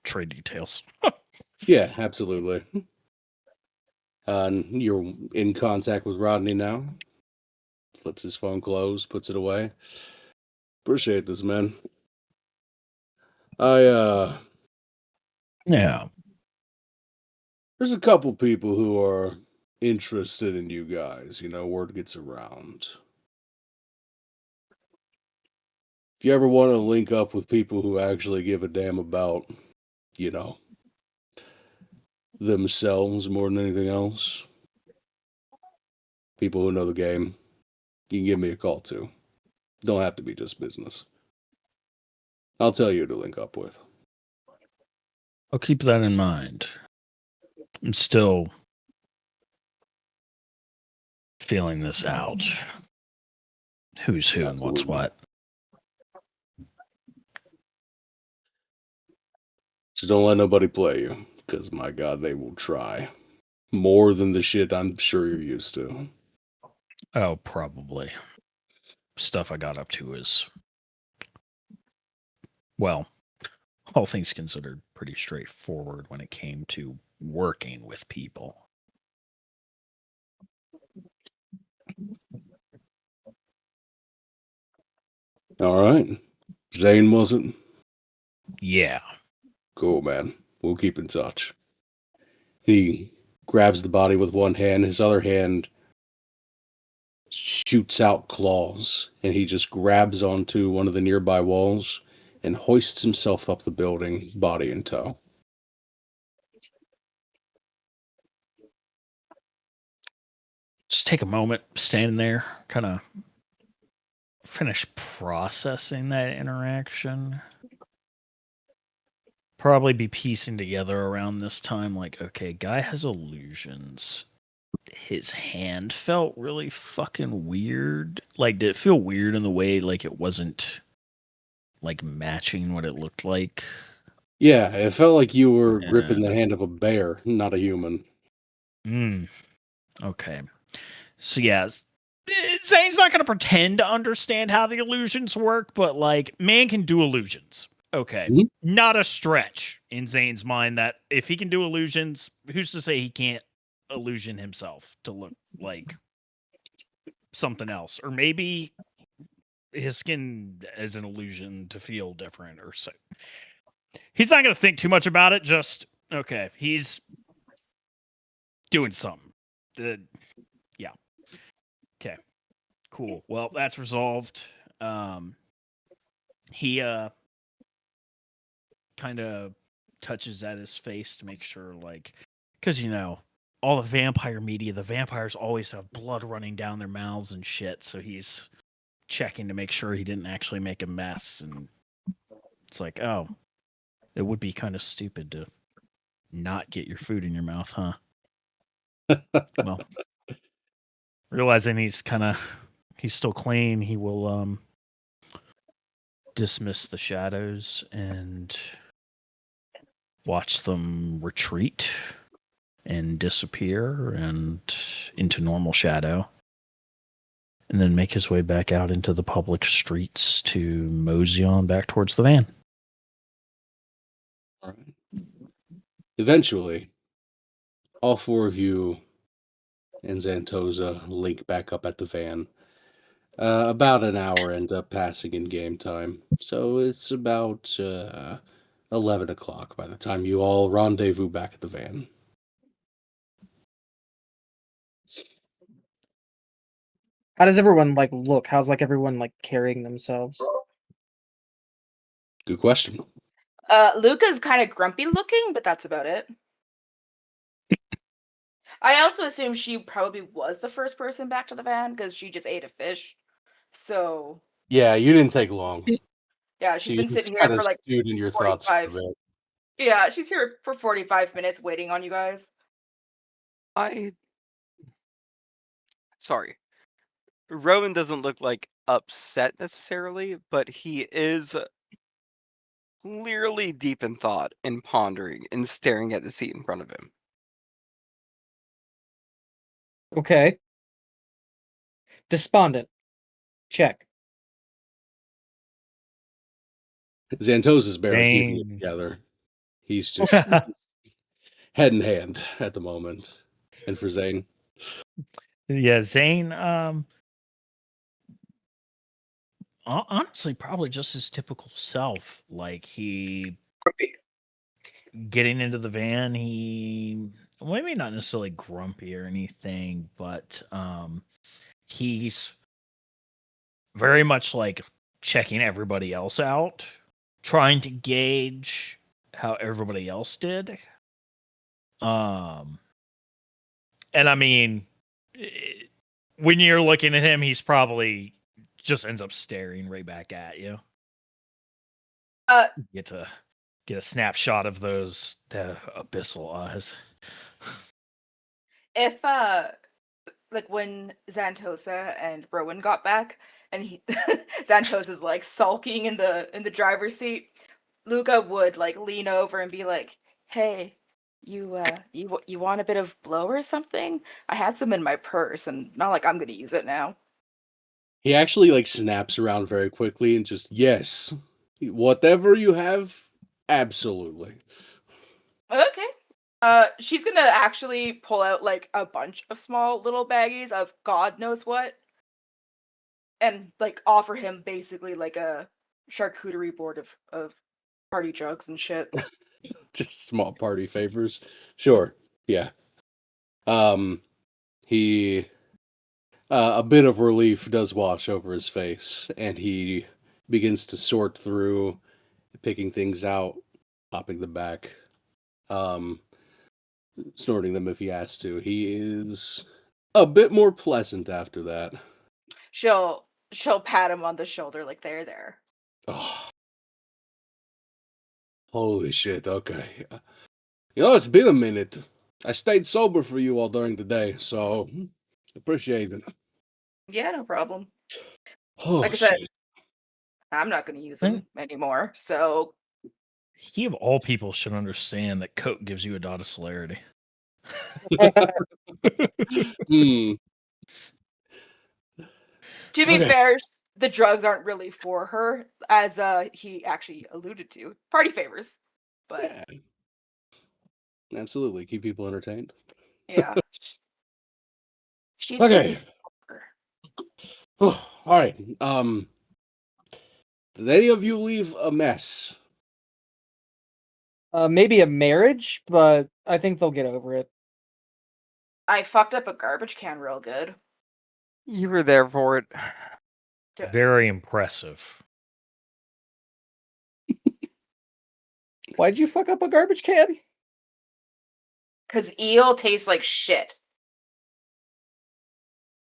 Trade details. Yeah, absolutely. You're in contact with Rodney now. Flips his phone closed, puts it away. Appreciate this, man. Yeah. There's a couple people who are interested in you guys. You know, word gets around. If you ever want to link up with people who actually give a damn about, you know, themselves more than anything else, people who know the game, you can give me a call too. Don't have to be just business. I'll tell you who to link up with. I'll keep that in mind. I'm still feeling this out. Who's who and what's Absolutely. what. So don't let nobody play you, because my God, they will try. More than the shit I'm sure you're used to. Oh, probably. Stuff I got up to is, well, all things considered, pretty straightforward when it came to working with people. All right. Zane wasn't? Yeah. Cool, man. We'll keep in touch. He grabs the body with one hand, his other hand shoots out claws, and he just grabs onto one of the nearby walls and hoists himself up the building, body in tow. Just take a moment, standing there, kind of finish processing that interaction. Probably be piecing together around this time, like, okay, guy has illusions. His hand felt really fucking weird. Like, did it feel weird in the way, like, it wasn't, like, matching what it looked like? Yeah, it felt like you were Yeah. gripping the hand of a bear, not a human. Okay. So, yeah, Zane's not going to pretend to understand how the illusions work, but, like, man can do illusions. Okay. Mhm. Not a stretch in Zane's mind that if he can do illusions, who's to say he can't illusion himself to look like something else? Or maybe his skin is an illusion to feel different or so. He's not going to think too much about it. Just, okay, he's doing something. Yeah. Okay. Cool. Well, that's resolved. He kind of touches at his face to make sure, like, because all the vampire media, the vampires always have blood running down their mouths and shit. So he's checking to make sure he didn't actually make a mess. And it's like, oh, it would be kind of stupid to not get your food in your mouth, huh? Well, realizing he's still clean, he will dismiss the shadows and watch them retreat and disappear and into normal shadow, and then make his way back out into the public streets to mosey on back towards the van. All right. Eventually, all four of you and Xantosa link back up at the van. About an hour end up passing in game time, so it's about 11 o'clock by the time you all rendezvous back at the van. How does everyone look? How's everyone carrying themselves? Good question. Luca's kind of grumpy looking, but that's about it. I also assume she probably was the first person back to the van because she just ate a fish. So Yeah, you didn't take long. yeah, she's been sitting here kind for of stewed in your thoughts for a 45. bit. Yeah, she's here for 45 minutes waiting on you guys. Sorry. Rowan doesn't look like upset necessarily, but he is clearly deep in thought and pondering and staring at the seat in front of him. Okay. Despondent. Check. Xantosa's barely keeping it Dang. together. He's just head in hand at the moment. And for Zane, Yeah, Zane, honestly, probably just his typical self. Like, he getting into the van, maybe not necessarily grumpy or anything, but he's very much like checking everybody else out, trying to gauge how everybody else did. And I mean, when you're looking at him, he's probably just ends up staring right back at you. Get to get a snapshot of the abyssal eyes. If like when Xantosa and Rowan got back, and he Xantosa's like sulking in the driver's seat, Luca would like lean over and be like, "Hey, you want a bit of blow or something? I had some in my purse, and not like I'm gonna use it now." He actually like snaps around very quickly and just yes, whatever you have, absolutely. Okay. She's gonna actually pull out like a bunch of small little baggies of God knows what, and like offer him basically like a charcuterie board of party drugs and shit. Just small party favors. Sure. Yeah. Um he a bit of relief does wash over his face and he begins to sort through picking things out, popping them back, um snorting them if he has to. He is a bit more pleasant after that. She'll pat him on the shoulder like there. Oh, holy shit. Okay. You know, it's been a minute. I stayed sober for you all during the day, so appreciate it. Yeah, no problem. Oh Like I said, shit. I'm not gonna use Eh. them anymore. So He of all people should understand that Coke gives you a dot of celerity. Hmm. to be Okay. fair, the drugs aren't really for her, as he actually alluded to. Party favors. But Yeah, absolutely. Keep people entertained. yeah. She's really Okay. sober. All right. Did any of you leave a mess? Maybe a marriage, but I think they'll get over it. I fucked up a garbage can real good. You were there for it. Very impressive. Why'd you fuck up a garbage can? Cause eel tastes like shit.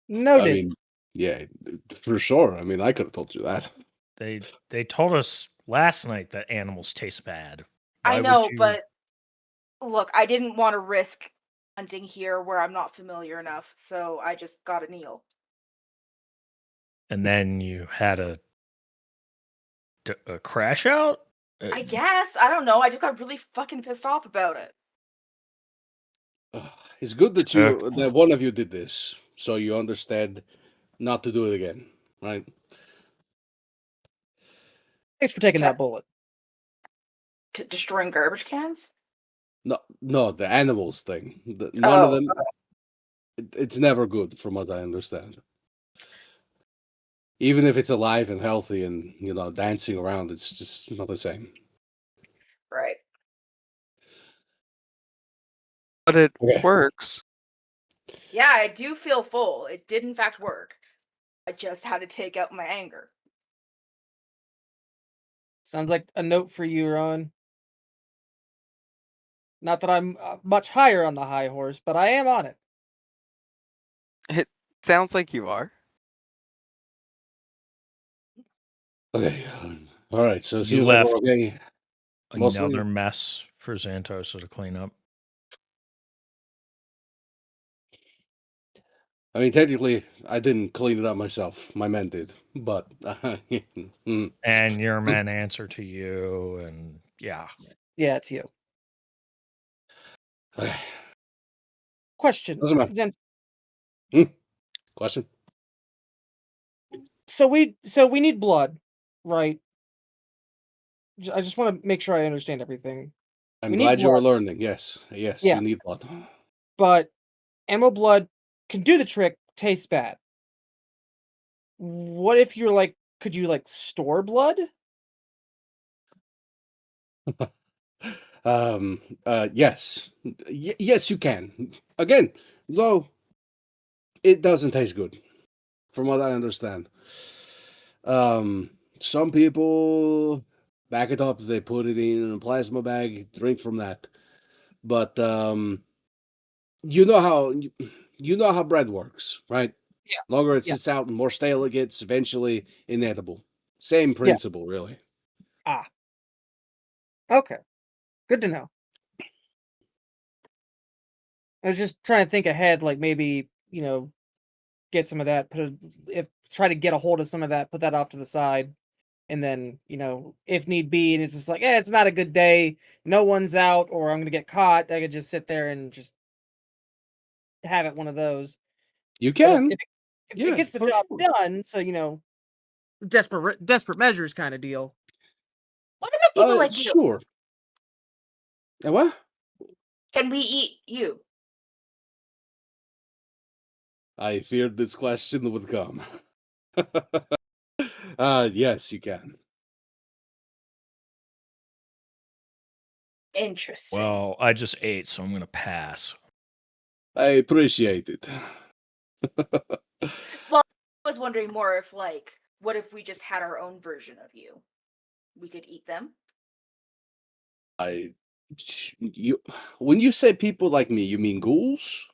Noted. I mean, yeah, for sure. I mean, I could have told you that. They told us last night that animals taste bad. I Why would know, you- but look, I didn't want to risk hunting here where I'm not familiar enough, so I just got an eel. And then you had a crash out. I guess. I don't know. I just got really fucking pissed off about it. It's good that Okay. that one of you did this, so you understand not to do it again, right? Thanks for taking Check. that bullet. Destroying garbage cans? No, the animals thing. None of Oh, them. It's never good, from what I understand. Even if it's alive and healthy and dancing around, it's just not the same. right. But it Okay. works. Yeah, I do feel full. It did in fact work. I just had to take out my anger. Sounds like a note for you, Rowan. Not that I'm much higher on the high horse, but I am on it. It sounds like you are. Okay. All right. So it You seems like we're left okay. Mostly. another mess for Xantosa to clean up. I mean, technically, I didn't clean it up myself. My men did, but And your men answer to you, and yeah. Yeah, it's you. Okay. Question. Doesn't matter. Zen- Question. So we need blood, right? I just want to make sure I understand everything. I'm We need glad you are blood. learning. Yes, yes, Yeah. you need blood. But ammo blood can do the trick, tastes bad. What if you're like, could you like store blood? Yes, yes, you can. Again, though, it doesn't taste good, from what I understand. Some people back it up. They put it in a plasma bag, drink from that. But you know how bread works, right? Yeah. Longer it Yeah. sits out, and more stale it gets. Eventually, inedible. Same principle, really. Ah. Okay. Good to know. I was just trying to think ahead, like maybe, get some of that, try to get a hold of some of that, put that off to the side, and then, if need be, and it's just like, it's not a good day, no one's out, or I'm gonna get caught, I could just sit there and just have it one of those. You But can. if Yeah, it gets the for job sure. done, so desperate measures kind of deal. What about people like you? Sure. What? Can we eat you? I feared this question would come. Yes, you can. Interesting. Well, I just ate, so I'm gonna pass. I appreciate it. Well, I was wondering more if, like, what if we just had our own version of you? We could eat them? You, when you say people like me, you mean ghouls?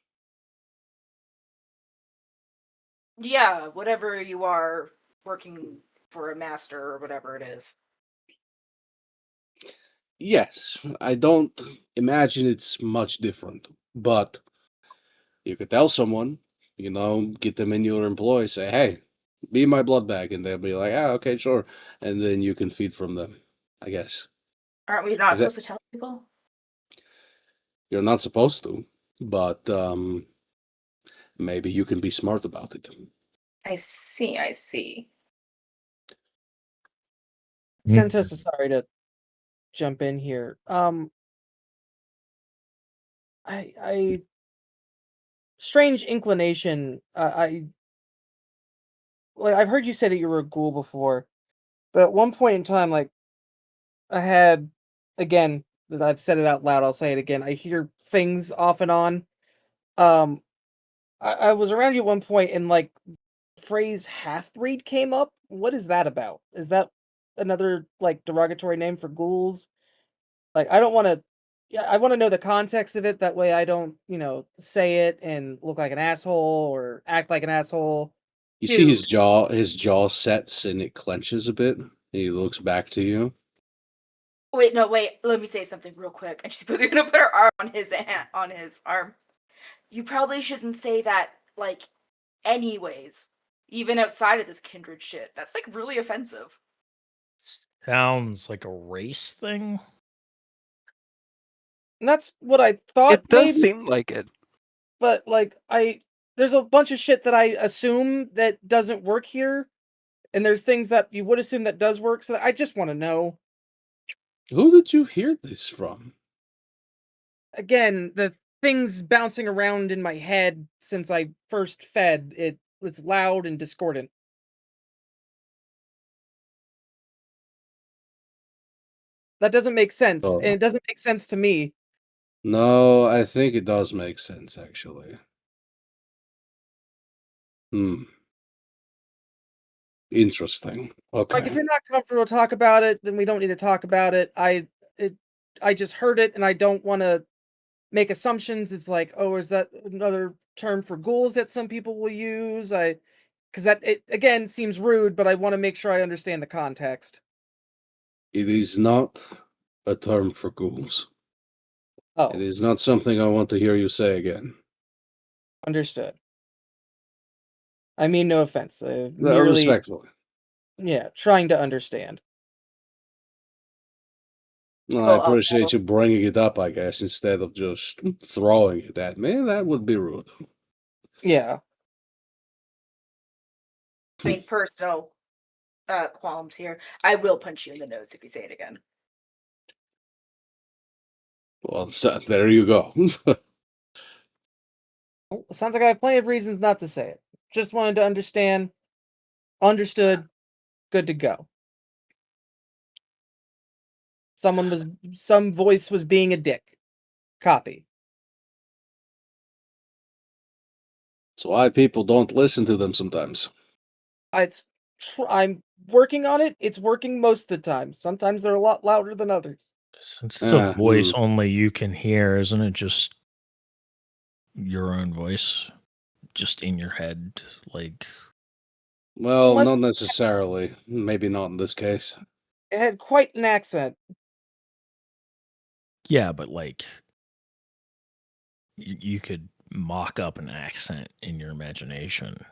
Yeah, whatever you are, working for a master or whatever it is. Yes, I don't imagine it's much different, but you could tell someone, get them in your employ, say, hey, be my blood bag, and they'll be like, okay, sure. And then you can feed from them, I guess. Aren't we not Is that supposed to tell people? you're not supposed to, but maybe you can be smart about it. I see. Santos, sorry to jump in here. I strange inclination. I've heard you say that you were a ghoul before, but at one point in time, like I had, again, that I've said it out loud. I'll say it again. I hear things off and on. Um, I was around you at one point, and like the phrase half breed came up. What is that about? Is that another like derogatory name for ghouls? Like, I don't want to. Yeah, I want to know the context of it. That way, I don't, say it and look like an asshole or act like an asshole. You see Dude, his jaw sets and it clenches a bit. And he looks back to you. Wait, no, wait. Let me say something real quick. And she's gonna put her arm on his arm. You probably shouldn't say that, like, anyways. Even outside of this kindred shit. That's like really offensive. Sounds like a race thing. and that's what I thought It does maybe, seem like it. but like there's a bunch of shit that I assume that doesn't work here, and there's things that you would assume that does work. So I just want to know. Who did you hear this from? Again, the things bouncing around in my head since I first fed it's loud and discordant. That doesn't make sense, and Oh, it doesn't make sense to me. no, I think it does make sense, actually. Interesting. Like, if Okay. you're not comfortable to talk about it, then we don't need to talk about it. I just heard it, and I don't want to make assumptions. It's like, oh, is that another term for ghouls that some people will use? Because that it again seems rude, but I want to make sure I understand the context. It is not a term for ghouls. It Oh, is not something I want to hear you say again. understood. I mean, no offense. Merely, Respectfully. yeah, trying to understand. No, I Well, appreciate also, you bringing it up, I guess, instead of just throwing it at me. That would be rude. Yeah, I mean, personal qualms here. I will punch you in the nose if you say it again. Well, there you go. well, it sounds like I have plenty of reasons not to say it. Just wanted to understand. Understood. Good to go. Some voice was being a dick. Copy. That's why people don't listen to them sometimes. I'm working on it. It's working most of the time. Sometimes they're a lot louder than others. Since it's a voice Hmm. only you can hear, isn't it just your own voice? Just in your head? Like, Well, Unless not necessarily. Maybe not in this case. it had quite an accent. yeah, but like, you could mock up an accent in your imagination.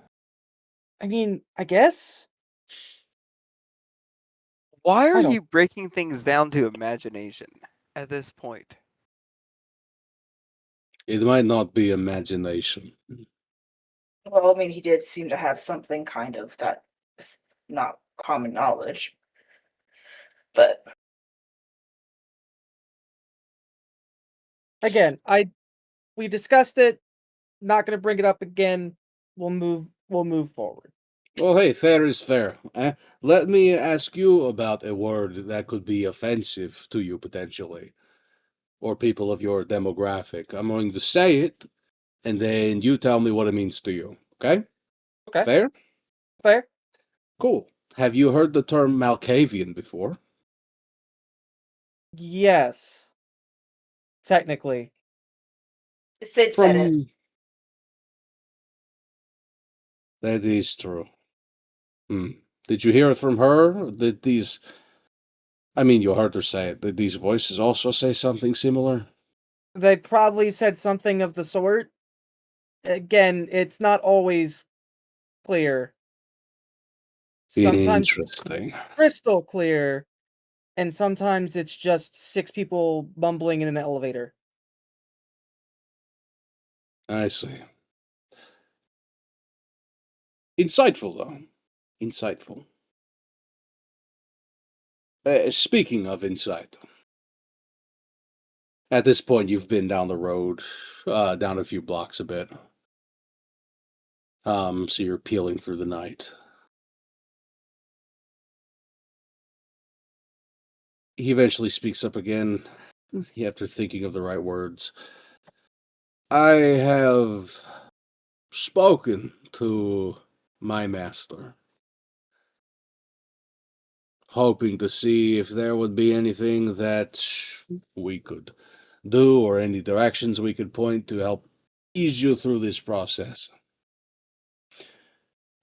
I mean, I guess. Why are I don't- you breaking things down to imagination at this point? It might not be imagination. Well, I mean, he did seem to have something kind of that is not common knowledge. But Again, we discussed it. Not going to bring it up again. We'll move forward. Well, hey, fair is fair. Let me ask you about a word that could be offensive to you potentially, or people of your demographic. I'm going to say it, and then you tell me what it means to you. Okay? Okay. Fair? Fair? Cool. Have you heard the term Malkavian before? Yes. Technically. Sid said it. That is true. Did you hear it from her? Did these... I mean, you heard her say it. Did these voices also say something similar? They probably said something of the sort. Again, it's not always clear. Sometimes Interesting. crystal clear, and sometimes it's just 6 people bumbling in an elevator. I see. Insightful, though. Insightful. Speaking of insight, at this point you've been down the road, down a few blocks a bit. So you're peeling through the night. He eventually speaks up again, after thinking of the right words. I have spoken to my master, hoping to see if there would be anything that we could do or any directions we could point to help ease you through this process.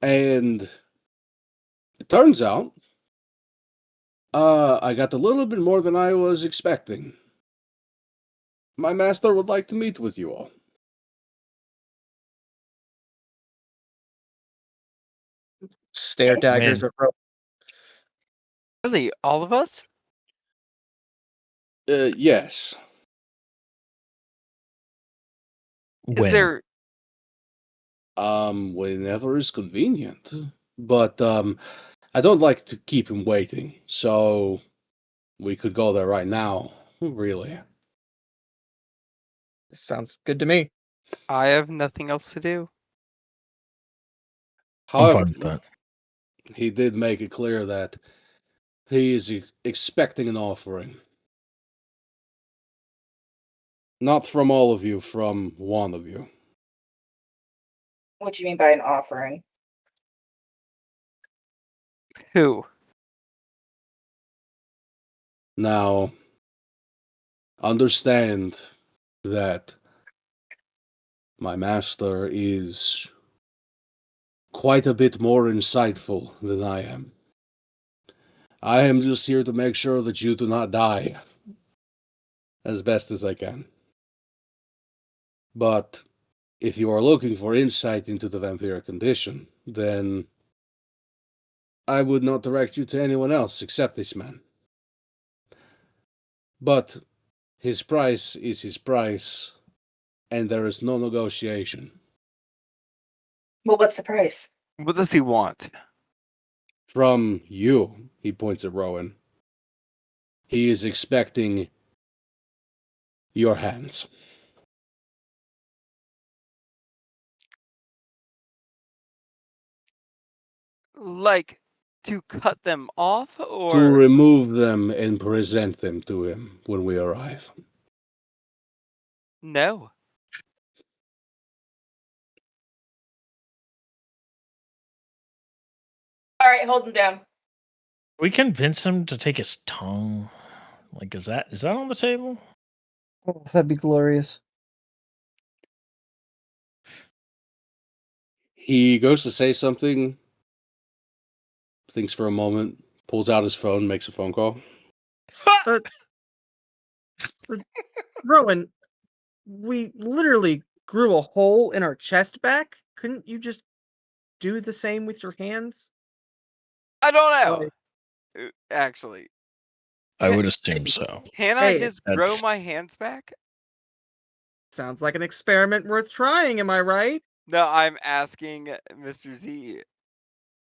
And it turns out, I got a little bit more than I was expecting. My master would like to meet with you all. Stare daggers When? at Rowan. Really, all of us? Yes. Is there? Whenever is convenient. But, I don't like to keep him waiting, so we could go there right now, really. Sounds good to me. I have nothing else to do. I'm However, fine with that. he did make it clear that he is expecting an offering. Not from all of you, from one of you. What do you mean by an offering? Who? Now, understand that my master is quite a bit more insightful than I am. I am just here to make sure that you do not die as best as I can. But if you are looking for insight into the vampiric condition, then I would not direct you to anyone else except this man. But his price is his price, and there is no negotiation. Well, what's the price? What does he want? From you, he points at Rowan. He is expecting your hands. Like, to cut them off, To or remove them and present them to him when we arrive. no? All right, hold him down. We convince him to take his tongue. Like, is that on the table? Oh, that'd be glorious. He goes to say something, thinks for a moment, pulls out his phone, makes a phone call. Rowan, we literally grew a hole in our chest back. Couldn't you just do the same with your hands? I don't know. Like, Actually, I would assume so. can I Hey, just grow that's- my hands back? sounds like an experiment worth trying, am I right? No, I'm asking Mr. Z.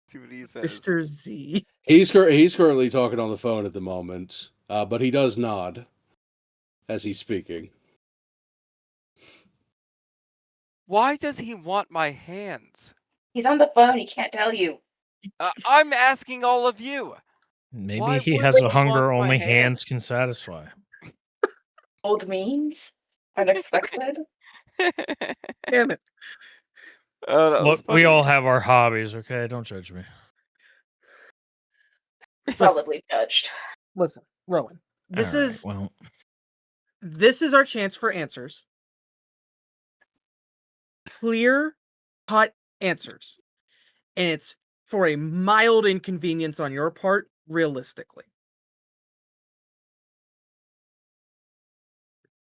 See what he says. Mr. Z. He's currently talking on the phone at the moment, but he does nod as he's speaking. Why does he want my hands? He's on the phone. He can't tell you. I'm asking all of you. Maybe Why he would has he a want hunger my only hands? hands can satisfy. Old memes? Unexpected? Damn it. Oh, that was Look, we funny. all have our hobbies, okay? Don't judge me. Solidly judged. Listen, Rowan. All right, well, This is our chance for answers. Clear cut answers. And it's for a mild inconvenience on your part, realistically.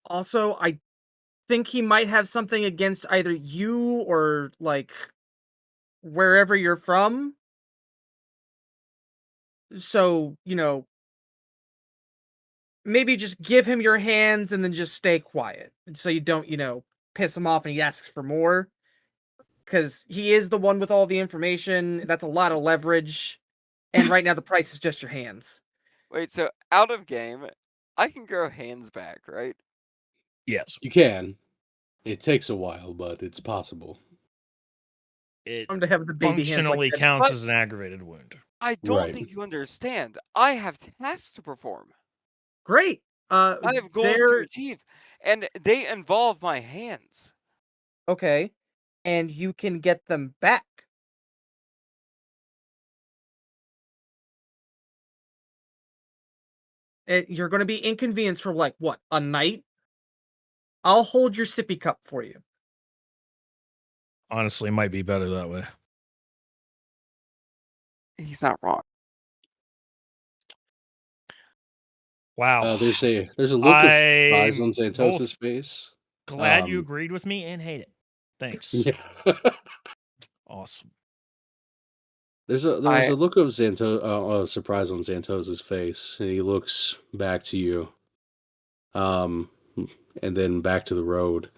Also, I think he might have something against either you or, like, wherever you're from. So, maybe just give him your hands and then just stay quiet. So you don't, piss him off and he asks for more. Because he is the one with all the information. That's a lot of leverage. And right now the price is just your hands. Wait, so out of game, I can grow hands back, right? yes. You can. It takes a while, but it's possible. It To have the baby hands like functionally that. counts But- as an aggravated wound. I don't Right. think you understand. I have tasks to perform. Great. I have goals to They're achieve, and they involve my hands. okay. And you can get them back. You're going to be inconvenienced for like what, a night? I'll hold your sippy cup for you. Honestly, might be better that way. He's not wrong. Wow. There's a look of surprise I'm on Santos's both face. glad you Um, agreed with me and hate it. Thanks. Yeah. Awesome. There's a I- look of surprise on Santos's face, and he looks back to you, and then back to the road,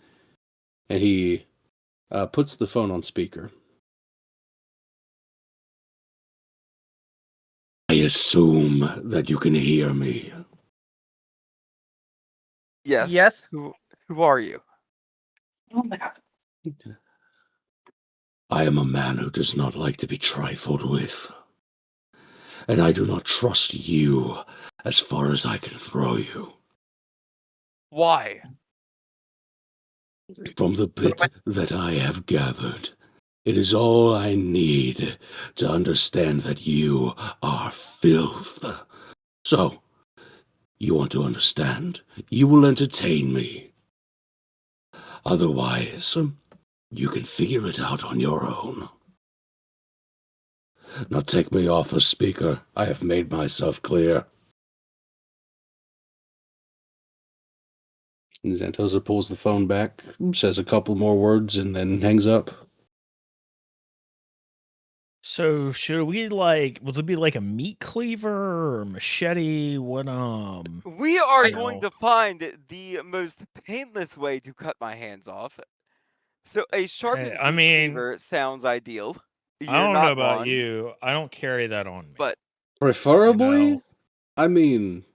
and he puts the phone on speaker. I assume that you can hear me. Yes. Yes. Who are you? Oh my god. I am a man who does not like to be trifled with, and I do not trust you as far as I can throw you. Why? From the bit that I have gathered, it is all I need to understand that you are filth. So, you want to understand? You will entertain me. Otherwise, you can figure it out on your own. Now take me off a speaker. I have made myself clear. And Zantosa pulls the phone back, says a couple more words, and then hangs up. So should we will it be like a meat cleaver or a machete? What We are you going know. to find the most painless way to cut my hands off. So a sharpened I meat mean, cleaver sounds ideal. I You're don't know not about wrong, you. I don't carry that on me. but Preferably, know. I mean,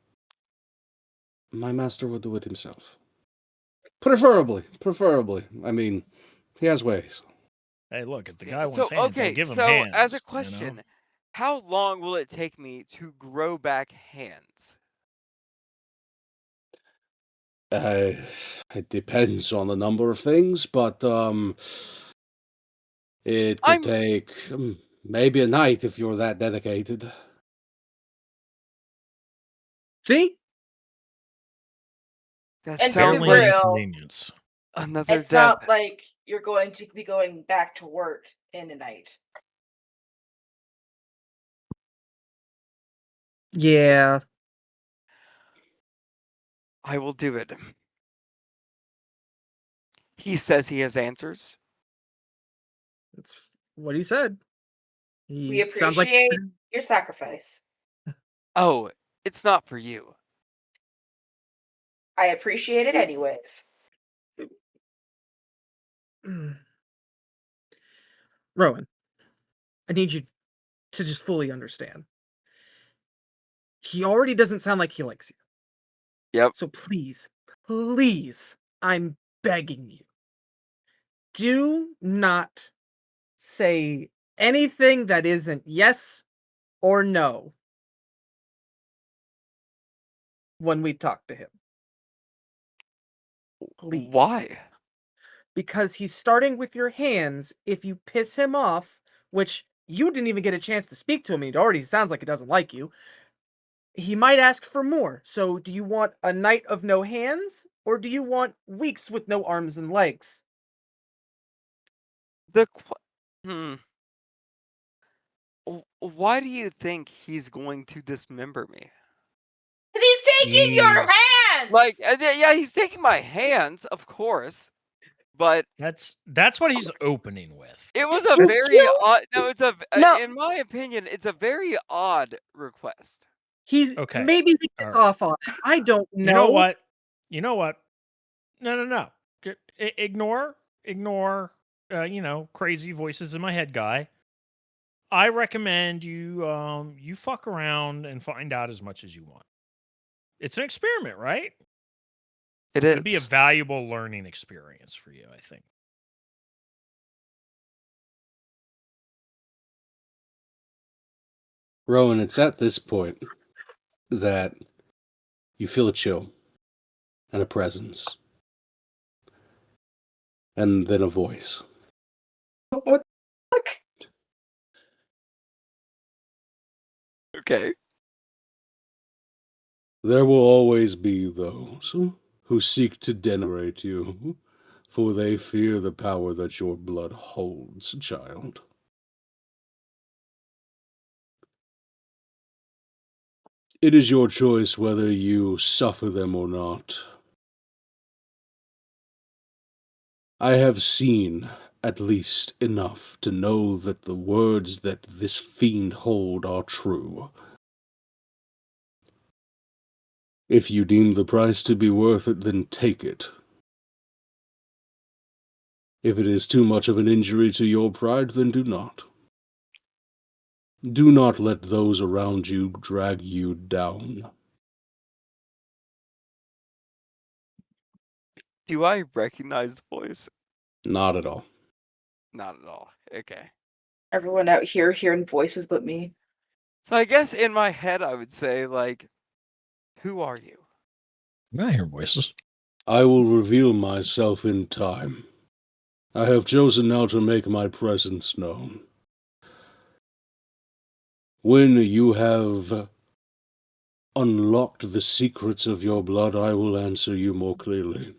my master would do it himself. Preferably. I mean, he has ways. Hey, look, if the yeah, guy so wants hands, I'll okay. give him So hands. as a you know? question, how long will it take me to grow back hands? It depends on the number of things, but it could I'm- take maybe a night if you're that dedicated. See? That And to be sounds Fairly like real, inconvenience. another it's death. not like you're going to be going back to work in a night. Yeah. I will do it. He says he has answers. It's what he said. We He sounds like appreciate your sacrifice. Oh, it's not for you. I appreciate it anyways. Rowan, I need you to just fully understand. He already doesn't sound like he likes you. Yep. So please, please, I'm begging you, do not say anything that isn't yes or no when we talk to him. Please. Why? Because he's starting with your hands. If you piss him off, which you didn't even get a chance to speak to him, it already sounds like he doesn't like you, he might ask for more. So do you want a night of no hands, or do you want weeks with no arms and legs? Why do you think he's going to dismember me? Because he's taking your hands! Like, yeah, he's taking my hands, of course. But that's what he's opening with. it was a To very kill- odd. No, it's a. No. In my opinion, it's a very odd request. He's Okay. maybe he gets All right. off on it. I don't know. You know what? You know what? No. Ignore. Crazy voices in my head, guy. I recommend you you fuck around and find out as much as you want. It's an experiment, right? It is. It'd be a valuable learning experience for you, I think. Rowan, it's at this point that you feel a chill and a presence. And then a voice. What the fuck? Okay. There will always be those who seek to denigrate you, for they fear the power that your blood holds, child. It is your choice whether you suffer them or not. I have seen at least enough to know that the words that this fiend hold are true. If you deem the price to be worth it, then take it. If it is too much of an injury to your pride, then do not. Do not let those around you drag you down. Do I recognize the voice? Not at all. Not at all. Okay. Everyone out here hearing voices but me. So I guess in my head I would say, like, who are you? I hear voices. I will reveal myself in time. I have chosen now to make my presence known. When you have unlocked the secrets of your blood, I will answer you more clearly.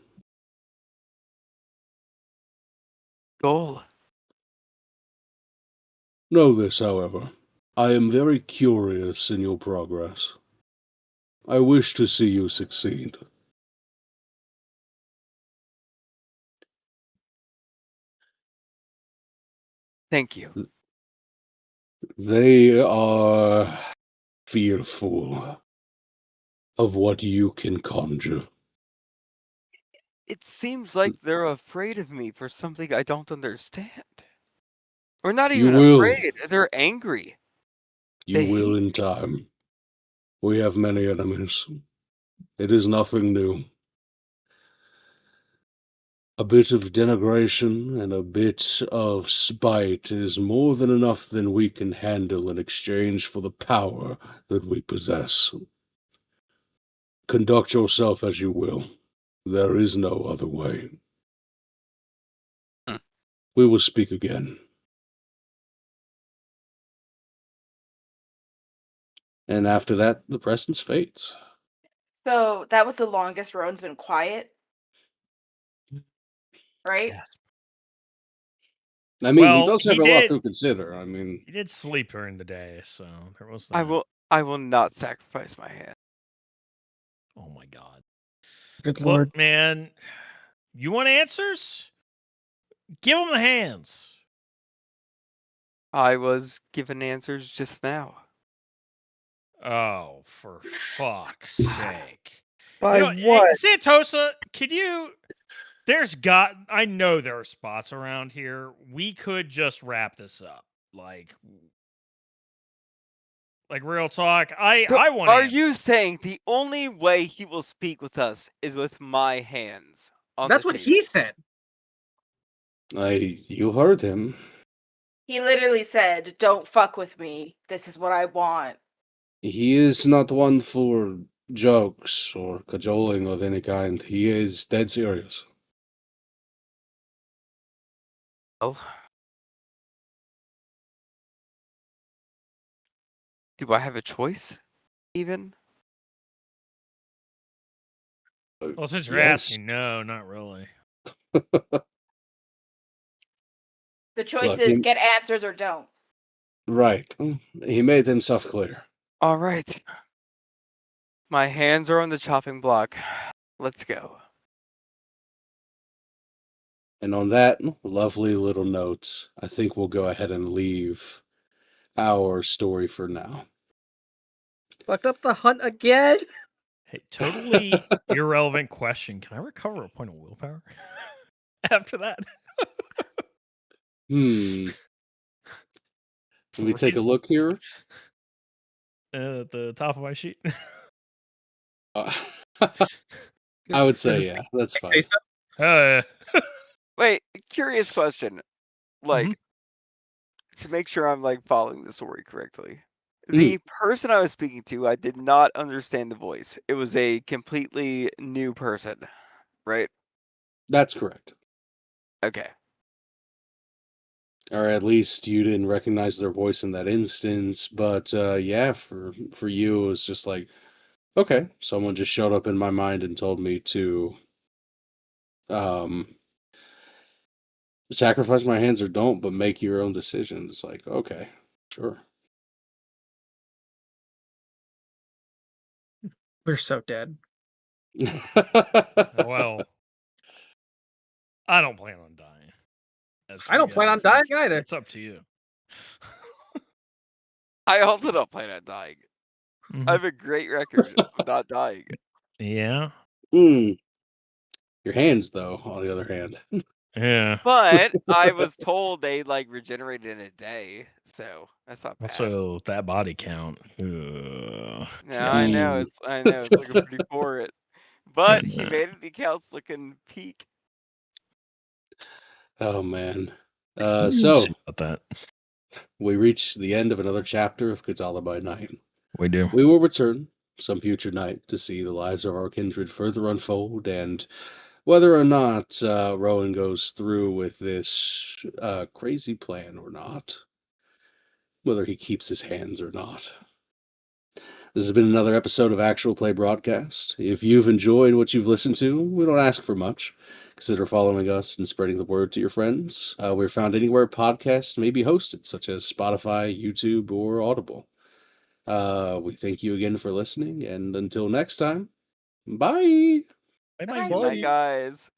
Goal. Know this, however. I am very curious in your progress. I wish to see you succeed. Thank you. They are fearful of what you can conjure. It seems like they're afraid of me for something I don't understand. Or not You even will. afraid. They're angry. You They will hate in time. We have many enemies. It is nothing new. A bit of denigration and a bit of spite is more than enough than we can handle in exchange for the power that we possess. Conduct yourself as you will. There is no other way. Hmm. We will speak again. And after that, the presence fades. So that was the longest Rowan's been quiet. Right? Yes. I mean, he Well, does have he a lot did- to consider. I mean, He did sleep during the day, so there was that. I will not sacrifice my hand. Oh my god. Good Look, lord. man, you want answers? Give him the hands. I was given answers just now. Oh, for fuck's sake. By Hey, what? Santosa, can you... I know there are spots around here. We could just wrap this up. Like real talk. So I want are you saying the only way he will speak with us is with my hands on That's the what table? he said. You heard him. He literally said, "Don't fuck with me. This is what I want." He is not one for jokes or cajoling of any kind. He is dead serious. Well, do I have a choice, even? Well, since you're Yes. asking, no, not really. The choice Look, is get answers or don't. Right. He made himself clear. All right. My hands are on the chopping block. Let's go. And on that lovely little note, I think we'll go ahead and leave our story for now. Fucked up the hunt again. Hey, totally irrelevant question. Can I recover a point of willpower after that? Let me take a Reasons. look here. At the top of my sheet. I would say, yeah, that's fine. Say so? Wait, curious question. Like, to make sure I'm like following the story correctly. The person I was speaking to, I did not understand the voice. It was a completely new person, right? That's correct. Okay. Or at least you didn't recognize their voice in that instance. But yeah, for you, it was just like, okay, someone just showed up in my mind and told me to sacrifice my hands or don't, but make your own decision. It's like, okay, sure. We're so dead. Well, I don't plan on dying. As for I don't you plan on guys, dying it's- either. It's up to you. I also don't plan on dying. I have a great record of not dying. Yeah. Your hands, though, on the other hand. Yeah. But I was told they like regenerated in a day, so that's not bad. Also, that body count. Yeah, I know. It's looking pretty for it. But humanity count's looking peak. Oh man. We'll So see about that. we reach the end of another chapter of Katalla by Night. We do. We will return some future night to see the lives of our kindred further unfold, and whether or not Rowan goes through with this crazy plan or not, whether he keeps his hands or not. This has been another episode of Actual Play Broadcast. If you've enjoyed what you've listened to, we don't ask for much. Consider following us and spreading the word to your friends. We're found anywhere podcasts may be hosted, such as Spotify, YouTube, or Audible. We thank you again for listening, and until next time, bye! Bye, Good night, guys.